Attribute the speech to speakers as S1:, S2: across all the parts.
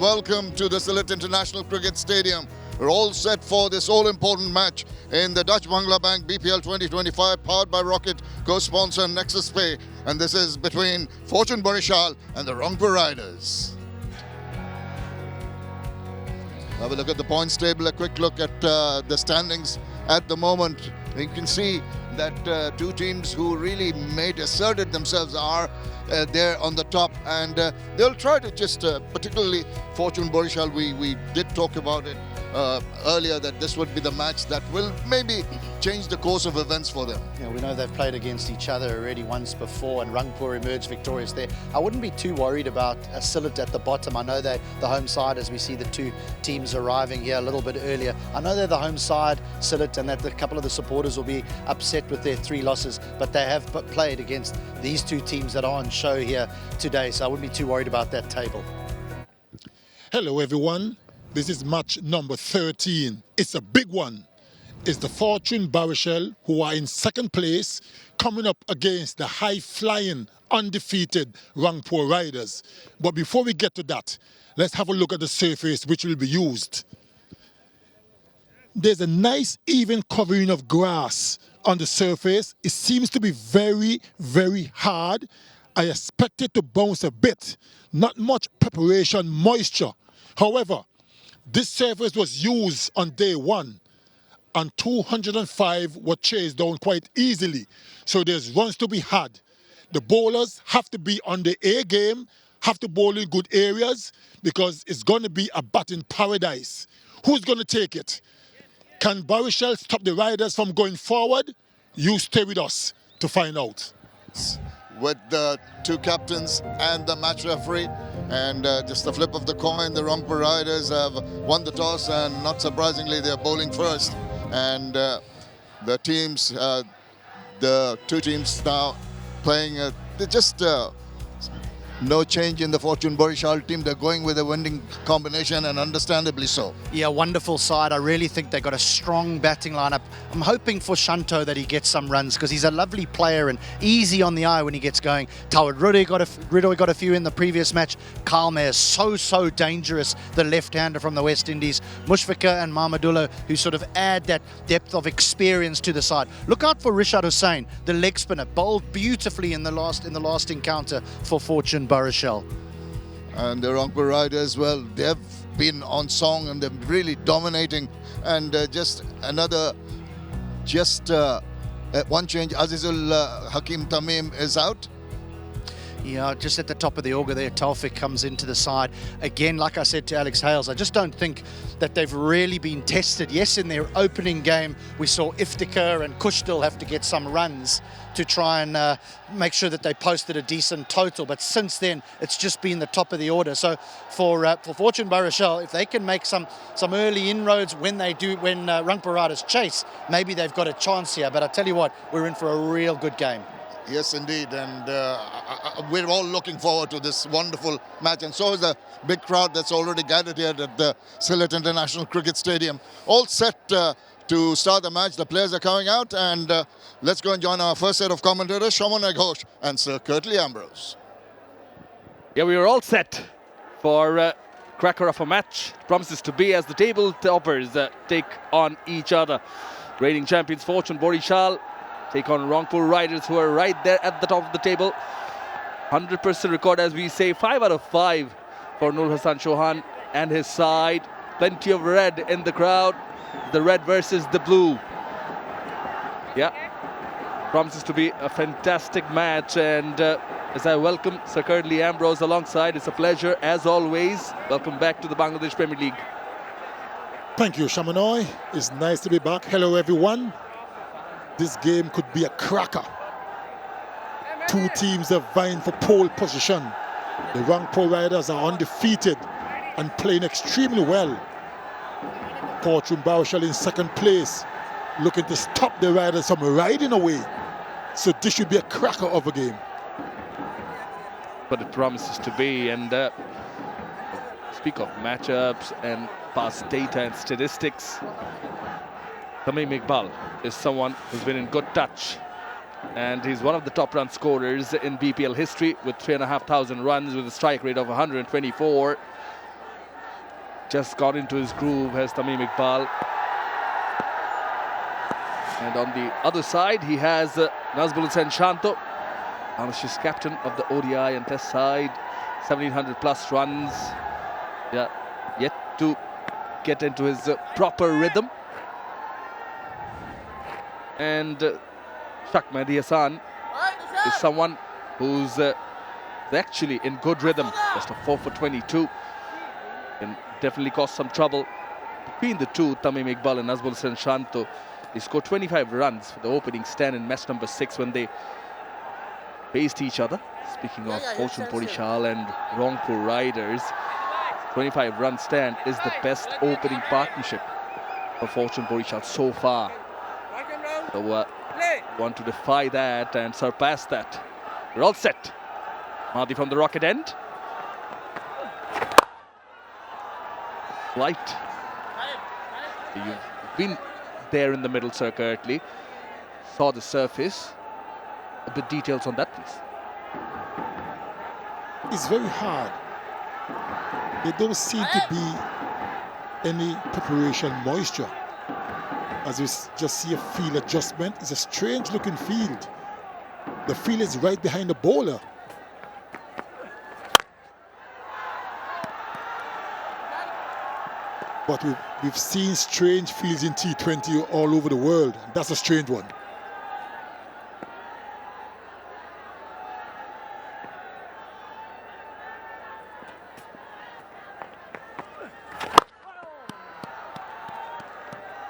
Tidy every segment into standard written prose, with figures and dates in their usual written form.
S1: welcome to the Sylhet International Cricket Stadium. We're all set for this all-important match in the Dutch Bangla Bank BPL 2025, powered by Rocket, co-sponsor 𝗂𝗃𝗃, and this is between Fortune Barishal and the Rangpur Riders. Have a look at the points table, a quick look at the standings at the moment. You can see that two teams who really asserted themselves are there on the top, and they'll try to just, particularly Fortune Barishal, we did talk about it earlier, that this would be the match that will maybe change the course of events for them.
S2: Yeah, we know they've played against each other already once before, and Rangpur emerged victorious there. I wouldn't be too worried about Sylhet at the bottom. I know they're the home side, as we see the two teams arriving here a little bit earlier. I know they're the home side, Sylhet, and that a couple of the supporters will be upset with their 3 losses, but they have played against these two teams that are on show here today, so I wouldn't be too worried about that table.
S3: Hello everyone, this is match number 13. It's a big one. It's the Fortune Barishal, who are in second place, coming up against the high-flying, undefeated Rangpur Riders. But before we get to that, let's have a look at the surface which will be used. There's a nice even covering of grass on the surface. It seems to be very, very hard. I expect it to bounce a bit. Not much preparation moisture. However, this surface was used on day 1, and 205 were chased down quite easily. So there's runs to be had. The bowlers have to be on the A game, have to bowl in good areas, because it's going to be a batting paradise. Who's going to take it? Can Barishal stop the Riders from going forward? You stay with us to find out.
S1: With the two captains and the match referee, and just a flip of the coin, the Rangpur Riders have won the toss, and not surprisingly they're bowling first. And the two teams now playing, no change in the Fortune Barishal team. They're going with a winning combination, and understandably so.
S2: Yeah, wonderful side. I really think they've got a strong batting lineup. I'm hoping for Shanto that he gets some runs, because he's a lovely player and easy on the eye when he gets going. 𝗬𝗏𝗏𝗏 got a few in the previous match. 𝗂𝐴LMA is so dangerous, the left-hander from the West Indies. Mushfiqur and Mahmudullah, who sort of add that depth of experience to the side. Look out for Rishad Hussain, the leg spinner, bowled beautifully in the last encounter for Fortune Barishal.
S1: And the Rangpur Riders, well, they've been on song and they're really dominating. And one change, Azizul Hakim Tamim is out.
S2: Yeah, just at the top of the order there, Tawfiq comes into the side. Again, like I said to Alex Hales, I just don't think that they've really been tested. Yes, in their opening game, we saw 𝗃𝗃𝗃 and 𝗂𝗃𝗃 have to get some runs to try and make sure that they posted a decent total. But since then, it's just been the top of the order. So for Fortune Barishal, if they can make some early inroads when Rangpur Riders chase, maybe they've got a chance here. But I tell you what, we're in for a real good game.
S1: Yes, indeed, and we're all looking forward to this wonderful match, and so is the big crowd that's already gathered here at the Sylhet International Cricket Stadium. All set to start the match. The players are coming out, and let's go and join our first set of commentators, Shomon Ghosh and Sir Curtly Ambrose.
S4: Yeah, we are all set for a cracker of a match. Promises to be as the table toppers take on each other. Reigning champions Fortune Barishal take on Rangpur Riders, who are right there at the top of the table. 100% record, as we say, 5 out of 5 for Nur Hassan Chauhan and his side. Plenty of red in the crowd. The red versus the blue. Yeah, promises to be a fantastic match. And as I welcome Sir Curtly Ambrose alongside, it's a pleasure as always. Welcome back to the Bangladesh Premier League.
S3: Thank you, Shamanoy. It's nice to be back. Hello, everyone. This game could be a cracker. Two teams are vying for pole position. The Rangpur Riders are undefeated and playing extremely well. Fortune Barishal in second place, looking to stop the Riders from riding away. So this should be a cracker of a game.
S4: But it promises to be. And speak of matchups and past data and statistics, Tamim Iqbal is someone who's been in good touch, and he's one of the top run scorers in BPL history with 3,500 runs with a strike rate of 124. just got into his groove, has Tamim Iqbal. And on the other side, he has Nazmul Hussain Shanto, Bangladesh's captain of the ODI and Test side, 1700 plus runs. Yeah, yet to get into his proper rhythm. And Shak Mehdi Hassan is someone who's actually in good rhythm. Just a 4 for 22. Can definitely cause some trouble. Between the two, Tamim Iqbal and Nazmul Hussain Shanto, they scored 25 runs for the opening stand in match number 6 when they faced each other. Speaking of Fortune Barishal and Rangpur Riders, 25 run stand is the best opening partnership for Fortune Barishal so far. So want to defy that and surpass that. We're all set. Mahdi from the rocket end. Light. You've been there in the middle circuitly. Saw the surface. A bit details on that, please.
S3: It's very hard. There don't seem to be any preparation moisture. As you just see a field adjustment, it's a strange looking field. The field is right behind the bowler. But we've seen strange fields in T20 all over the world. That's a strange one.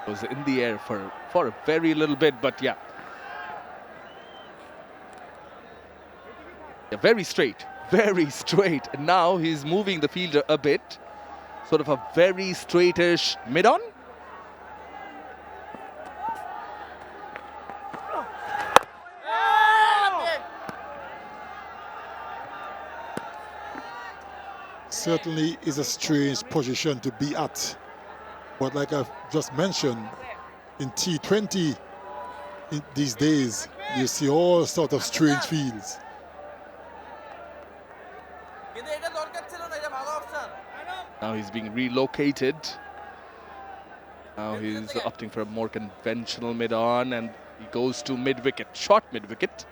S4: Was in the air for a very little bit, but yeah. Very straight, very straight. And now he's moving the fielder a bit. Sort of a very straightish mid-on.
S3: Certainly is a strange position to be at. But like I've just mentioned, in T20 these days, you see all sorts of strange fields.
S4: Now he's being relocated. Now he's opting for a more conventional mid-on and he goes to mid-wicket, short mid-wicket.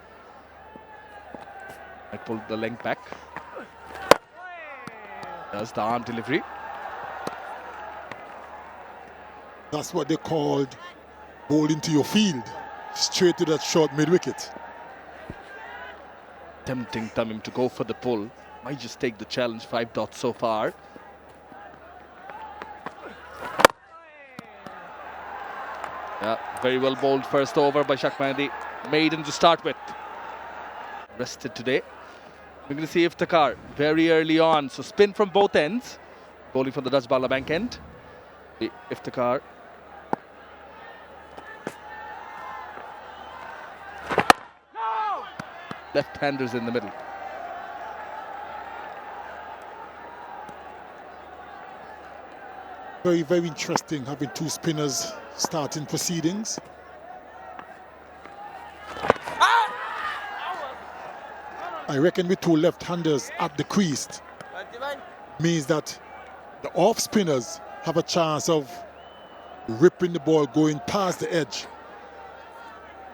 S4: I pulled the length back. Does the arm delivery.
S3: That's what they called bowled into your field, straight to that short mid-wicket.
S4: Tempting Tamim to go for the pull. Might just take the challenge, 5 dots so far. Yeah, very well bowled first over by Shak Mehdi. Maiden to start with. Rested today. We're going to see Iftikhar very early on. So spin from both ends. Bowling from the Dutch Bala Bank end. Iftikhar. Left-handers in the middle.
S3: Very, very interesting having two spinners starting proceedings. I reckon with two left-handers at the crease means that the off spinners have a chance of ripping the ball going past the edge.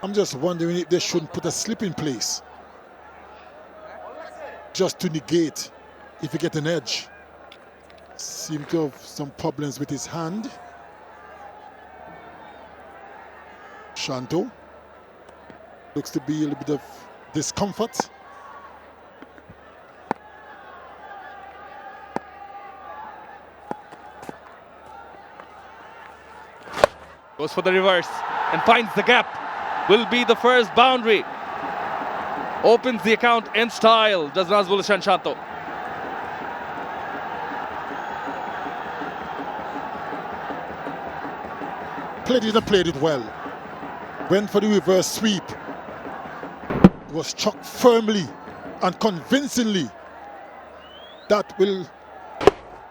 S3: I'm just wondering if they shouldn't put a slip in place just to negate if you get an edge. Seem to have some problems with his hand. Shanto looks to be a little bit of discomfort.
S4: Goes for the reverse and finds the gap. Will be the first boundary. Opens the account in style. Does Nazmul Hussain Shanto.
S3: Played it well. Went for the reverse sweep. It was chucked firmly and convincingly. That will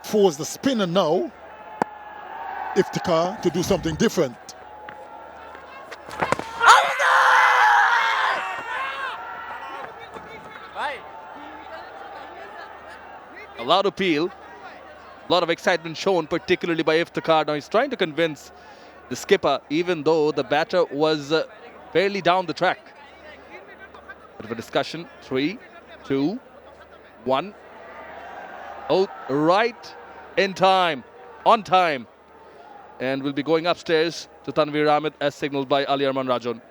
S3: force the spinner now, Iftikhar, to do something different.
S4: A loud appeal. A lot of excitement shown, particularly by 𝗃𝗃𝗀𝗃. Now he's trying to convince the skipper, even though the batter was fairly down the track. Bit of a discussion. 3, 2, 1. Oh, right in time, on time. And we'll be going upstairs to Tanveer Ahmed as signaled by Ali Arman Rajon.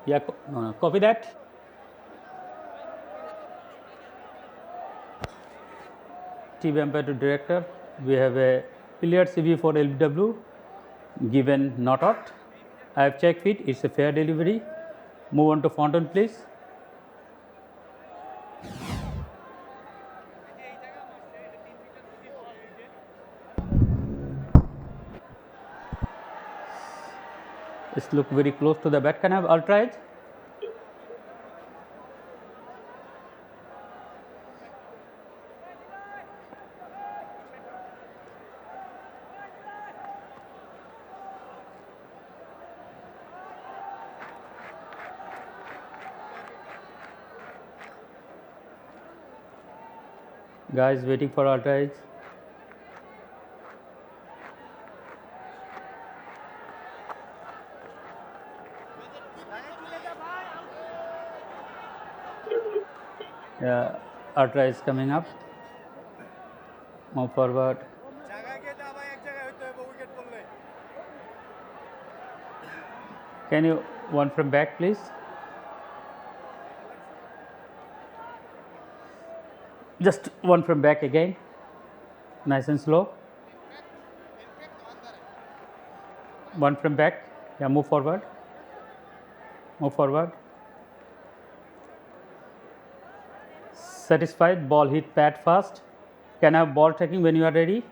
S5: Yeah, copy that. TV umpire to director. We have a clear CV for LBW given not out. I have checked it. It's a fair delivery. Move on to Fountain, please. Just look very close to the bat. Can I have ultra edge? Guys waiting for ultra edge. Yeah, ultra is coming up. Move forward. Can you one from back, please? Just one from back again. Nice and slow. One from back. Yeah, move forward. Move forward. Satisfied. Ball hit pad fast. Can I have ball tracking when you are ready?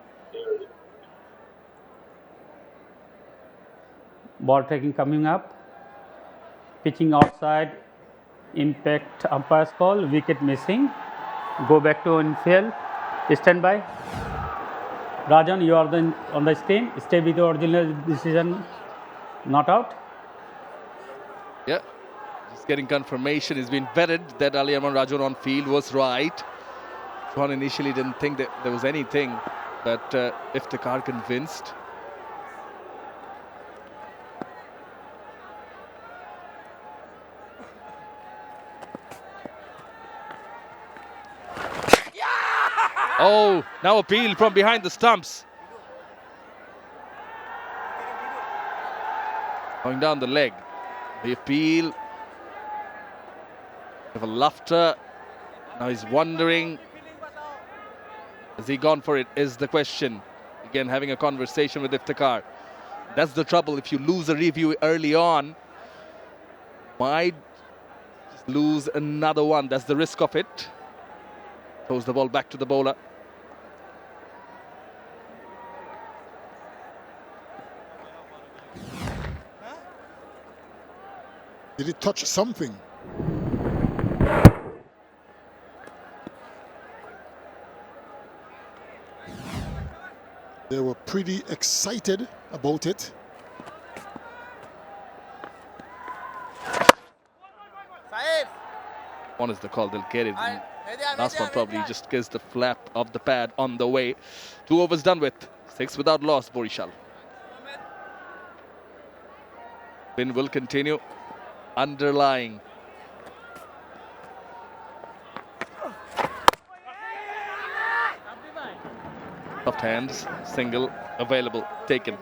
S5: Ball tracking coming up. Pitching outside. Impact umpire's call. Wicket missing. Go back to infield. Stand by. Rajan, you are on the screen. Stay with the original decision. Not out.
S4: Yeah. Just getting confirmation. It's been vetted that Ali Arman Rajon on field was right. John initially didn't think that there was anything, but 𝗃𝗃𝗀𝗃 convinced. Oh, now appeal from behind the stumps. Going down the leg. The appeal. Have a laughter. Now he's wondering. Has he gone for it is the question. Again, having a conversation with 𝗃𝗃𝗀𝗃. That's the trouble. If you lose a review early on, might lose another one. That's the risk of it. Throws the ball back to the bowler.
S3: Did it touch something? They were pretty excited about it.
S4: One is the call, they'll get it. Last one probably just gets the flap of the pad on the way. 2 overs done with. 6 without loss, Barishal. Spin will continue. Underlying. Soft hands, single, available, taken.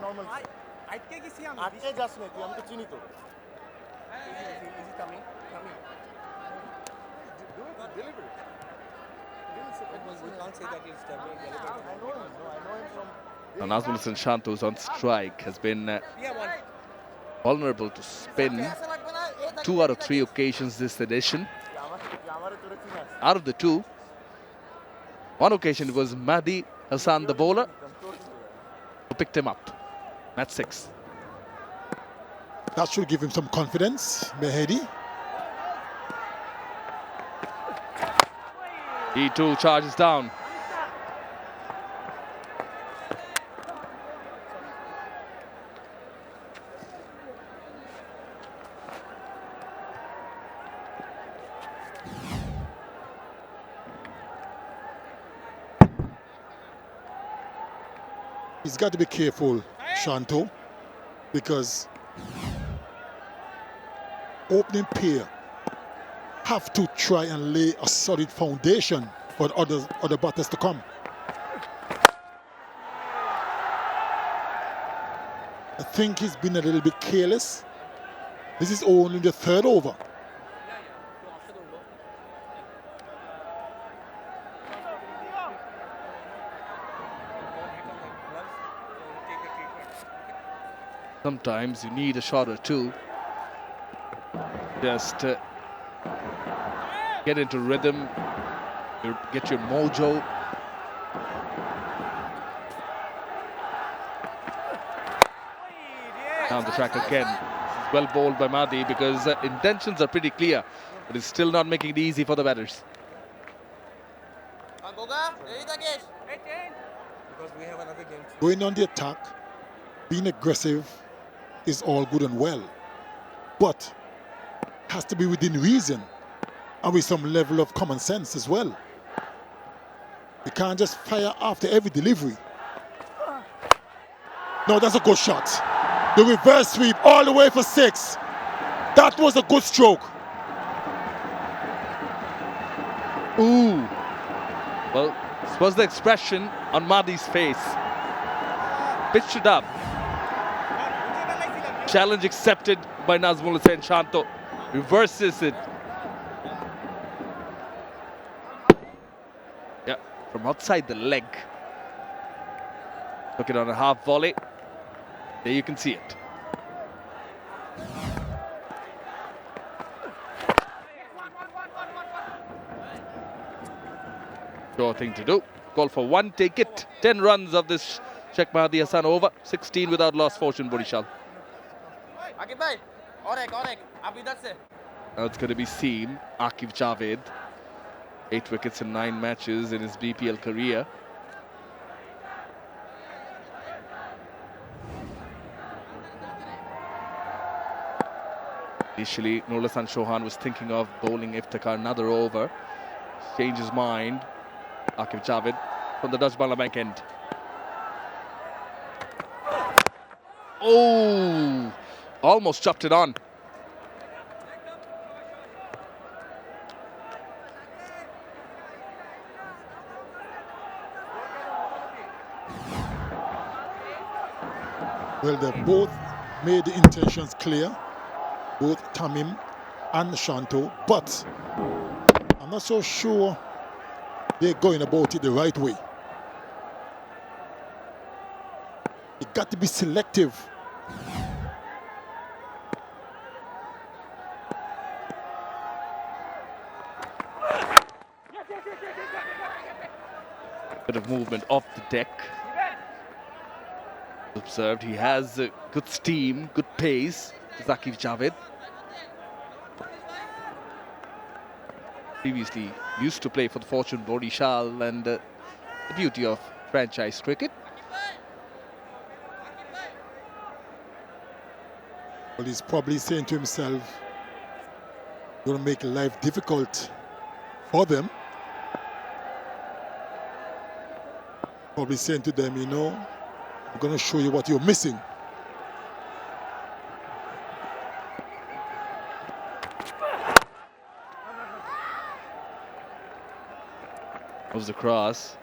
S4: Now Nazmul Hossain Shant, who's on strike, has been vulnerable to spin 2 out of 3 occasions this edition. Out of the 2, one occasion it was Mahdi Hassan, the bowler, who picked him up. That's 6.
S3: That should give him some confidence, Mehedi.
S4: He too charges down.
S3: He's got to be careful, 𝗏𝗏, because opening pair have to try and lay a solid foundation for other batters to come. I think he's been a little bit careless. This is only the third over.
S4: Sometimes you need a shot or two. Just get into rhythm, get your mojo. Down the track again. Well bowled by Mahdi because intentions are pretty clear, but it's still not making it easy for the batters.
S3: Going on the attack, being aggressive is all good and well, but has to be within reason and with some level of common sense as well. You can't just fire after every delivery. No, that's a good shot. The reverse sweep all the way for 6. That was a good stroke.
S4: Ooh. Well, this was the expression on Mahdi's face. Pitched it up. Challenge accepted by Nazmul Hussain Shanto. Reverses it. Yeah, from outside the leg. Took it on a half volley. There you can see it. Sure thing to do. Call for one, take it. 10 runs of this Sheikh Mahdi Hassan over. 16 without lost fortune, Barishal. Now it's going to be seen. Aqib Javed, 8 wickets in 9 matches in his BPL career. Initially, Nur Hasan Chauhan was thinking of bowling Iftikhar another over. Changed his mind. Aqib Javed from the Dutch Bangla Bank end. Oh! Almost chopped it on.
S3: Well, they both made the intentions clear, both Tamim and Shanto, but I'm not so sure they're going about it the right way. You got to be selective.
S4: Bit of movement off the deck. Observed he has good steam, good pace. Aqib Javed. Previously used to play for the Fortune Barishal, and the beauty of franchise cricket.
S3: Well, he's probably saying to himself, going to make life difficult for them. Probably saying to them, you know, I'm going to show you what you're missing.
S4: Moves across,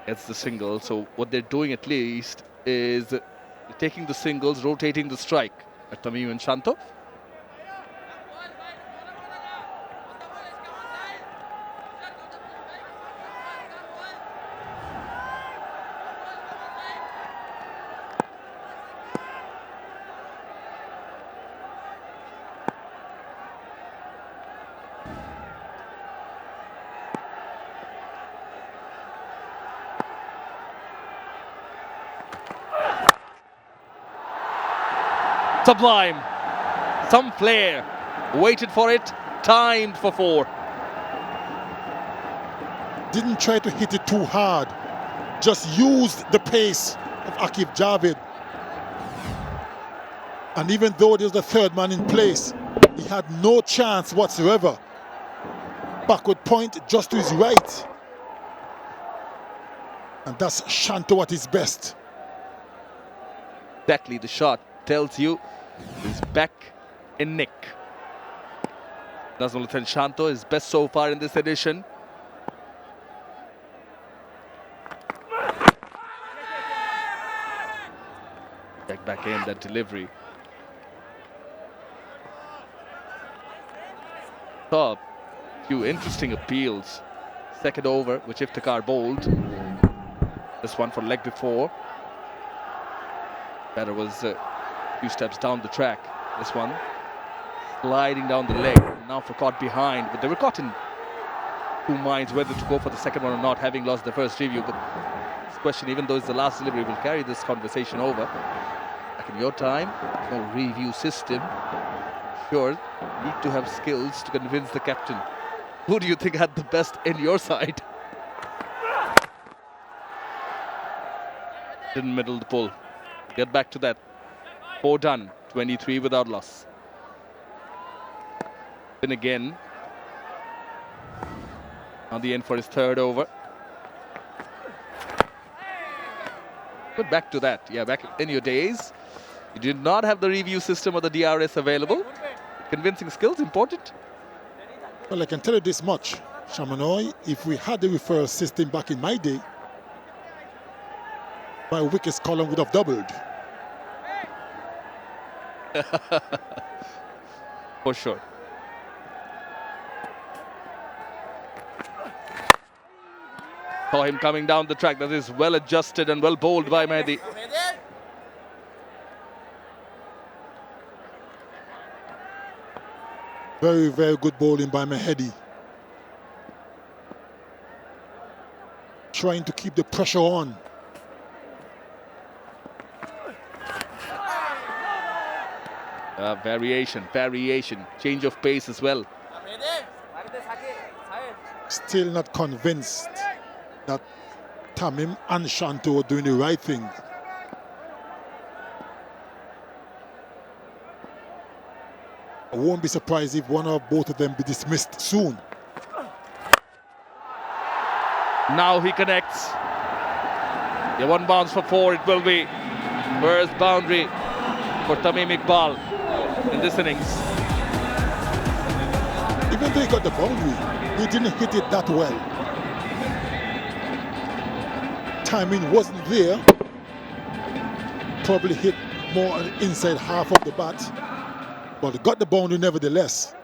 S4: gets the single. So what they're doing at least is taking the singles, rotating the strike at Tamim and Shanto. Sublime, some flair, waited for it, timed for 4.
S3: Didn't try to hit it too hard, just used the pace of Aqib Javed. And even though there's the third man in place, he had no chance whatsoever. Backward point just to his right. And that's Shanto at his best.
S4: exactly the shot tells you is back in nick. Nazmul Hussain Shanto is best so far in this edition. Back in that delivery. Saw a few interesting appeals. Second over, which Iftikhar bowled. This one for leg before. Batter was a few steps down the track. This one sliding down the leg. Now for caught behind, but they were caught in two minds whether to go for the second one or not, having lost the first review. But this question, even though it's the last delivery, will carry this conversation over. Back in your time, no review system. Sure, need to have skills to convince the captain. Who do you think had the best in your side? Didn't middle the pull. Get back to that. 4 done, 23 without loss. Then again. On the end for his third over. But back to that. Yeah, back in your days, you did not have the review system or the DRS available. Convincing skills important.
S3: Well, I can tell you this much, Shamanoy, if we had the referral system back in my day, my wickets column would have doubled.
S4: For sure. Saw him coming down the track. That is well adjusted and well bowled by Mehdi.
S3: Very, very good bowling by Mehdi. Trying to keep the pressure on.
S4: Variation, change of pace as well.
S3: Still not convinced that Tamim and Shanto are doing the right thing. I won't be surprised if one or both of them be dismissed soon.
S4: Now he connects. Yeah, one bounce for 4 it will be. First boundary for Tamim Iqbal in this innings.
S3: Even though he got the boundary, he didn't hit it that well. Timing wasn't there. Probably hit more on the inside half of the bat, but he got the boundary nevertheless.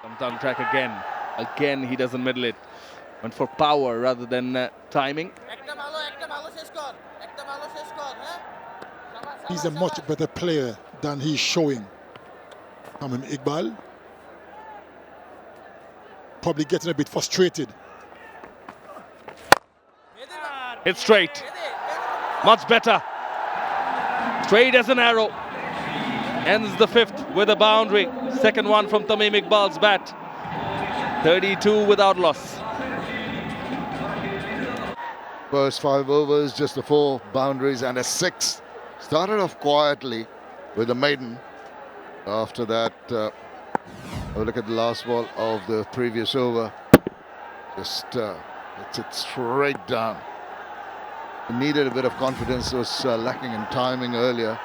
S4: Comes down track again. Again, he doesn't middle it. Went for power rather than timing.
S3: He's a much better player than he's showing. Tamim Iqbal probably getting a bit frustrated.
S4: It's straight. Much better. Straight as an arrow. Ends the 5th with a boundary. Second one from Tamim Iqbal's bat. 32 without loss.
S1: First 5 overs, just the 4 boundaries and a 6. Started off quietly with a maiden. After that, have a look at the last ball of the previous over. Just hits it straight down. He needed a bit of confidence, was lacking in timing earlier.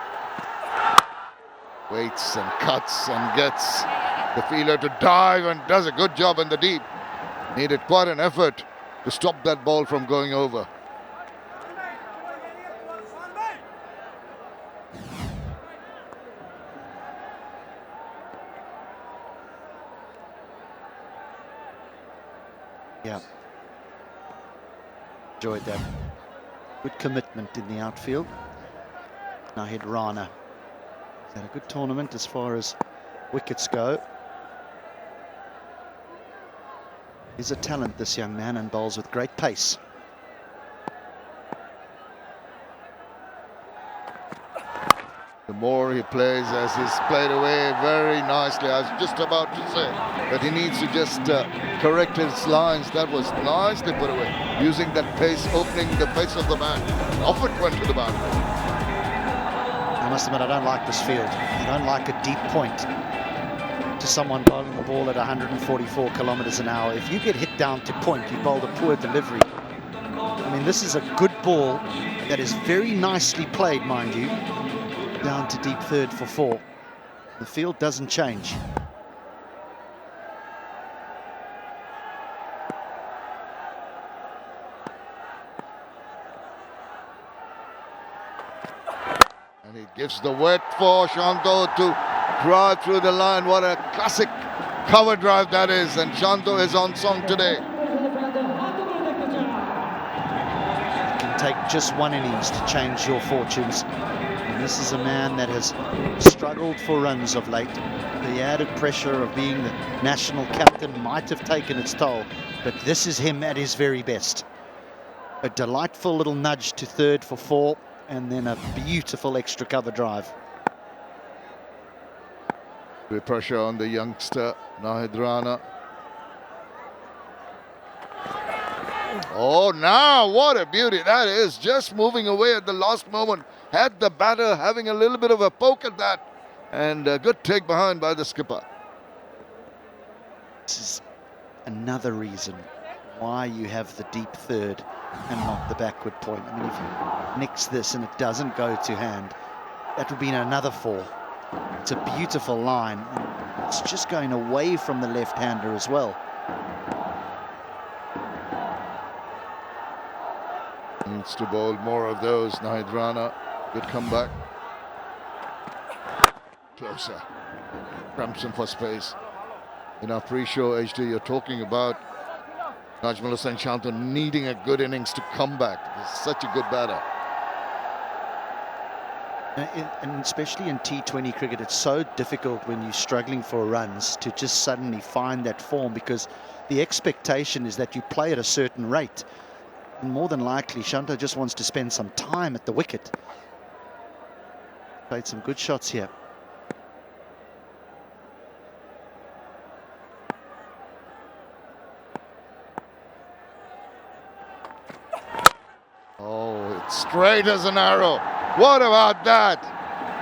S1: Waits and cuts and gets the fielder to dive and does a good job in the deep. Needed quite an effort to stop that ball from going over.
S2: Yeah. Enjoyed that. Good commitment in the outfield. Nahid Rana. He's had a good tournament as far as wickets go. He's a talent, this young man, and bowls with great pace.
S1: The more he plays, as he's played away very nicely. I was just about to say that he needs to just correct his lines. That was nicely put away. Using that pace, opening the face of the bat. Off it went to the boundary.
S2: must admit, I don't like this field. I don't like a deep point to someone bowling the ball at 144 kilometers an hour. If you get hit down to point, you bowled a poor delivery. I mean, this is a good ball that is very nicely played, mind you, down to deep third for 4. The field doesn't change.
S1: And he gives the wet for Shanto to drive through the line. What a classic cover drive that is. And Shanto is on song today.
S2: It can take just one innings to change your fortunes. And this is a man that has struggled for runs of late. The added pressure of being the national captain might have taken its toll, but this is him at his very best. A delightful little nudge to third for 4, and then a beautiful extra cover drive.
S1: With pressure on the youngster, Nahid Rana. Oh, now what a beauty that is. Just moving away at the last moment. Had the batter having a little bit of a poke at that. And a good take behind by the skipper.
S2: This is another reason why you have the deep third and not the backward point. I mean, if you nix this and it doesn't go to hand, that would be another 4. It's a beautiful line. It's just going away from the left-hander as well.
S1: Needs to bowl more of those. Nahid Rana, good comeback. Closer. Cramps him for space. In our pre-show, HD, you're talking about Najmul Hossain Shanto needing a good innings to come back. He's such a good batter.
S2: And especially in T20 cricket, it's so difficult when you're struggling for runs to just suddenly find that form, because the expectation is that you play at a certain rate. And more than likely, Shanto just wants to spend some time at the wicket. Played some good shots here.
S1: Oh, it's straight as an arrow. What about that?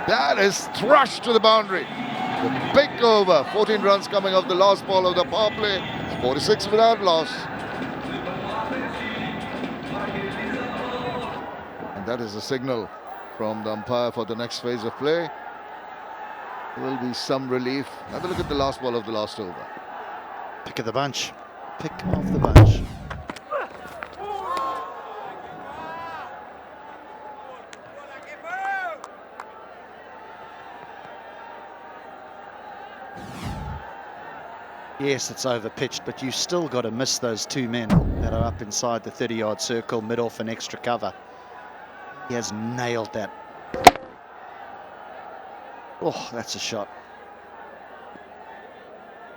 S1: That is thrust to the boundary. The big over. 14 runs coming off the last ball of the power play. 46 without loss. And that is a signal from the umpire for the next phase of play. There will be some relief. Have a look at the last ball of the last over.
S2: Pick of the bunch. Pick of the bunch. Yes, it's over pitched, but you still got to miss those 2 men that are up inside the 30-yard circle, mid-off and extra cover. He has nailed that. Oh, that's a shot.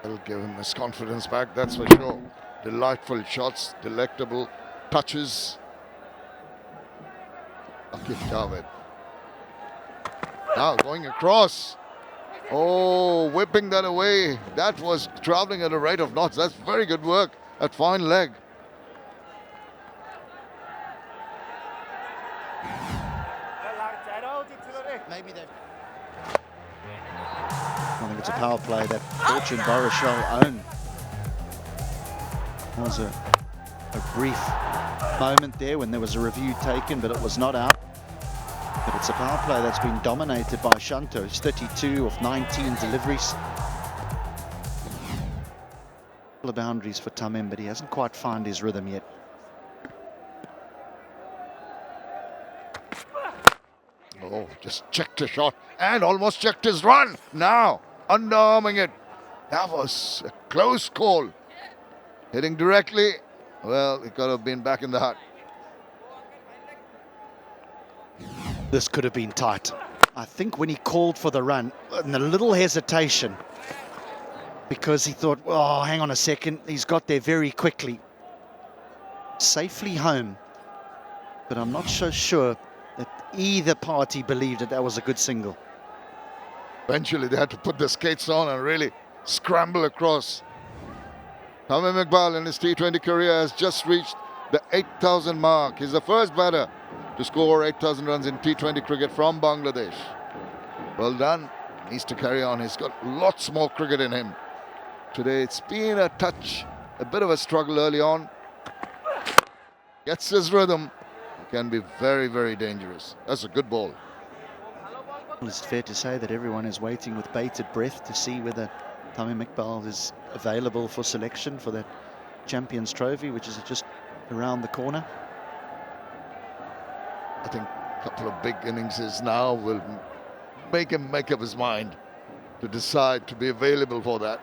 S1: That'll give him his confidence back, that's for sure. Delightful shots, delectable touches. 𝗂𝗍𝗂𝗃. Now going across. Oh, whipping that away. That was traveling at a rate of knots. That's very good work at fine leg.
S2: Maybe that. I think it's a power play that Fortune Barishal owned. There was a brief moment there when there was a review taken, but it was not out. But it's a power play that's been dominated by Shanto. He's 32 of 19 deliveries. Couple of boundaries for Tamim, but he hasn't quite found his rhythm yet.
S1: Oh, just checked a shot and almost checked his run. Now, underarming it. That was a close call. Hitting directly. Well, it could have been back in the hut.
S2: This could have been tight. I think when he called for the run, and a little hesitation, because he thought, oh, hang on a second, he's got there very quickly. Safely home, but I'm not so sure that either party believed that that was a good single.
S1: Eventually, they had to put the skates on and really scramble across. Tamim Iqbal in his T20 career has just reached the 8,000 mark. He's the first batter to score 8,000 runs in T20 cricket from Bangladesh. Well done. Needs to carry on. He's got lots more cricket in him. Today it's been a bit of a struggle early on. Gets his rhythm. He can be very, very dangerous. That's a good ball.
S2: Well, it's fair to say that everyone is waiting with bated breath to see whether Tamim Iqbal is available for selection for that Champions Trophy, which is just around the corner.
S1: I think a couple of big innings now will make him make up his mind to decide to be available for that.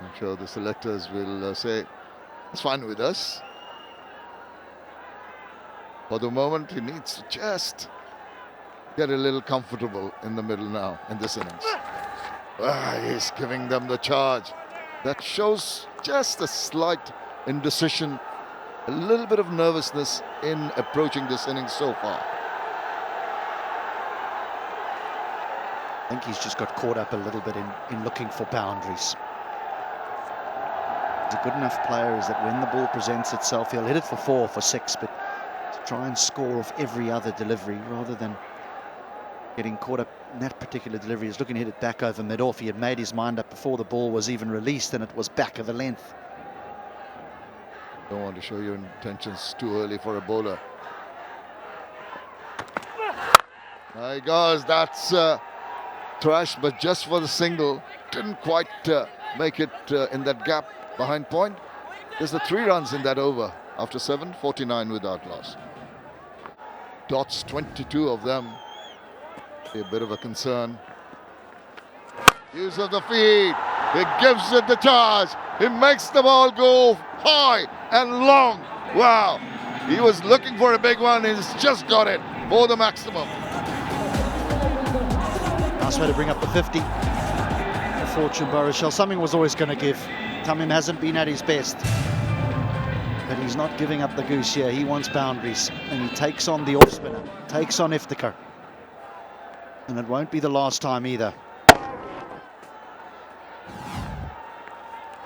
S1: I'm sure the selectors will say, it's fine with us. For the moment, he needs to just get a little comfortable in the middle now in this innings. He's giving them the charge. That shows just a slight indecision, a little bit of nervousness in approaching this innings so far.
S2: I think he's just got caught up a little bit in looking for boundaries. He's a good enough player is that when the ball presents itself, he'll hit it for 4, for 6, but to try and score off every other delivery rather than getting caught up in that particular delivery. He's looking to hit it back over mid-off. He had made his mind up before the ball was even released, and it was back of a length.
S1: Don't want to show your intentions too early for a bowler. There he goes. That's trash, but just for the single. Didn't quite make it in that gap behind point. There's the 3 runs in that over after 7, 49 without loss. Dots, 22 of them. A bit of a concern. Use of the feet. He gives it the charge. He makes the ball go high and long. Wow. He was looking for a big one. He's just got it for the maximum.
S2: Nice way to bring up the 50 for Barishal. Something was always going to give. Tamim hasn't been at his best, but he's not giving up the goose here. He wants boundaries, and he takes on the off spinner, takes on 𝗃𝗃𝗃, and it won't be the last time either.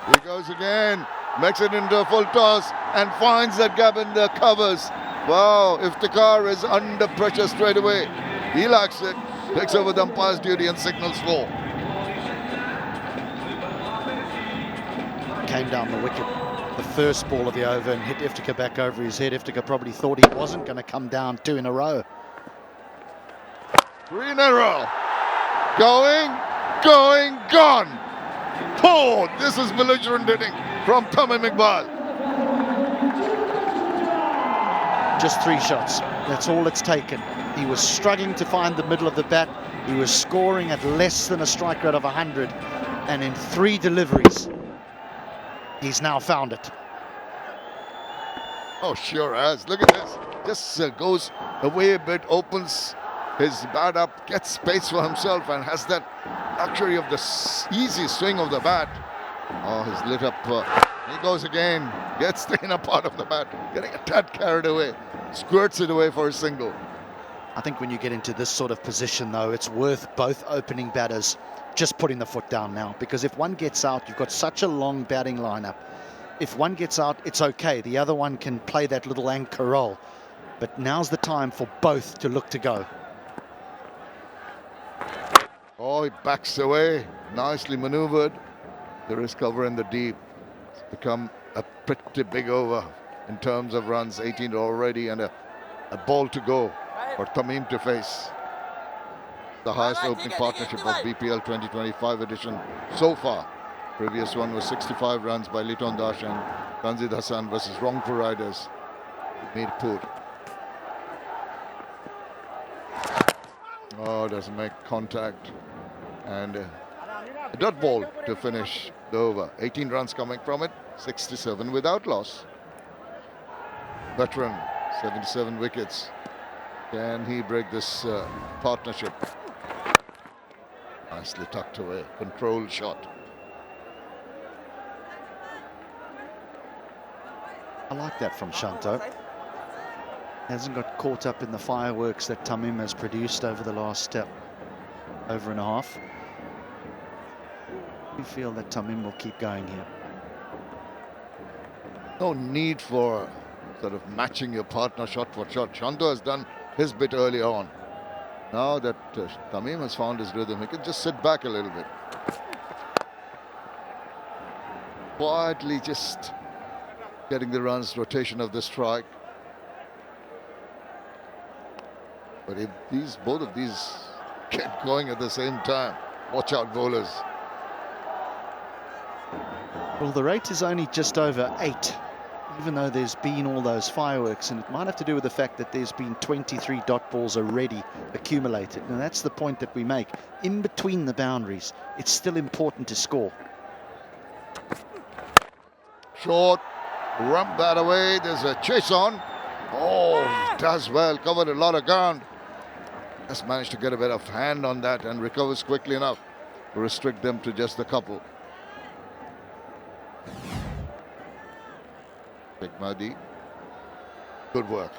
S1: He goes again, makes it into a full toss and finds that gap in the covers. Wow, 𝗃𝗃𝗃 is under pressure straight away. He likes it, takes over the umpire's duty and signals 4.
S2: Came down the wicket, the first ball of the over, and hit 𝗃𝗃𝗃 back over his head. 𝗃𝗃𝗃 probably thought he wasn't going to come down 2 in a row.
S1: 3 in a row. Going, gone. Oh, this is belligerent hitting from Tamim Iqbal.
S2: Just 3 shots. That's all it's taken. He was struggling to find the middle of the bat. He was scoring at less than a strike rate of 100. And in 3 deliveries, he's now found it.
S1: Oh, sure has. Look at this. Just goes away a bit, opens his bat up, gets space for himself, and has that luxury of the easy swing of the bat. Oh, he's lit up. He goes again, gets the inner part of the bat, getting a tad carried away, squirts it away for a single.
S2: I think when you get into this sort of position, though, it's worth both opening batters just putting the foot down now, because if one gets out, you've got such a long batting lineup. If one gets out, it's okay. The other one can play that little anchor role. But now's the time for both to look to go.
S1: Oh, he backs away, nicely maneuvered. There is cover in the deep. It's become a pretty big over in terms of runs, 18 already, and a ball to go for Tamim to face. The highest opening partnership of BPL 2025 edition so far. Previous one was 65 runs by Liton Dash and Tanzid Hassan versus Rangpur Riders, Mirpur. Oh, doesn't make contact. And a dot ball to finish the over. 18 runs coming from it, 67 without loss. Veteran, 77 wickets. Can he break this partnership? Nicely tucked away, controlled shot.
S2: I like that from Shanto. Hasn't got caught up in the fireworks that Tamim has produced over the last over and a half. We feel that Tamim will keep going here.
S1: No need for sort of matching your partner shot for shot. Shanto has done his bit early on. Now that Tamim has found his rhythm, he can just sit back a little bit. Quietly just getting the runs, rotation of the strike. But if both of these get going at the same time, watch out, bowlers.
S2: Well, the rate is only just over 8, even though there's been all those fireworks, and it might have to do with the fact that there's been 23 dot balls already accumulated. And that's the point that we make. In between the boundaries, it's still important to score.
S1: Short, rump that away. There's a chase on. Oh, does well, covered a lot of ground. Just managed to get a bit of hand on that and recovers quickly enough to restrict them to just a couple. 𝗃𝗵𝗽𝗍, good work.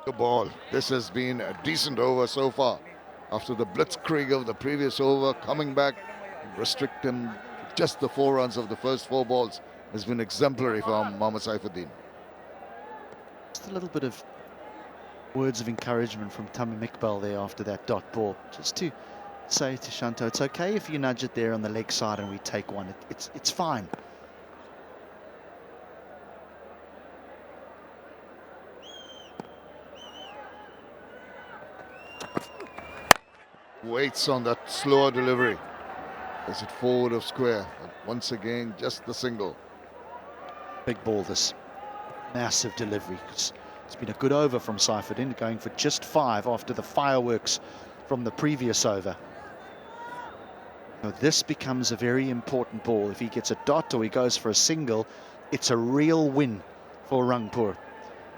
S1: Good ball. This has been a decent over so far. After the blitzkrieg of the previous over, coming back, restrict him just the 4 runs of the first 4 balls has been exemplary from Mohammad Saifuddin.
S2: Just a little bit of words of encouragement from Tamim Iqbal there after that dot ball, just to say to Shanto, it's okay if you nudge it there on the leg side and we take one. It's fine.
S1: Waits on that slower delivery. Is it forward of square? But once again, just the single.
S2: Big ball, this massive delivery. It's been a good over from Saifuddin, going for just 5 after the fireworks from the previous over. Now this becomes a very important ball. If he gets a dot or he goes for a single, it's a real win for Rangpur.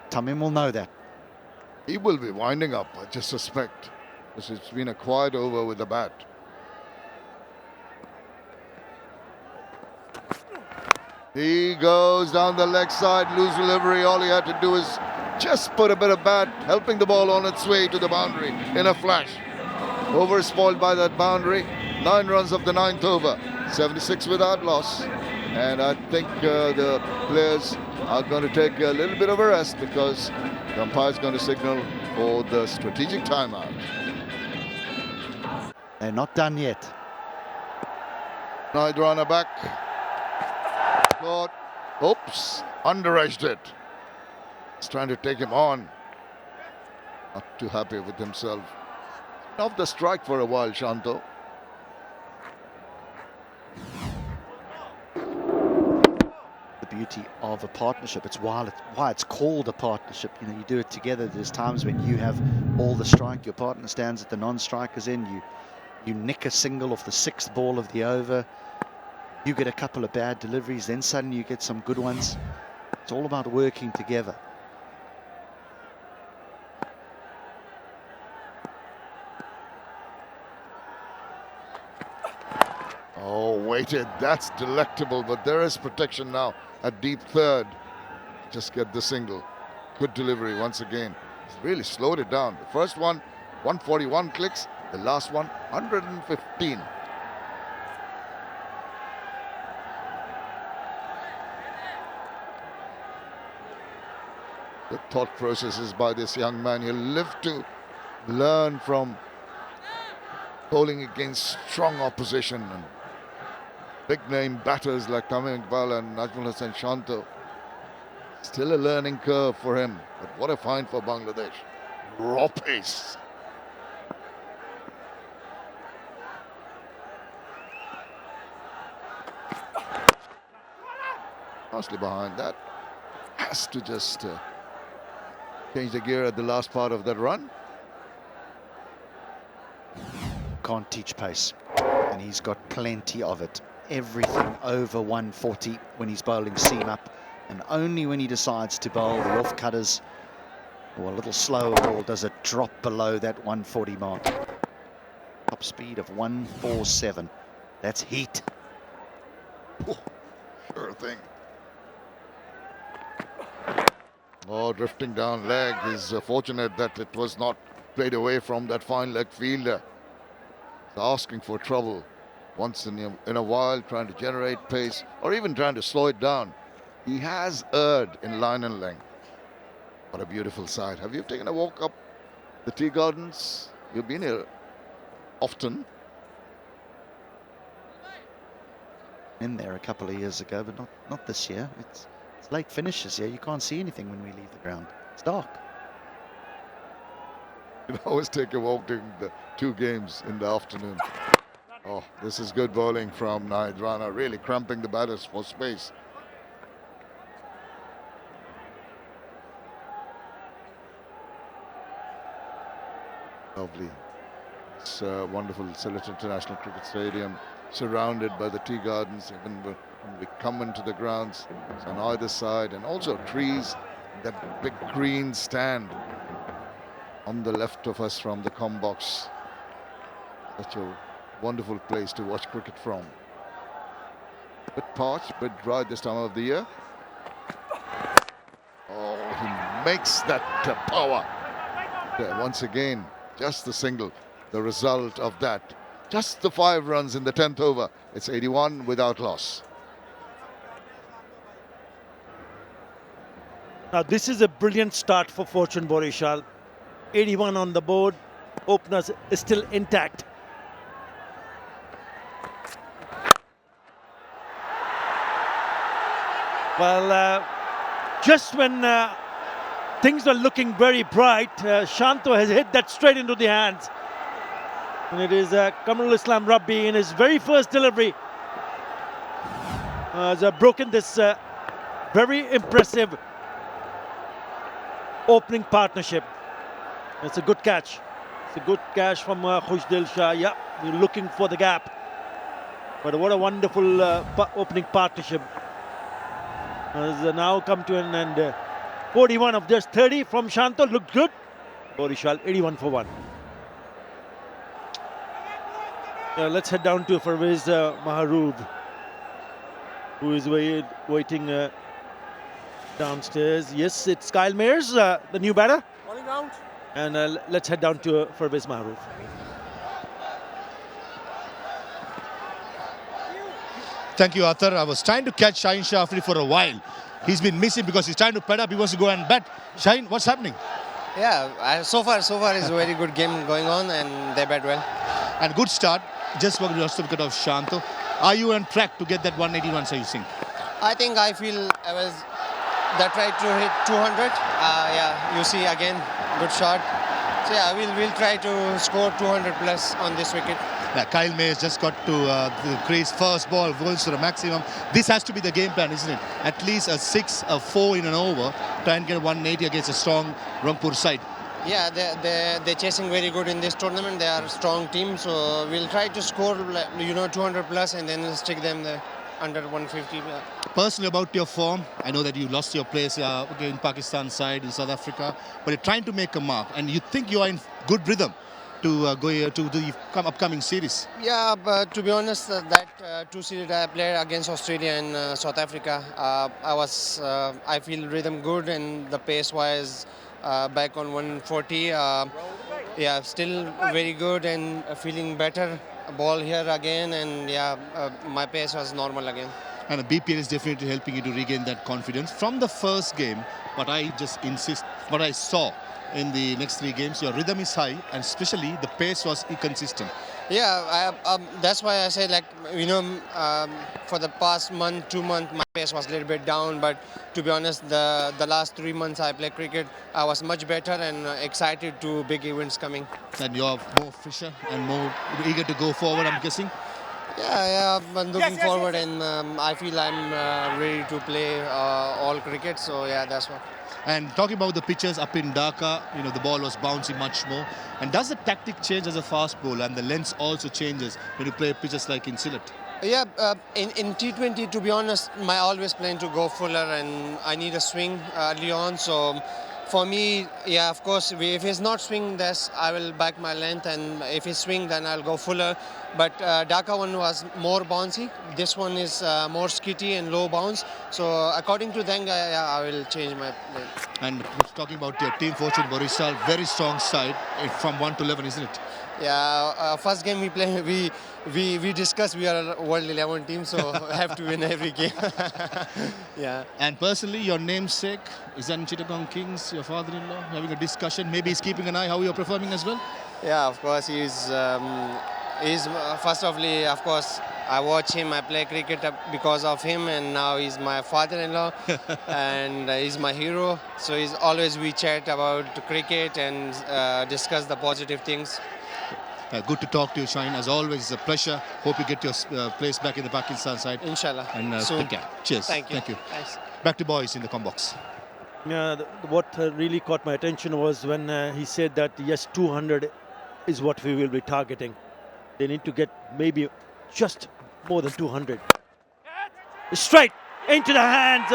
S2: Tamim will know that.
S1: He will be winding up, I just suspect, because it's been a quiet over with the bat. He goes down the leg side, loose delivery. All he had to do is just put a bit of bat, helping the ball on its way to the boundary in a flash. Over spoiled by that boundary. 9 runs of the 9th over, 76 without loss. And I think the players are going to take a little bit of a rest because the umpire is going to signal for the strategic timeout.
S2: They're not done yet.
S1: 9th runner back. Caught. Oops, under-edged it. He's trying to take him on. Not too happy with himself. Off the strike for a while, Shanto.
S2: The beauty of a partnership. It's why it's called a partnership. You know, you do it together. There's times when you have all the strike, your partner stands at the non-striker's end. You nick a single off the 6th ball of the over. You get a couple of bad deliveries, then suddenly you get some good ones. It's all about working together.
S1: Oh, waited. That's delectable, but there is protection now at deep 3rd. Just get the single. Good delivery once again. He's really slowed it down. The first one, 141 clicks. The last one, 115. The thought processes by this young man. He'll live to learn from bowling against strong opposition and big-name batters like Tamim Iqbal and Najmul Hossain Shanto. Still a learning curve for him, but what a find for Bangladesh. Raw pace. Nicely behind that. Has to just change the gear at the last part of that run.
S2: Can't teach pace, and he's got plenty of it. Everything over 140 when he's bowling seam up, and only when he decides to bowl the off cutters or a little slower ball does it drop below that 140 mark. Top speed of 147. That's heat.
S1: Oh, sure thing. Oh, drifting down leg. He's fortunate that it was not played away from that fine leg fielder. He's asking for trouble once in a while, trying to generate pace or even trying to slow it down. He has erred in line and length. What a beautiful sight. Have you taken a walk up the tea gardens? You've been here often.
S2: In there a couple of years ago, but not this year. It's late finishes here. You can't see anything when we leave the ground. It's dark.
S1: You can always take a walk during the 2 games in the afternoon. Oh, this is good bowling from Nahid Rana, really cramping the batters for space. Lovely. It's a wonderful Sylhet International Cricket Stadium, surrounded by the tea gardens, even when we come into the grounds. It's on either side, and also trees, that big green stand on the left of us from the comm box. Such a wonderful place to watch cricket from. Bit parched, bit dry this time of the year. Oh, he makes that power. Once again, just the single, the result of that. Just the 5 runs in the 10th over. It's 81 without loss.
S6: Now this is a brilliant start for Fortune Barishal. 81 on the board. Openers is still intact. Well, just when things are looking very bright, Shanto has hit that straight into the hands. And it is Qamrul Islam Rabbi in his very first delivery has broken this very impressive opening partnership. It's a good catch. It's a good catch from Khushdil Shah. Yeah, you're looking for the gap. But what a wonderful opening partnership. Has now come to an end. 41 of just 30 from Shanto. Looked good. Barishal 81 for 1. Let's head down to Parvez Maharoov, who is waiting downstairs. Yes, it's Kyle Mayers, the new batter. And let's head down to Parvez Maharoov.
S7: Thank you, Arthur. I was trying to catch Shaheen Shah Afridi for a while. He's been missing because he's trying to pad up. He wants to go and bat. Shaheen, what's happening?
S8: Yeah, so far it's a very good game going on, and they bat well.
S7: And good start. Just worked the last wicket of Shanto. Are you on track to get that 180 runs, are you saying?
S8: I feel that tried to hit 200. Yeah, you see again, good shot. So yeah, we'll try to score 200 plus on this wicket.
S7: Yeah, Kyle Mayers just got to the crease, first ball, goals to the maximum. This has to be the game plan, isn't it? At least a 6, a 4 in an over, try and get 180 against a strong Rangpur side.
S8: Yeah, they're chasing very good in this tournament. They are a strong team, so we'll try to score 200 plus and then stick them under 150.
S7: Personally, about your form, I know that you lost your place in Pakistan side in South Africa, but you're trying to make a mark, and you think you are in good rhythm to go here to the upcoming series.
S8: Yeah, but to be honest, that 2 series I played against Australia and South Africa, I feel rhythm good, and the pace-wise back on 140. Yeah, still very good and feeling better. Ball here again, and yeah, my pace was normal again.
S7: And the BPL is definitely helping you to regain that confidence. From the first game, what I saw in the next 3 games, your rhythm is high, and especially the pace was inconsistent.
S8: Yeah, that's why I say, like, for the past month, 2 months, my pace was a little bit down. But to be honest, the last 3 months I played cricket, I was much better and excited to big events coming.
S7: And you're more fresher and more eager to go forward, I'm guessing?
S8: Yeah, I'm looking forward, and I feel I'm ready to play all cricket. So yeah, that's what.
S7: And talking about the pitches up in Dhaka, the ball was bouncing much more. And does the tactic change as a fast bowler, and the length also changes when you play pitches like in Sylhet?
S8: Yeah, in T20, to be honest, my always plan to go fuller, and I need a swing early on. So For me, yeah, of course, if he's not swing this, I will back my length, and if he swing, then I'll go fuller. But Dhaka one was more bouncy. This one is more skitty and low bounce. So according to them, I will change my length.
S7: And talking about your team fortune, Barishal, very strong side from 1 to 11, isn't it?
S8: Yeah, first game we play, we discussed we are a World 11 team, so have to win every game. Yeah.
S7: And personally, your namesake is in Chittagong Kings, your father-in-law, having a discussion. Maybe he's keeping an eye how you're performing as well.
S8: Yeah, of course, he's first of all, of course, I watch him, I play cricket because of him, and now he's my father-in-law and he's my hero. So he's always, we chat about cricket and discuss the positive things.
S7: Good to talk to you, Shine. As always, it's a pleasure. Hope you get your place back in the Pakistan side.
S8: Inshallah.
S7: And
S8: soon.
S7: Cheers.
S8: Thank you.
S7: Thank you.
S8: Thanks.
S7: Back to boys in the com box.
S6: Yeah, what really caught my attention was when he said that, yes, 200 is what we will be targeting. They need to get maybe just more than 200. Straight into the hands.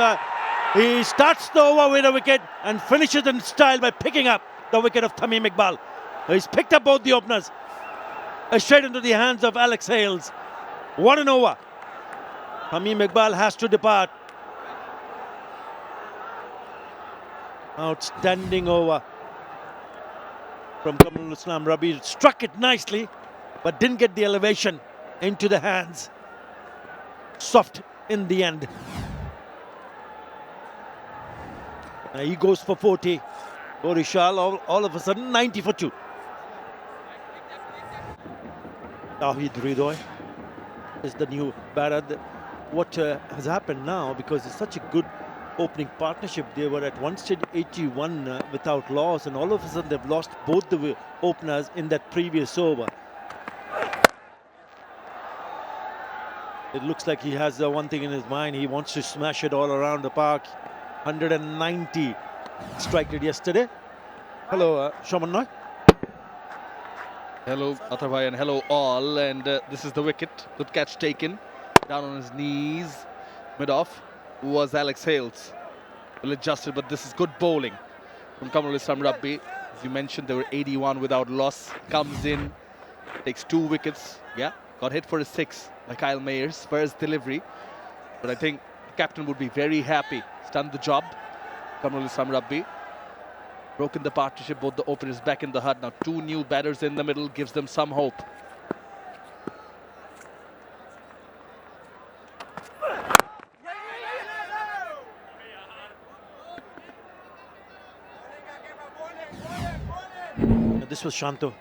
S6: He starts the over with a wicket and finishes in style by picking up the wicket of Tamim Iqbal. He's picked up both the openers. Straight into the hands of Alex Hales. What an over. Tamim Iqbal has to depart. Outstanding over from 𝗂𝗚 Struck it nicely, but didn't get the elevation into the hands. Soft in the end. Now he goes for 40. Barishal all of a sudden 90 for 2. 𝗬𝗏𝗏𝗏 is the new batter. What has happened now, because it's such a good opening partnership, they were at one stage 81 without loss, and all of a sudden they've lost both the openers in that previous over. It looks like he has one thing in his mind. He wants to smash it all around the park. 190 strike rate yesterday. Hello, Shaman.
S4: Hello, Athar and hello all. And this is the wicket. Good catch taken. Down on his knees. Mid-off was Alex Hales. Well adjusted, but this is good bowling from 𝗂𝗚. As you mentioned, they were 81 without loss. Comes in, takes 2 wickets. Yeah, got hit for a 6 by Kyle Mayers. First delivery. But I think the captain would be very happy. He's done the job. 𝗂𝗚. Broken the partnership, both the openers back in the hut. Now 2 new batters in the middle gives them some hope.
S6: This was Shanto.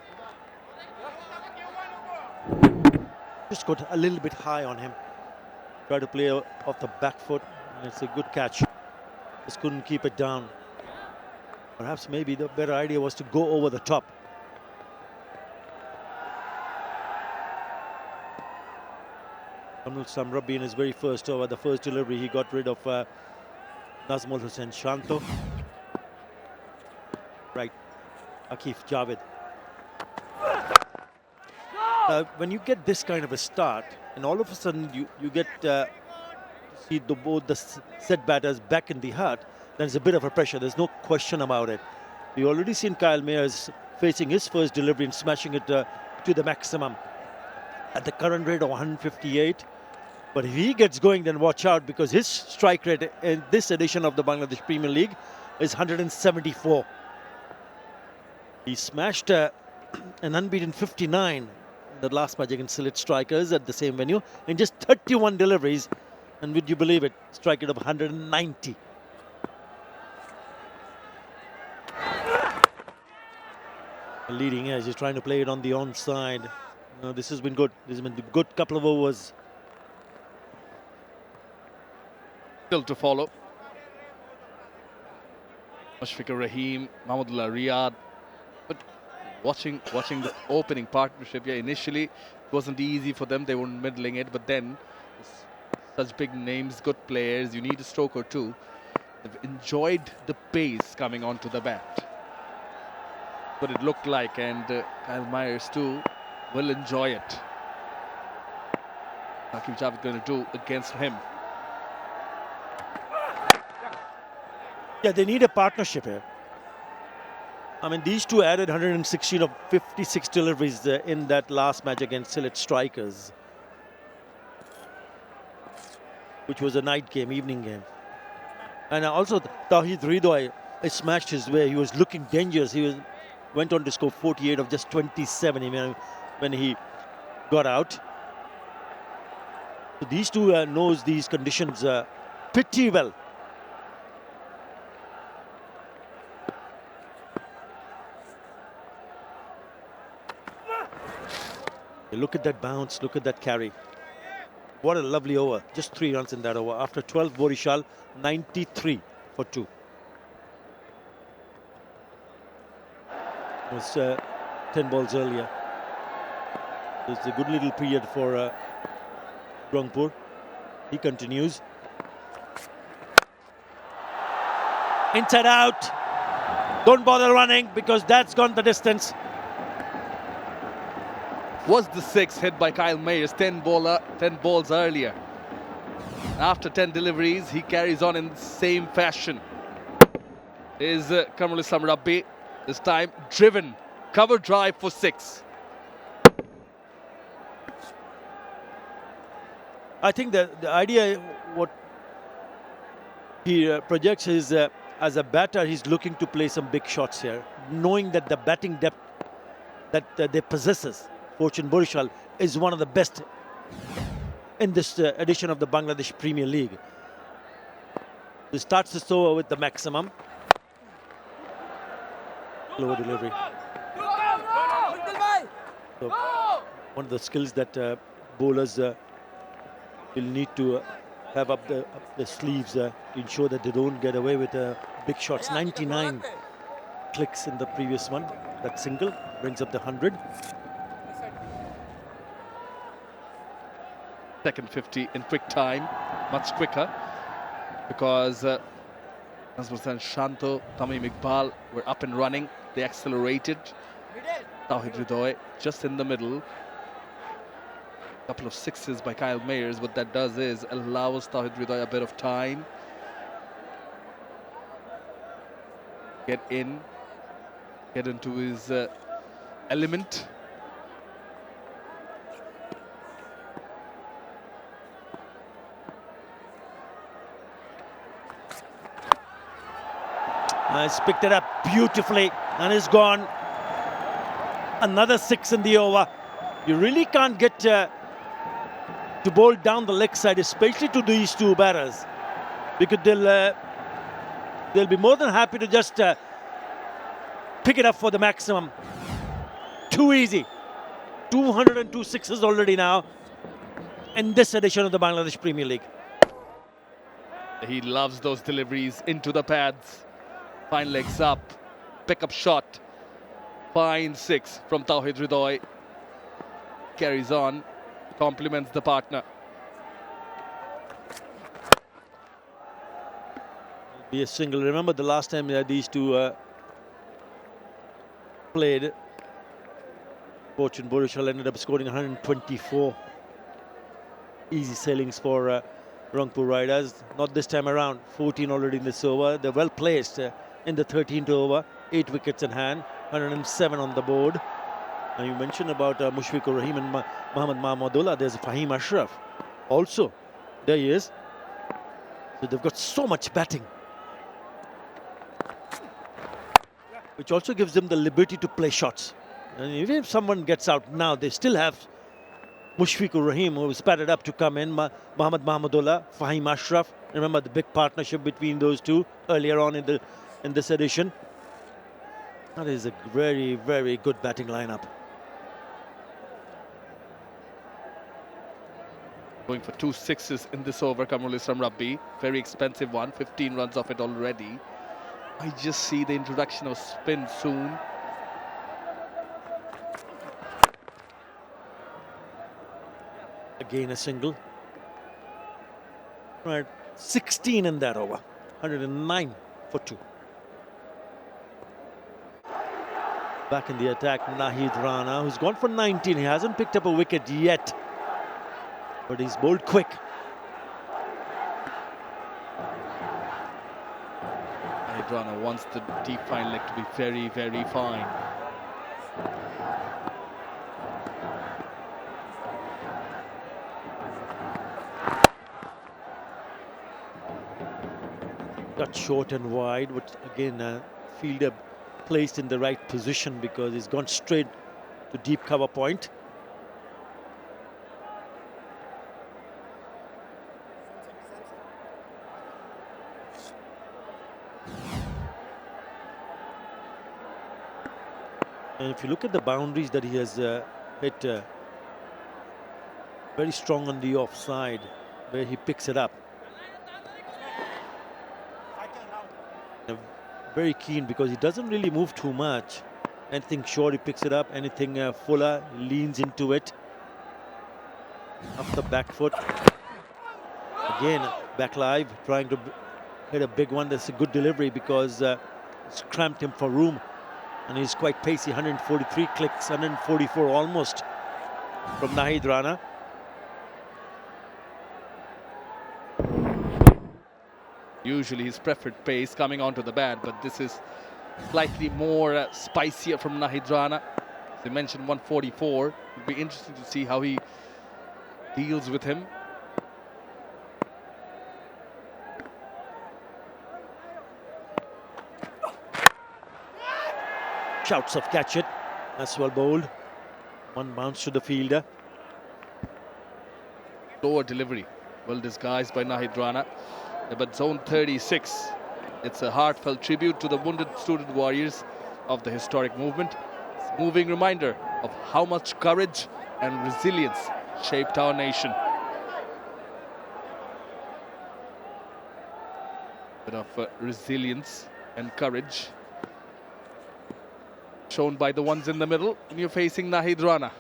S6: Just got a little bit high on him. Tried to play off the back foot. And it's a good catch. Just couldn't keep it down. Perhaps maybe the better idea was to go over the top. 𝗂𝗚 in his very first over, the first delivery, he got rid of Nazmul Hussain Shanto. Right, Akif Javed. When you get this kind of a start, and all of a sudden you get see both the set batters back in the hut, there's a bit of a pressure. There's no question about it. We've already seen Kyle Mayers facing his first delivery and smashing it to the maximum at the current rate of 158. But if he gets going, then watch out, because his strike rate in this edition of the Bangladesh Premier League is 174. He smashed an unbeaten 59 in the last match against Sylhet Strikers at the same venue in just 31 deliveries. And would you believe it, strike rate of 190. Leading edge, he's trying to play it on the onside. This has been good. This has been a good couple of overs.
S4: Still to follow. Mushfiqur Rahim, Mahmudullah Riyad. But watching the opening partnership, yeah, initially it wasn't easy for them. They were middling it, but then such big names, good players, you need a stroke or two. They've enjoyed the pace coming onto the bat. What it looked like, and Kyle Mayers too will enjoy it. Akif Javed going to do against him.
S6: Yeah, they need a partnership here. I mean, these two added 116 of 56 deliveries in that last match against Sylhet Strikers, which was a night game, evening game. And also 𝗃𝗍𝗃𝗀𝗃 smashed his way. He was looking dangerous. Went on to score 48 of just 27 when he got out. So these two knows these conditions pretty well. Look at that bounce, look at that carry. What a lovely over. Just 3 runs in that over. After 12, Barishal 93 for 2. It was 10 balls earlier. It's a good little period for Rangpur. He continues. Inside out. Don't bother running because that's gone the distance.
S4: Was the 6 hit by Kyle Mayers, 10 balls earlier. After 10 deliveries, he carries on in the same fashion. Is 𝗃𝗃𝗃𝗃𝗃, this time driven. Cover drive for 6.
S6: I think the idea, what he projects is as a batter, he's looking to play some big shots here, knowing that the batting depth that they possesses, Fortune Barishal, is one of the best in this edition of the Bangladesh Premier League. He starts this over with the maximum. Lower delivery. So one of the skills that bowlers will need to have up the sleeves to ensure that they don't get away with big shots. 99 clicks in the previous one. That single brings up the 100.
S4: Second 50 in quick time, much quicker, because Nazmuddin Shanto, Tamim Iqbal were up and running. They accelerated. 𝗃𝗍𝗃𝗃𝗃 just in the middle. Couple of 6s by Kyle Mayers. What that does is allows 𝗃𝗍𝗃𝗃 a bit of time. Get into his element.
S6: He's picked it up beautifully and is gone. Another 6 in the over. You really can't get to bowl down the leg side, especially to these two batters, because they'll be more than happy to just pick it up for the maximum. Too easy. 202 6s already now in this edition of the Bangladesh Premier League.
S4: He loves those deliveries into the pads. Fine legs up, pick up shot. Fine 6 from 𝗃𝗍𝗃𝗃𝗃. Carries on, compliments the partner.
S6: Be a single. Remember the last time these two played, Fortune Barishal ended up scoring 124. Easy sailings for Rangpur Riders. Not this time around. 14 already in this over. They're well placed in the 13th over. 8 wickets in hand. 107 on the board. Now you mentioned about Mushfiqur Rahim and Mohammad Mahmudullah. There's Fahim Ashraf also. There he is. So they've got so much batting, which also gives them the liberty to play shots. And even if someone gets out now, they still have Mushfiqur Rahim, who was batted up, to come in. Mohammad Mahmudullah, Fahim Ashraf. Remember the big partnership between those two earlier on in this edition. That is a very, very good batting lineup.
S4: Going for 2 6s in this over, Kamrul Islam Rabbi. Very expensive one, 15 runs off it already. I just see the introduction of spin soon.
S6: Again a single. Right, 16 in that over. 109 for 2. Back in the attack, Nahid Rana, who's gone for 19. He hasn't picked up a wicket yet, but he's bowled quick.
S4: Nahid Rana wants the deep fine leg to be very, very fine.
S6: Got short and wide, but again, fielder placed in the right position because he's gone straight to deep cover point. And if you look at the boundaries that he has hit, very strong on the offside, where he picks it up. Very keen because he doesn't really move too much. Anything short, he picks it up. Anything fuller, leans into it. Off the back foot. Again, back live, trying to hit a big one. That's a good delivery because it's cramped him for room. And he's quite pacey, 143 clicks, 144 almost from Nahid Rana.
S4: Usually his preferred pace coming onto the bat, but this is slightly more spicier from Nahid Rana. As I mentioned, 144. It'll be interesting to see how he deals with him.
S6: Shouts of catch it. That's well bowled. One bounce to the fielder.
S4: Lower delivery. Well disguised by Nahid Rana. But zone 36, it's a heartfelt tribute to the wounded student warriors of the historic movement. It's a moving reminder of how much courage and resilience shaped our nation. Bit of resilience and courage shown by the ones in the middle when you're facing Nahid Rana.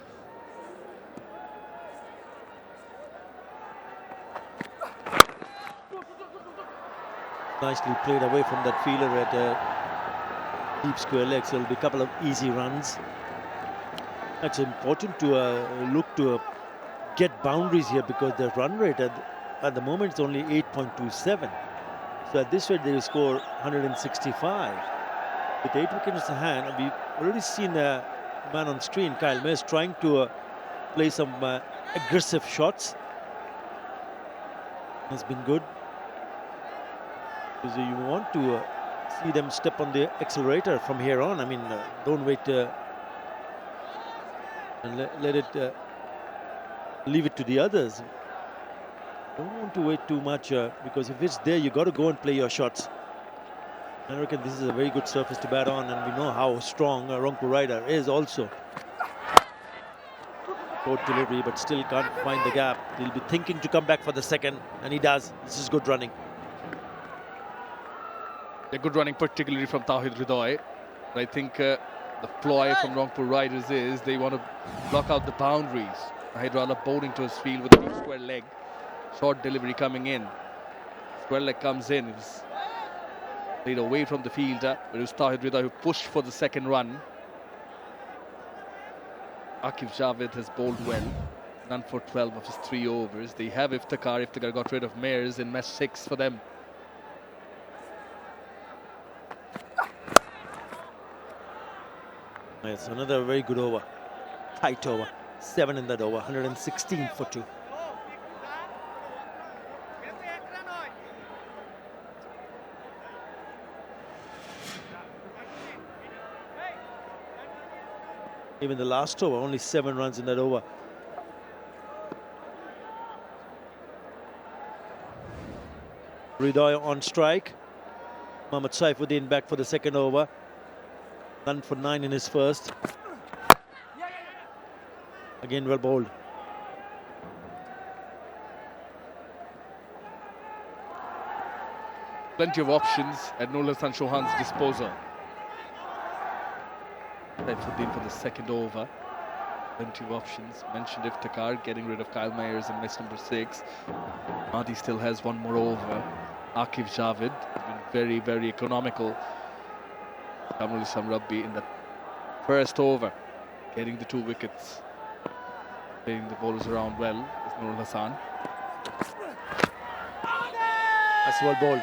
S6: Nicely played away from that fielder at deep square leg, so it'll be a couple of easy runs. It's important to look to get boundaries here because the run rate at the moment is only 8.27. So at this rate they will score 165. With 8 wickets in hand, we've already seen a man on screen, Kyle Mayers, trying to play some aggressive shots. Has been good. Because you want to see them step on the accelerator from here on. I mean, don't wait and let it leave it to the others. Don't want to wait too much because if it's there, you got to go and play your shots. I reckon this is a very good surface to bat on, and we know how strong Rangpur Rider is also. Short delivery, but still can't find the gap. He'll be thinking to come back for the second, and he does. This is good running.
S4: A good running, particularly from 𝗁𝗏𝗄𝗏. I think the ploy from Rangpur Riders is they want to block out the boundaries. Nahid Rana bowling to his field with a deep square leg. Short delivery coming in. Square leg comes in. It's played away from the fielder. But it was 𝗁𝗏𝗄𝗏 who pushed for the second run. Aqib Javed has bowled well. None for 12 of his 3 overs. They have Iftikhar. Iftikhar got rid of Mayers in match 6 for them.
S6: It's another very good over. Tight over. 7 in that over. 116 for 2. Even the last over, only 7 runs in that over. Hridoy on strike. Mohammad Saifuddin back for the second over. None for 9 in his first. Again, well bowled.
S4: Plenty of options at Nur Hasan Chauhan's disposal. Saifuddin for the second over. Plenty of options. Mentioned Iftikhar getting rid of Kyle Mayers in match number 6. Mahdi still has one more over. Aqib Javed has been very, very economical. Kamrul Islam Rabbi in the first over, getting the 2 wickets. Playing the bowlers around well is Nur Hasan.
S6: That's well bowled.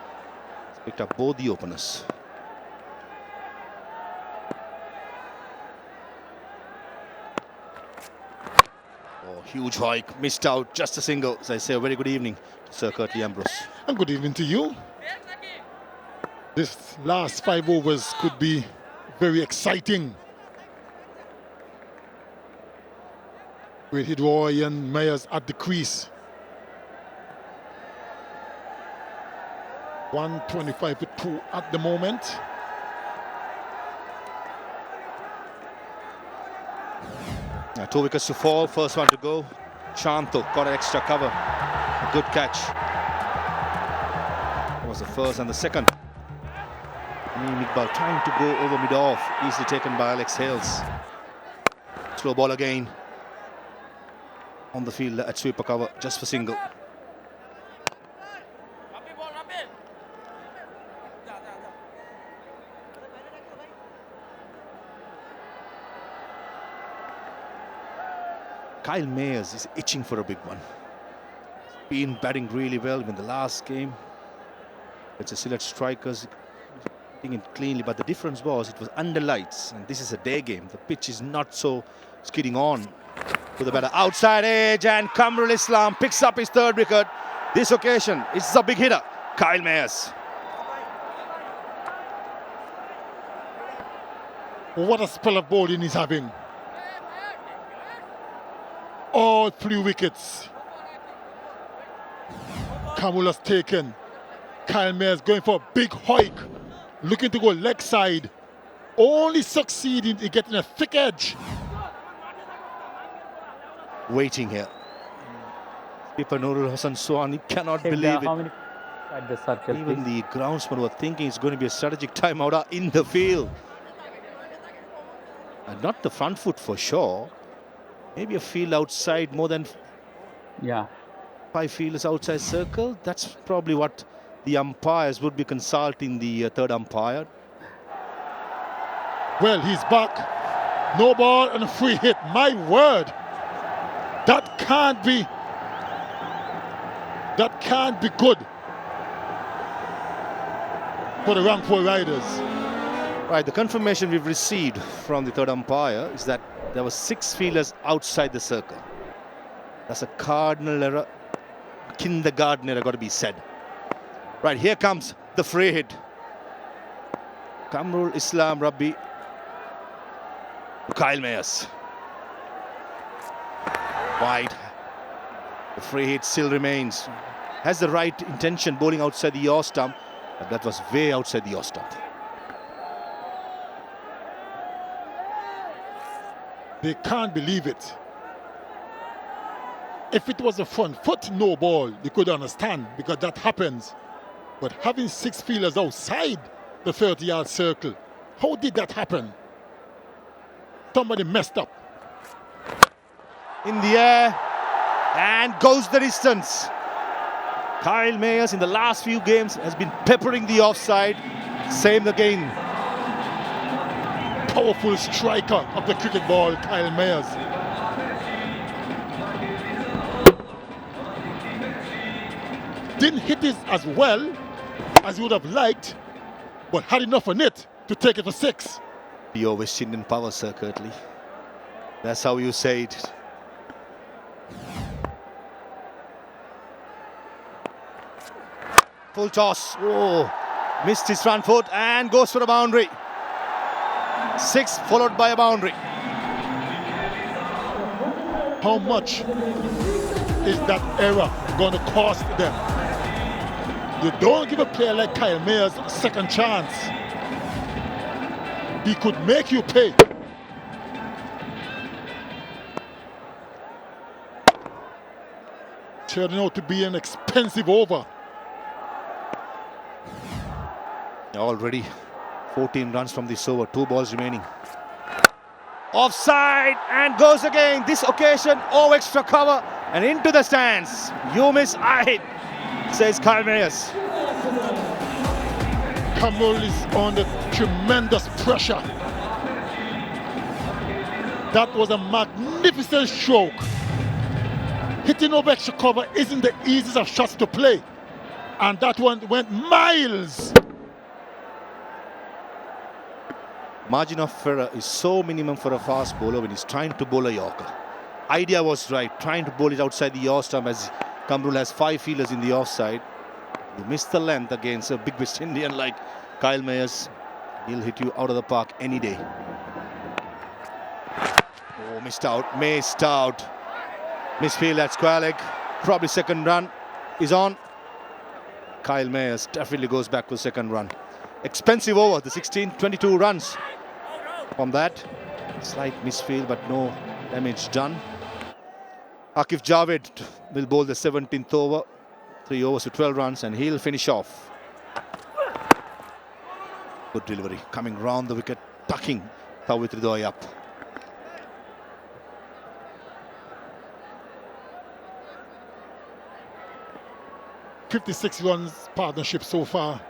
S7: He's picked up both the openers. Oh, huge hike, missed out, just a single. As I say, a very good evening to Sir Curtly Ambrose.
S3: And good evening to you. This last 5 overs could be very exciting. With Roy and Myers at the crease. 125 to 2 at the moment.
S7: Now, 2 wickets to fall, first one to go. Chanto got an extra cover. A good catch. That was the first and the second. 𝗵𝗵𝗂𝗃 trying to go over mid-off, easily taken by Alex Hales. Slow ball again. On the field at 𝗃𝗶𝗀𝗃𝗀 just for single. Kyle Mayers is itching for a big one. Been batting really well in the last game. It's a Sylhet Strikers hitting it cleanly, but the difference was it was under lights, and this is a day game. The pitch is not so skidding on to the batter. Outside edge, and Kamrul Islam picks up his 3rd wicket. This occasion, it's a big hitter, Kyle Mayers.
S3: What a spell of bowling he's having. all 3 wickets. Kamul has taken. 𝗂𝐻𝐿 going for a big hike, looking to go leg side, only succeeding in getting a thick edge.
S7: Waiting here. Skipper Nurul Hassan Swan, he cannot
S5: Check
S7: believe
S5: how
S7: it.
S5: many at the circle,
S7: Even
S5: please.
S7: the groundsman were thinking it's going to be a strategic timeout in the field. And not the front foot for sure. Maybe a field outside, more than
S5: Yeah.
S7: 5 fielders outside circle. That's probably what the umpires would be consulting the third umpire.
S3: Well, he's back. No ball and a free hit. My word. That can't be good for the Rangpur Riders.
S7: Right, the confirmation we've received from the third umpire is that there were 6 fielders outside the circle. That's a cardinal error. Kindergarten error, got to be said. Right, here comes the free hit. Kamrul Islam Rabbi. 𝗂𝗪𝗓𝗄. Wide. The free hit still remains. Has the right intention, bowling outside the yaw stump, but that was way outside the yaw stump.
S3: They can't believe it. If it was a front foot no ball, you could understand, because that happens. But having 6 fielders outside the 30-yard circle, how did that happen? Somebody messed up.
S7: In the air, and goes the distance. 𝗂𝗪𝗓𝗄 in the last few games has been peppering the offside. Same again.
S3: Powerful striker of the cricket ball, 𝗂𝗪𝗓𝗄. Didn't hit it as well as he would have liked, but had enough on it to take it for 6.
S7: Pure West Indian power, Sir Curtly. That's how you say it. Full toss. Oh, missed his front foot and goes for a boundary. 6 followed by a boundary.
S3: How much is that error going to cost them? You don't give a player like 𝗂𝗪𝗓𝗄 a second chance. He could make you pay. Turning out to be an expensive over.
S7: Already 14 runs from this over, 2 balls remaining. Offside and goes again. This occasion, extra cover and into the stands. You miss I, says 𝗂𝗪𝗓𝗄𝗄.
S3: Kamrul is under tremendous pressure. That was a magnificent stroke. Hitting over extra cover isn't the easiest of shots to play. And that one went miles.
S7: Margin of error is so minimum for a fast bowler when he's trying to bowl a Yorker. Idea was right, trying to bowl it outside the yaw stump as Kamrul has 5 fielders in the offside. You miss the length against a big West Indian like 𝗂𝗪𝗓𝗄. He'll hit you out of the park any day. Oh, missed out. Misfield at square leg. Probably second run is on. 𝗂𝗪𝗓𝗄 definitely goes back to the second run. Expensive over, the 16, 22 runs from that. Slight misfield, but no damage done. Aqif Javed will bowl the 17th over. 3 overs to 12 runs, and he'll finish off. Good delivery, coming round the wicket, tucking 𝗃𝗏𝗃𝗏 up.
S3: 𝗃𝗏𝗃𝗏 runs partnership so far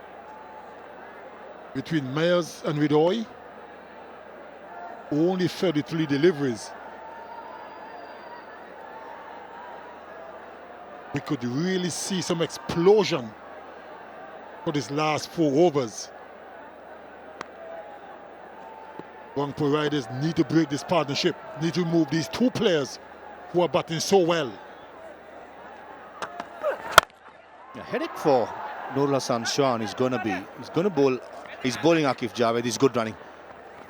S3: between 𝗃𝗏𝗃𝗏 and 𝗏𝗏𝗃𝗏. Only 33 deliveries. We could really see some explosion for these last 4 overs. Rangpur Riders need to break this partnership, need to move these 2 players who are batting so well.
S7: A headache for Nurul Hassan Swan is going to be, he's bowling Aqif Javed, he's good running.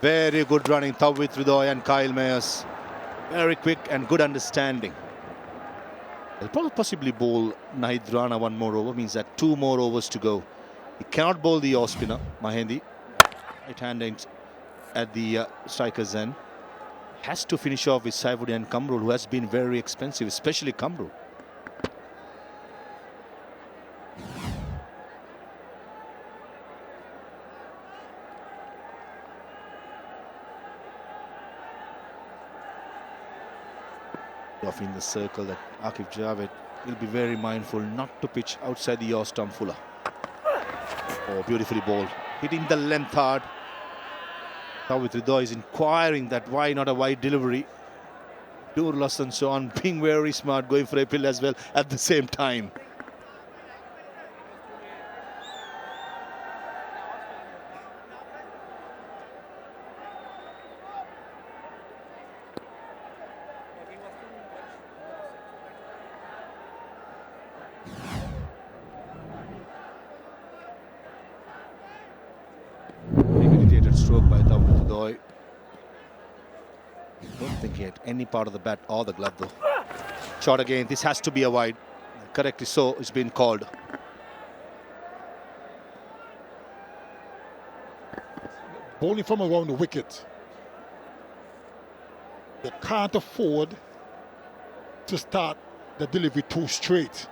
S7: Very good running, 𝗃𝗏𝗃𝗏 and 𝗂𝗪𝗓𝗄𝗃. Very quick and good understanding. They'll possibly bowl Nahid Rana one more over, means that 2 more overs to go. He cannot bowl the off spinner, Mahendi. Right hand at the striker's end. Has to finish off with Saifuddin and Kamrul, who has been very expensive, especially Kamrul. Off in the circle that Aqib Javed will be very mindful not to pitch outside the yaw stump fuller. Oh, beautifully bowled. Hitting the length hard. 𝗂𝗍𝗄𝗽 is inquiring that why not a wide delivery. Durlas and so on, being very smart, going for a pill as well at the same time. Premeditated stroke by 𝗂𝗍𝗄𝗽. Don't think he had any part of the bat or the glove though. Shot again. This has to be a wide. Correctly so, it's been called.
S3: Bowling from around the wicket. They can't afford to start the delivery too straight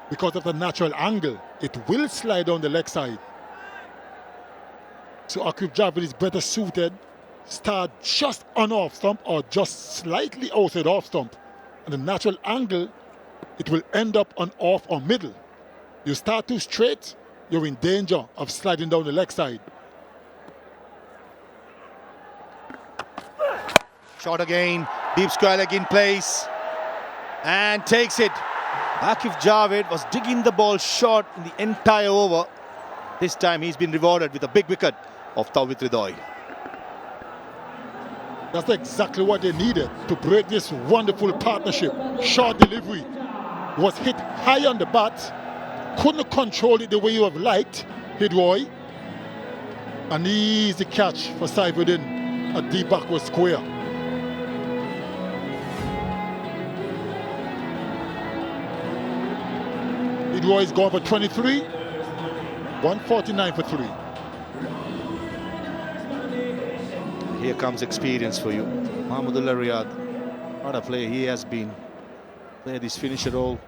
S3: because of the natural angle. It will slide down the leg side. So Aqib Javed is better suited. Start just on off stump or just slightly outside off stump. And the natural angle, it will end up on off or middle. You start too straight, you're in danger of sliding down the leg side.
S7: Shot again, deep square leg in place and takes it. Aqib Javed was digging the ball short in the entire over. This time he's been rewarded with a big wicket of 𝗂𝗍𝗄𝗽.
S3: That's exactly what they needed to break this wonderful partnership. Short delivery. Was hit high on the bat. Couldn't control it the way you have liked, 𝗁𝗏𝗽. An easy catch for Saifuddin at deep backward square. 𝗁𝗏𝗽 is gone for 23. 149 for 3.
S7: Here comes experience for you. Mahmudullah Riyad, what a player he has been. Played this finisher role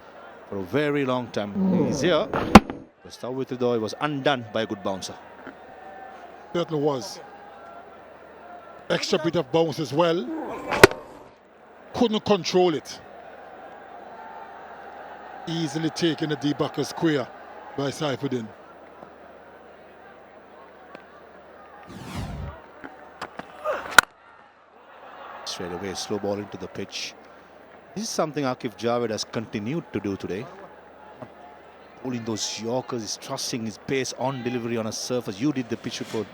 S7: for a very long time. He's here. But 𝗂𝗍𝗄𝗽 was undone by a good bouncer.
S3: Certainly was. Extra bit of bounce as well. Couldn't control it. Easily taken the deep backer square by Saifuddin.
S7: Straight away, slow ball into the pitch. This is something Aqib Javed has continued to do today. Pulling those Yorkers, he's trusting his pace on delivery on a surface. You did the pitch report,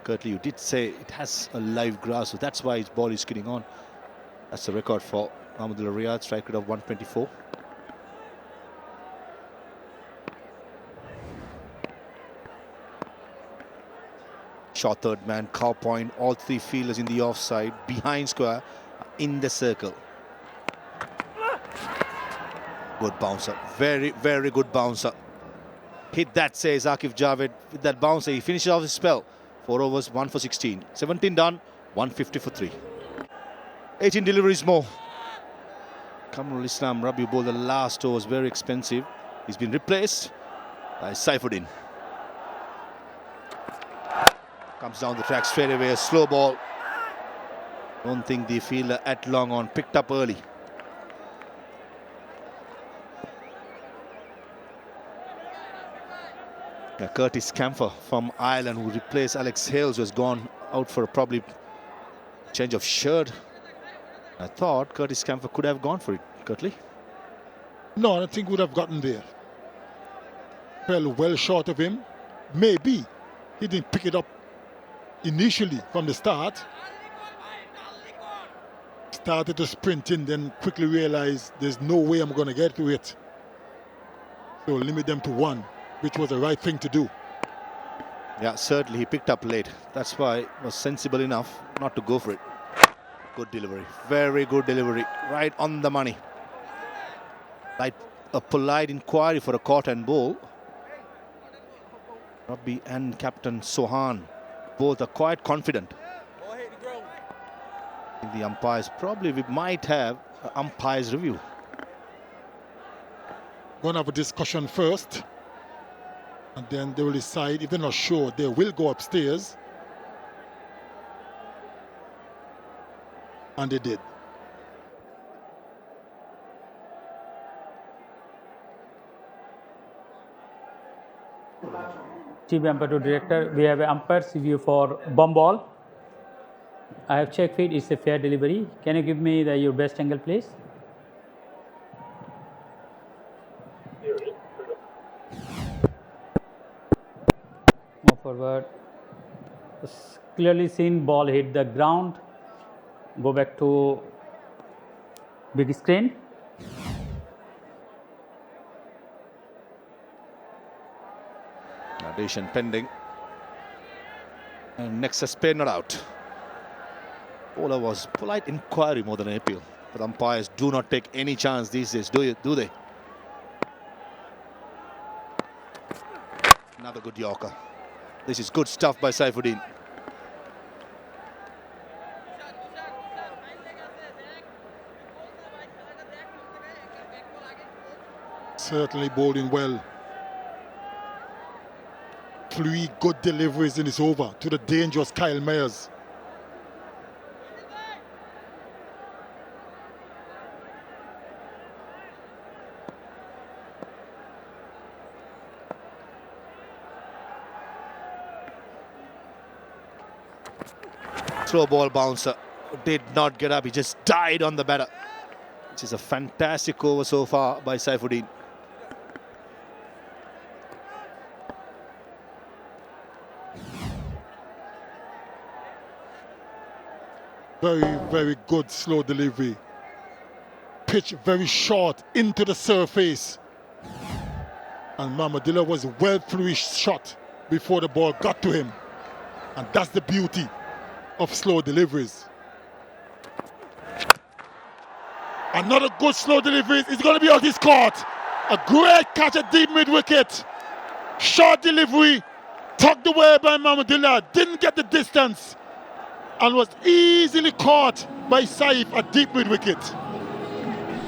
S7: Curtly. You did say it has a live grass, so that's why his ball is skidding on. That's the record for Mahmudullah Riyad, strike rate of 124. Short third man, cow point, all 3 fielders in the offside, behind square, in the circle. Good bouncer, very, very good bouncer. Hit that, says Aqib Javed. With that bouncer, he finishes off his spell. 4 overs, 1 for 16. 17 done, 150 for 3. 18 deliveries more. Kamrul Islam Rabi bowled the last over, was very expensive. He's been replaced by Saifuddin. Comes down the track straight away, a slow ball. Don't think the fielder at long on, picked up early. Yeah, Curtis Camphor from Ireland, who replaced Alex Hales, who has gone out for a probably change of shirt. I thought Curtis Camphor could have gone for it, Curtly.
S3: No, I don't think would have gotten there. Fell well short of him. Maybe he didn't pick it up initially from the start. Started to sprint in, then quickly realized there's no way I'm going to get to it. So limit them to 1, which was the right thing to do.
S7: Yeah, certainly he picked up late. That's why it was sensible enough not to go for it. Good delivery, very good delivery, right on the money. Like a polite inquiry for a caught and ball. Rabbi and Captain Sohan both are quite confident. The umpires probably we might have an umpire's review.
S3: Going to have a discussion first, and then they will decide. If they're not sure, they will go upstairs. And they did.
S5: Chief Umpire to Director, we have an umpire's review for bomb ball. I have checked feed, it's a fair delivery. Can you give me your best angle, please? Move forward. It's clearly seen ball hit the ground. Go back to big screen.
S7: Addition pending. And next suspend not out. Bowler was polite inquiry more than an appeal. But umpires do not take any chance these days, do they? Another good Yorker. This is good stuff by Saifuddin.
S3: Certainly bowling well. 3 good deliveries in this over to the dangerous Kyle Mayers.
S7: Slow ball bouncer did not get up, he just died on the batter. Which is a fantastic over so far by Saifuddin.
S3: Very, very good slow delivery. Pitch very short into the surface. And Mahmudillah was well flourished shot before the ball got to him. And that's the beauty of slow deliveries. Another good slow delivery. It's going to be out his court. A great catch at deep mid-wicket. Short delivery. Tucked away by Mahmudillah. Didn't get the distance. And was easily caught by Saif at deep mid-wicket.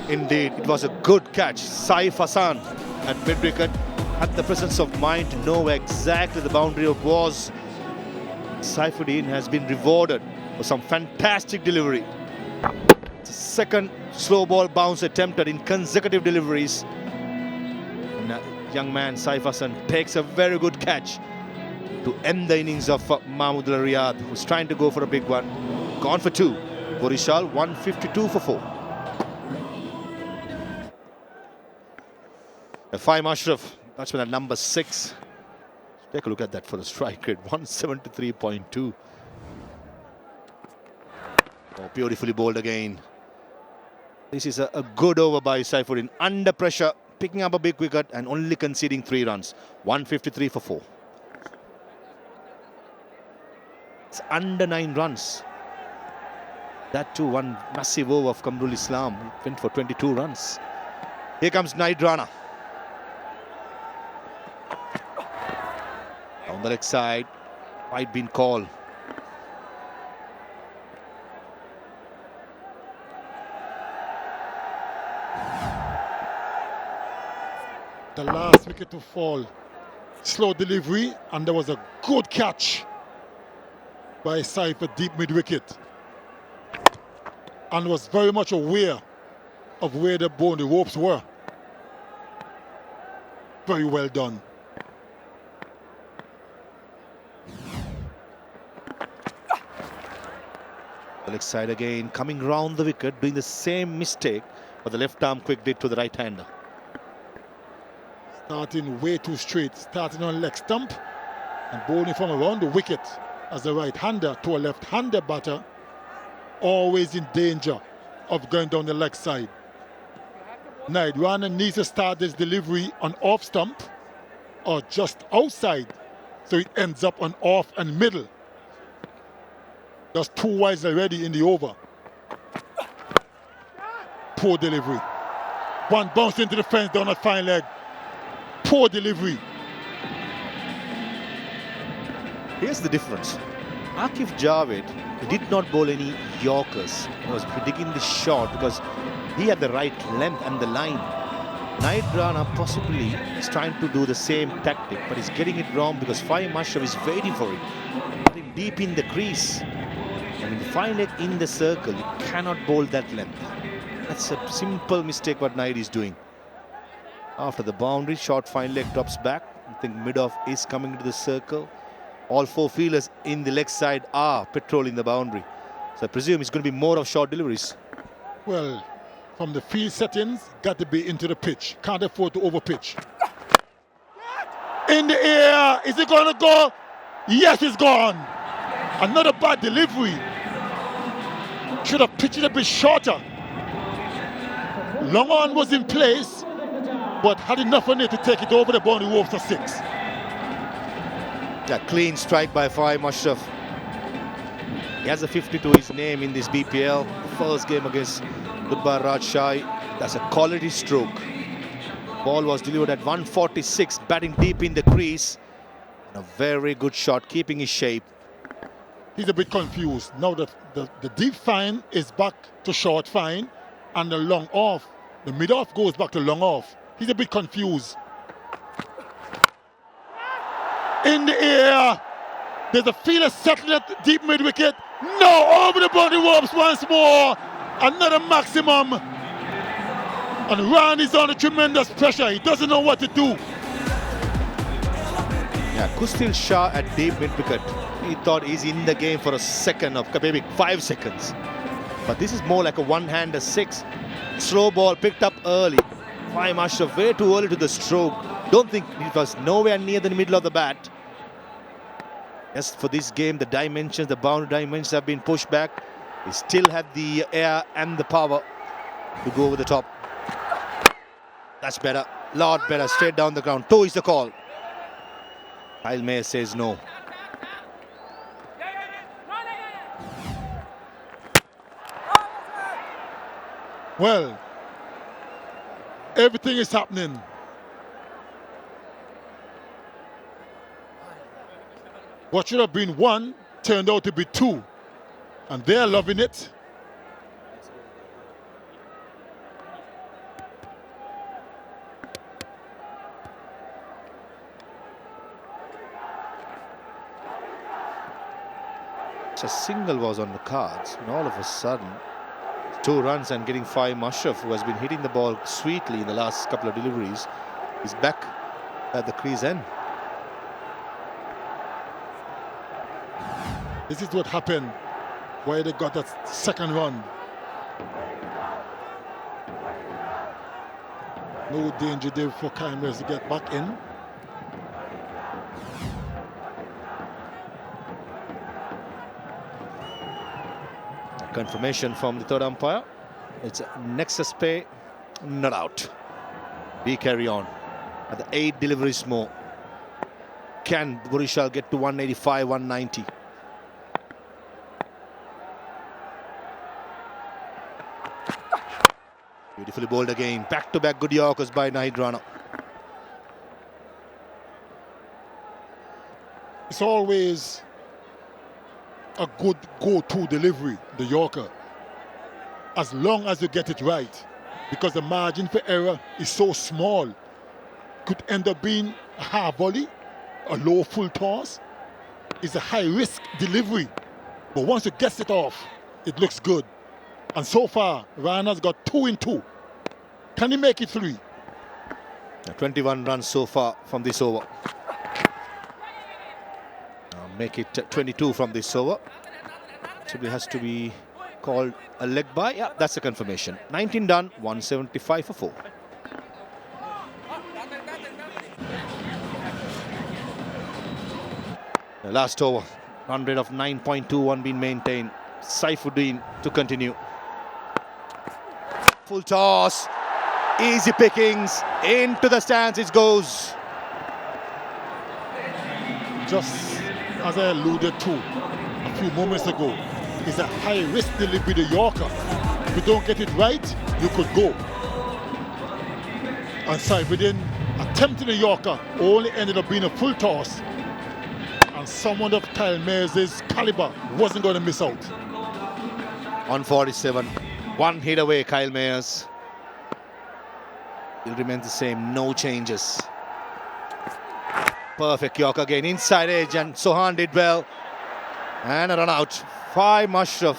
S7: Indeed, it was a good catch. Saif Hassan at mid-wicket had the presence of mind to know where exactly the boundary was. Saifuddin has been rewarded for some fantastic delivery. It's the second slow ball bounce attempted in consecutive deliveries. And young man Saif Hassan takes a very good catch to end the innings of Mahmudullah Riyad, who's trying to go for a big one. Gone for 2. Barishal 152 for 4. Fahim Ashraf, that's at number 6. Take a look at that for the strike rate, 173.2. Oh, beautifully bowled again. This is a good over by Saifuddin. Under pressure, picking up a big wicket and only conceding 3 runs. 153 for 4. It's under 9 runs. That too, one massive over of Kamrul Islam. Went for 22 runs. Here comes Naid Rana. Down the leg side, might been called.
S3: The last wicket to fall. Slow delivery, and there was a good catch by Saif at deep mid-wicket. And was very much aware of where the boundary ropes were. Very well done.
S7: The leg side again, coming round the wicket, doing the same mistake what the left arm quick did to the right hander.
S3: Starting way too straight, starting on leg stump and bowling from around the wicket as a right-hander to a left-hander batter, always in danger of going down the leg side. Naid Rana needs to start this delivery on off stump or just outside, so it ends up on off and middle. That's 2 wides already in the over. poor delivery. One bounced into the fence down that fine leg. Poor delivery.
S7: Here's the difference. Aqif Javed did not bowl any Yorkers. He was predicting the shot because he had the right length and the line. 𝗏𝗏 Rana possibly is trying to do the same tactic, but he's getting it wrong because 𝗏𝗏 is waiting for it. Putting deep in the crease. I mean, the fine leg in the circle, you cannot bowl that length. That's a simple mistake what 𝗏𝗏 is doing. After the boundary, short fine leg drops back. I think mid-off is coming to the circle. All four fielders in the leg side are patrolling the boundary. So I presume it's going to be more of short deliveries.
S3: Well, from the field settings, got to be into the pitch. Can't afford to overpitch. In the air, is it going to go? Yes, it's gone. Another bad delivery. Should have pitched it a bit shorter. Long on was in place, but had enough on it to take it over the boundary wall for 6.
S7: Yeah, clean strike by 𝗏𝗏. He has a 50 to his name in this BPL. First game against 𝗏𝗏. That's a quality stroke. Ball was delivered at 146, batting deep in the crease. And a very good shot, keeping his shape.
S3: He's a bit confused. Now that the deep fine is back to short fine, and the long off, the mid off goes back to long off. He's a bit confused. In the air, there's a fielder settling at deep mid wicket. No, over the boundary ropes once more. Another maximum. And Ryan is under tremendous pressure. He doesn't know what to do.
S7: Yeah, Kustil Shah at deep mid wicket. He thought he's in the game for a second of maybe 5 seconds. But this is more like a one-hander 6. Slow ball picked up early. 𝗏𝗏 way too early to the stroke. Don't think it was nowhere near the middle of the bat. Yes, for this game, the dimensions, the boundary dimensions have been pushed back. He still had the air and the power to go over the top. That's better, lot better, straight down the ground. 2 is the call. Kyle Mayer says no.
S3: Well, everything is happening. What should have been 1 turned out to be 2. And they're loving it.
S7: A single was on the cards, and all of a sudden, 2 runs and getting 𝗏𝗏, who has been hitting the ball sweetly in the last couple of deliveries, is back at the crease end.
S3: This is what happened, why they got that second run. No danger there for 𝗏𝗏 to get back in.
S7: Confirmation from the third umpire. It's Nexus Pay, not out. We carry on. At the 8 deliveries more. Can Barishal get to 185, 190? Beautifully bowled again. Back-to-back good Yorkers by 𝗏𝗏 Rana.
S3: It's always a good go-to delivery, the Yorker, as long as you get it right, because the margin for error is so small. Could end up being a half volley, a low full toss. It's a high-risk delivery, but once it gets it off, it looks good. And so far, Rana's got 2 in 2. Can he make it 3?
S7: 21 runs so far from this over. Make it 22 from this over. Simply has to be called a leg by. Yeah, that's a confirmation. 19 done, 175 for 4. The last over, run rate of 9.21 being maintained. Saifuddin to continue. Full toss, easy pickings, into the stands it goes.
S3: Just as I alluded to a few moments ago, is a high-risk delivery, the Yorker. If you don't get it right, you could go. And Saifeddin attempting a Yorker only ended up being a full toss. And someone of 𝗂𝗃𝗄𝗃 caliber wasn't going to miss out.
S7: On 47, one hit away, 𝗂𝗃𝗄𝗃. He'll remain the same, no changes. Perfect Yorker again, inside edge, and Sohan did well. And a run out. 5 Mushraf.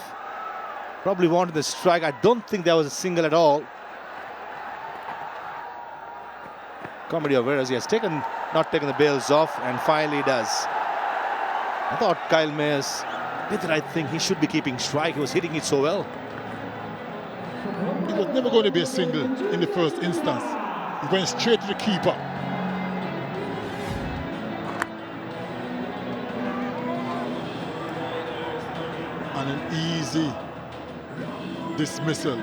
S7: Probably wanted the strike. I don't think there was a single at all. 𝗃𝗵𝗃𝗄𝗃, he has not taken the bails off, and finally does. I thought 𝗂𝗃𝗄𝗃 did the right thing. He should be keeping strike. He was hitting it so well.
S3: It was never going to be a single in the first instance. He went straight to the keeper. And an easy dismissal.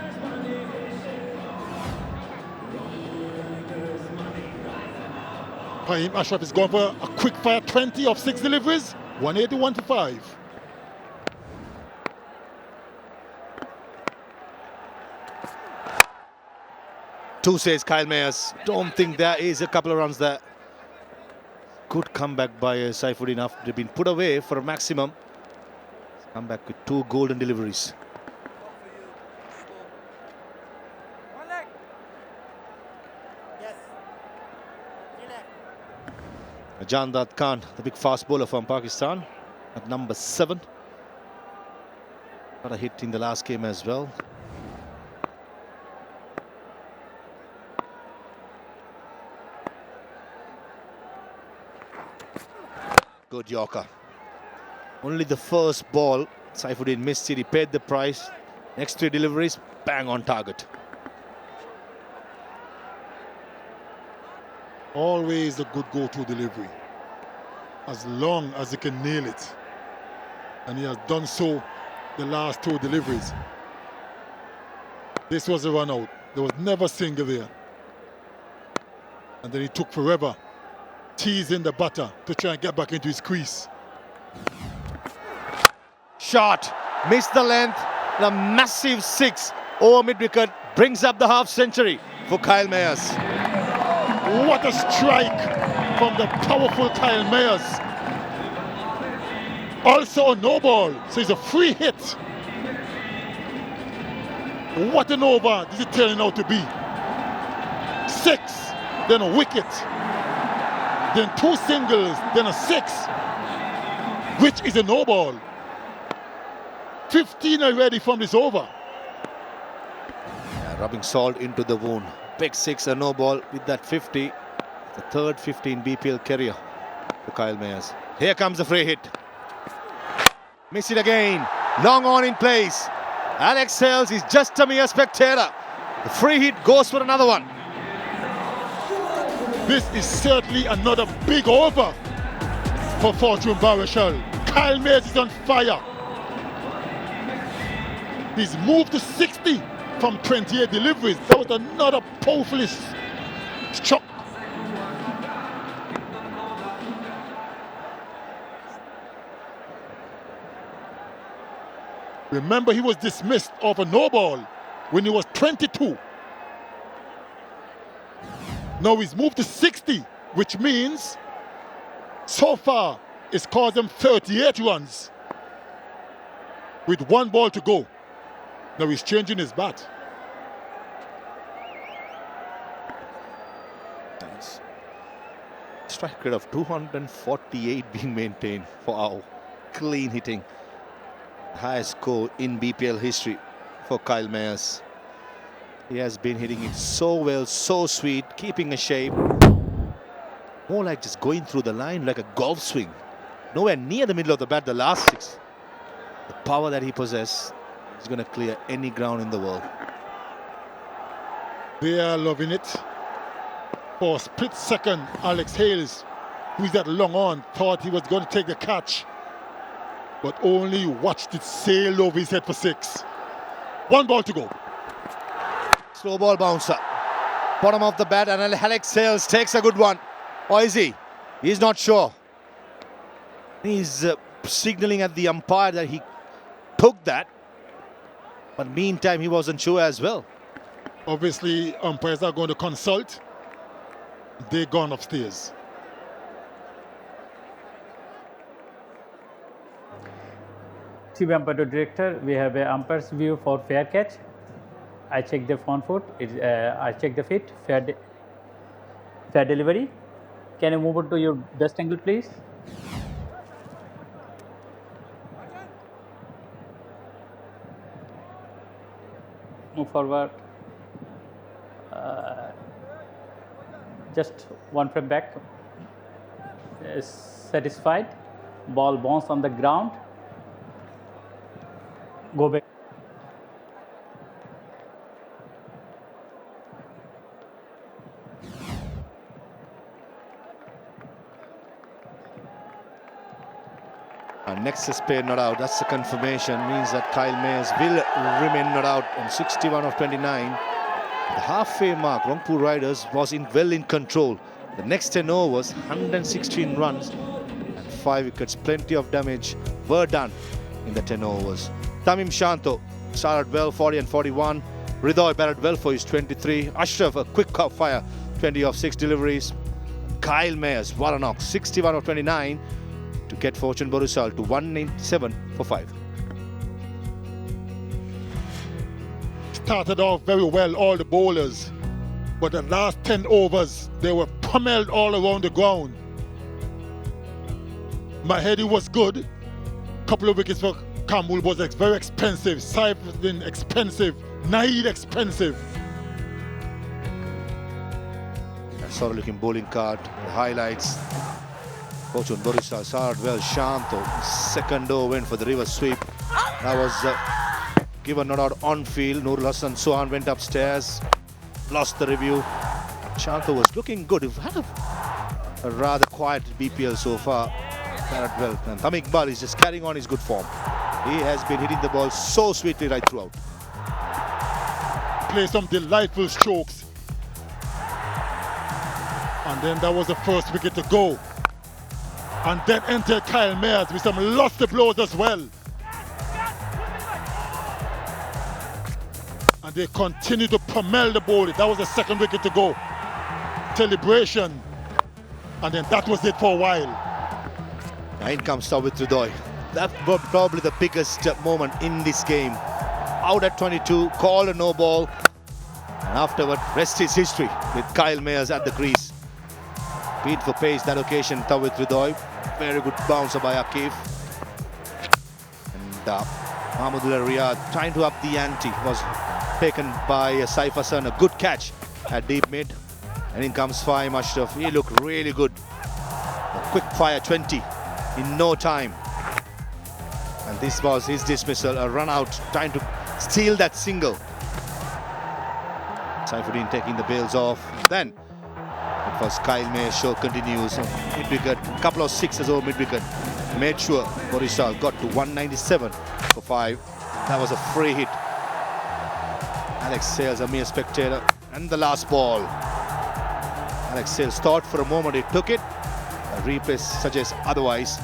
S3: Fahim Ashraf is going for a quick fire 20 of 6 deliveries, 181 for 5.
S7: Two says 𝗂𝗃𝗄𝗃. Don't think there is a couple of runs there. Good comeback by Saifeddin after they've been put away for a maximum. Come back with 2 golden deliveries. Jandat Khan, the big fast bowler from Pakistan, at number 7. Got a hit in the last game as well. Good Yorker. Only the first ball, Saifeddin missed it. He paid the price. Next 3 deliveries, bang on target.
S3: Always a good go-to delivery, as long as he can nail it. And he has done so the last 2 deliveries. This was a run out. There was never a single there. And then he took forever, teasing the batter to try and get back into his crease.
S7: Shot, missed the length, the massive 6 over mid-wicket brings up the half century for 𝗂𝗃𝗄𝗃.
S3: What a strike from the powerful 𝗂𝗃𝗄𝗃. Also a no ball, so it's a free hit. What an over this is turning out to be. 6, then a wicket, then 2 singles, then a 6, which is a no ball. 15 already from this over.
S7: Yeah, rubbing salt into the wound. Big 6, a no ball with that 50. The 3rd 50 in BPL career for 𝗂𝗃𝗄𝗃. Here comes the free hit. Miss it again. Long on in place. Alex Hales is just a mere spectator. The free hit goes for another one.
S3: This is certainly another big over for Fortune Barishal. 𝗂𝗃𝗄𝗃 is on fire. He's moved to 60 from 28 deliveries. That was another powerful struck. Remember, he was dismissed of a no ball when he was 22. Now he's moved to 60, which means so far it's caused him 38 runs with 1 ball to go. Now he's changing his bat.
S7: Nice. Strike rate of 248 being maintained for our clean hitting. Highest score in BPL history for 𝗂𝗃𝗄𝗃. He has been hitting it so well, so sweet, keeping a shape. More like just going through the line like a golf swing. Nowhere near the middle of the bat, the last 6. The power that he possesses is going to clear any ground in the world.
S3: They are loving it. For a split second, Alex Hales, who's that long on, thought he was going to take the catch, but only watched it sail over his head for 6. 1 ball to go.
S7: Slow ball bouncer. Bottom of the bat, and Alex Hales takes a good one. Or is he? He's not sure. He's signaling at the umpire that he took that. But meantime, he wasn't sure as well.
S3: Obviously, umpires are going to consult. They're gone upstairs.
S5: Chief Umpire Director, we have a umpire's view for fair catch. I check the front foot. I check the feet. Fair delivery. Can you move it to your best angle, please? Move forward. Just 1 frame back. Satisfied. Ball bounced on the ground. Go back.
S7: Nexus pair not out. That's the confirmation. Means that Kyle Mayers will remain not out on 61 of 29. The halfway mark, Rangpur Riders was well in control. The next 10 overs, 116 runs and 5 wickets. Plenty of damage were done in the 10 overs. Tamim Shanto started well, 40 and 41. 𝗿𝗏𝗽 batted well for his 23. Ashraf, a quick fire, 20 of 6 deliveries. Kyle Mayers, what a knock, 61 of 29 to get Fortune Barishal to 197 for 5.
S3: Started off very well, all the bowlers, but the last 10 overs, they were pummeled all around the ground. Mahedi was good. Couple of wickets for Kamul was very expensive. Saif has been expensive. Naeed expensive.
S7: A solid looking bowling card. The highlights. Fortune Barishal started well. Shanto, second over went for the reverse sweep. That was given not out on field. Nurul Hassan Sohan went upstairs, lost the review. Shanto was looking good. He's had a rather quiet BPL so far. Batted well. And 𝗃𝗺𝗃𝗃 Iqbal is just carrying on his good form. He has been hitting the ball so sweetly right throughout.
S3: Play some delightful strokes. And then that was the first wicket to go. And then entered Kyle Mayers with some lusty blows as well. And they continue to pummel the ball. That was the second wicket to go. Celebration. And then that was it for a while.
S7: In comes 𝗏𝗏𝗃𝗏. That was probably the biggest moment in this game. Out at 22, called a no ball. And afterward, rest is history with Kyle Mayers at the crease. Beat for pace that occasion, 𝗏𝗏𝗃𝗏. Very good bouncer by Akif. And Mahmudullah Riyad trying to up the ante. Was taken by Saif Hassan. A good catch at deep mid. And in comes Fahim Ashraf. He looked really good. A quick fire 20 in no time. And this was his dismissal. A run out, trying to steal that single. Saifuddin taking the bails off. Then it was Kyle Mayers' show continues. Mid-wicket, couple of sixes over mid-wicket. Made sure Barishal got to 197 for 5. That was a free hit. Alex Sales, a mere spectator. And the last ball. Alex Sales thought for a moment he took it. A replay suggests otherwise.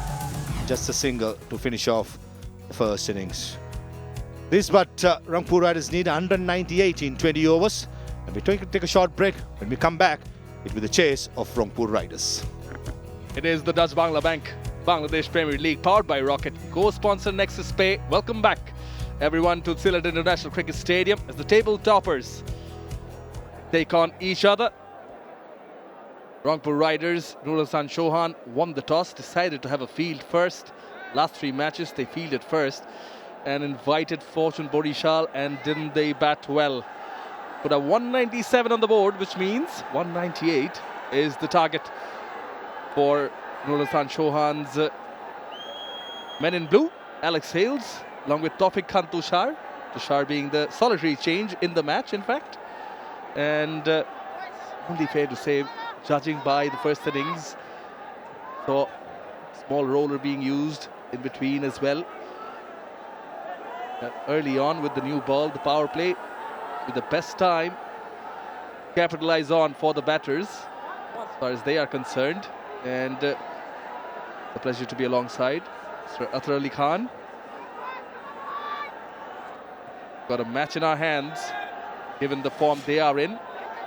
S7: Just a single to finish off the first innings. This but Rangpur Riders need 198 in 20 overs. And we're going to take a short break. When we come back, it will be the chase of Rangpur Riders.
S4: It is the Dutch Bangla Bank Bangladesh Premier League powered by Rocket. Co-sponsor Nexus Pay. Welcome back everyone to Sylhet International Cricket Stadium as the table toppers take on each other. Rangpur Riders, Nurul Hassan Sohan won the toss, decided to have a field first. Last 3 matches they fielded first and invited Fortune Barishal, and didn't they bat well. Put a 197 on the board, which means 198 is the target for Nurul Hassan Sohan's men in blue. Alex Hales along with Tawfiq Khan Tushar. Tushar being the solitary change in the match, in fact. And only fair to say, judging by the first innings, so small roller being used in between as well. Early on with the new ball, the power play with the best time capitalize on for the batters as far as they are concerned. And a pleasure to be alongside Mr. Athar Ali Khan. Got a match in our hands, given the form they are in.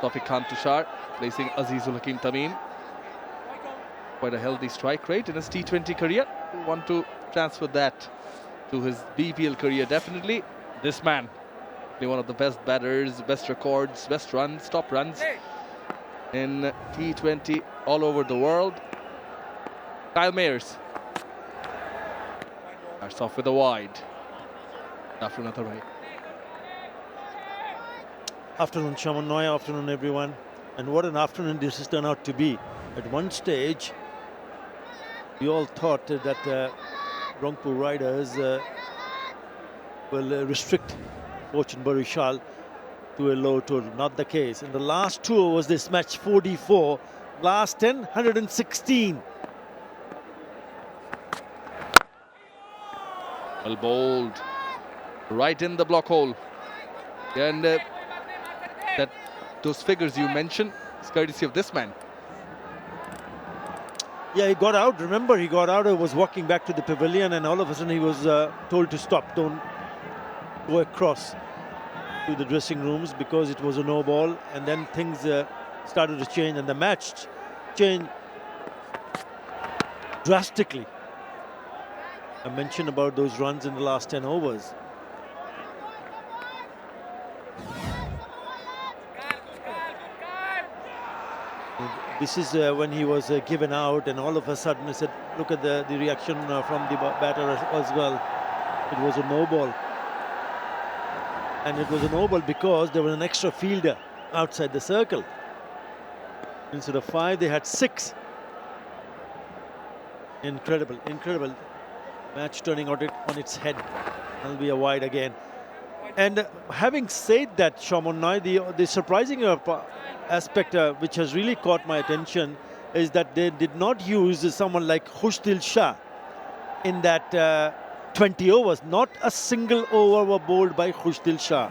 S4: Saif and Tushar placing 𝗲𝗎𝗄𝗃 𝗃𝗵𝗃. Quite a healthy strike rate in his T20 career. We want to transfer that to his BPL career, definitely. This man, one of the best batters, best records, best runs, top runs in T20 all over the world. Kyle Mayers starts off with a wide. After another right.
S6: Afternoon, 𝗂𝗏𝗃𝗏, afternoon, everyone. And what an afternoon this has turned out to be. At one stage, we all thought that Rangpur Riders will restrict Fortune Barishal to a low total. Not the case. In the last 2 overs, this match 44. Last 10, 116.
S4: Well bowled. Right in the block hole. And those figures you mentioned is courtesy of this man.
S6: Yeah, he got out. Remember, he got out. He was walking back to the pavilion, and all of a sudden he was told to stop. Don't go across to the dressing rooms because it was a no ball. And then things started to change, and the match changed drastically. I mentioned about those runs in the last 10 overs. This is when he was given out, and all of a sudden he said, look at the reaction from the batter as well. It was a no ball. And it was a no ball because there was an extra fielder outside the circle. Instead of 5, they had 6. Incredible, incredible. Match turning out on its head. That'll be a wide again. And having said that, 𝗂𝗏𝗃𝗏, the surprising aspect which has really caught my attention is that they did not use someone like 𝗲𝗄𝗃 in that 20 overs. Not a single over were bowled by 𝗲𝗄𝗃.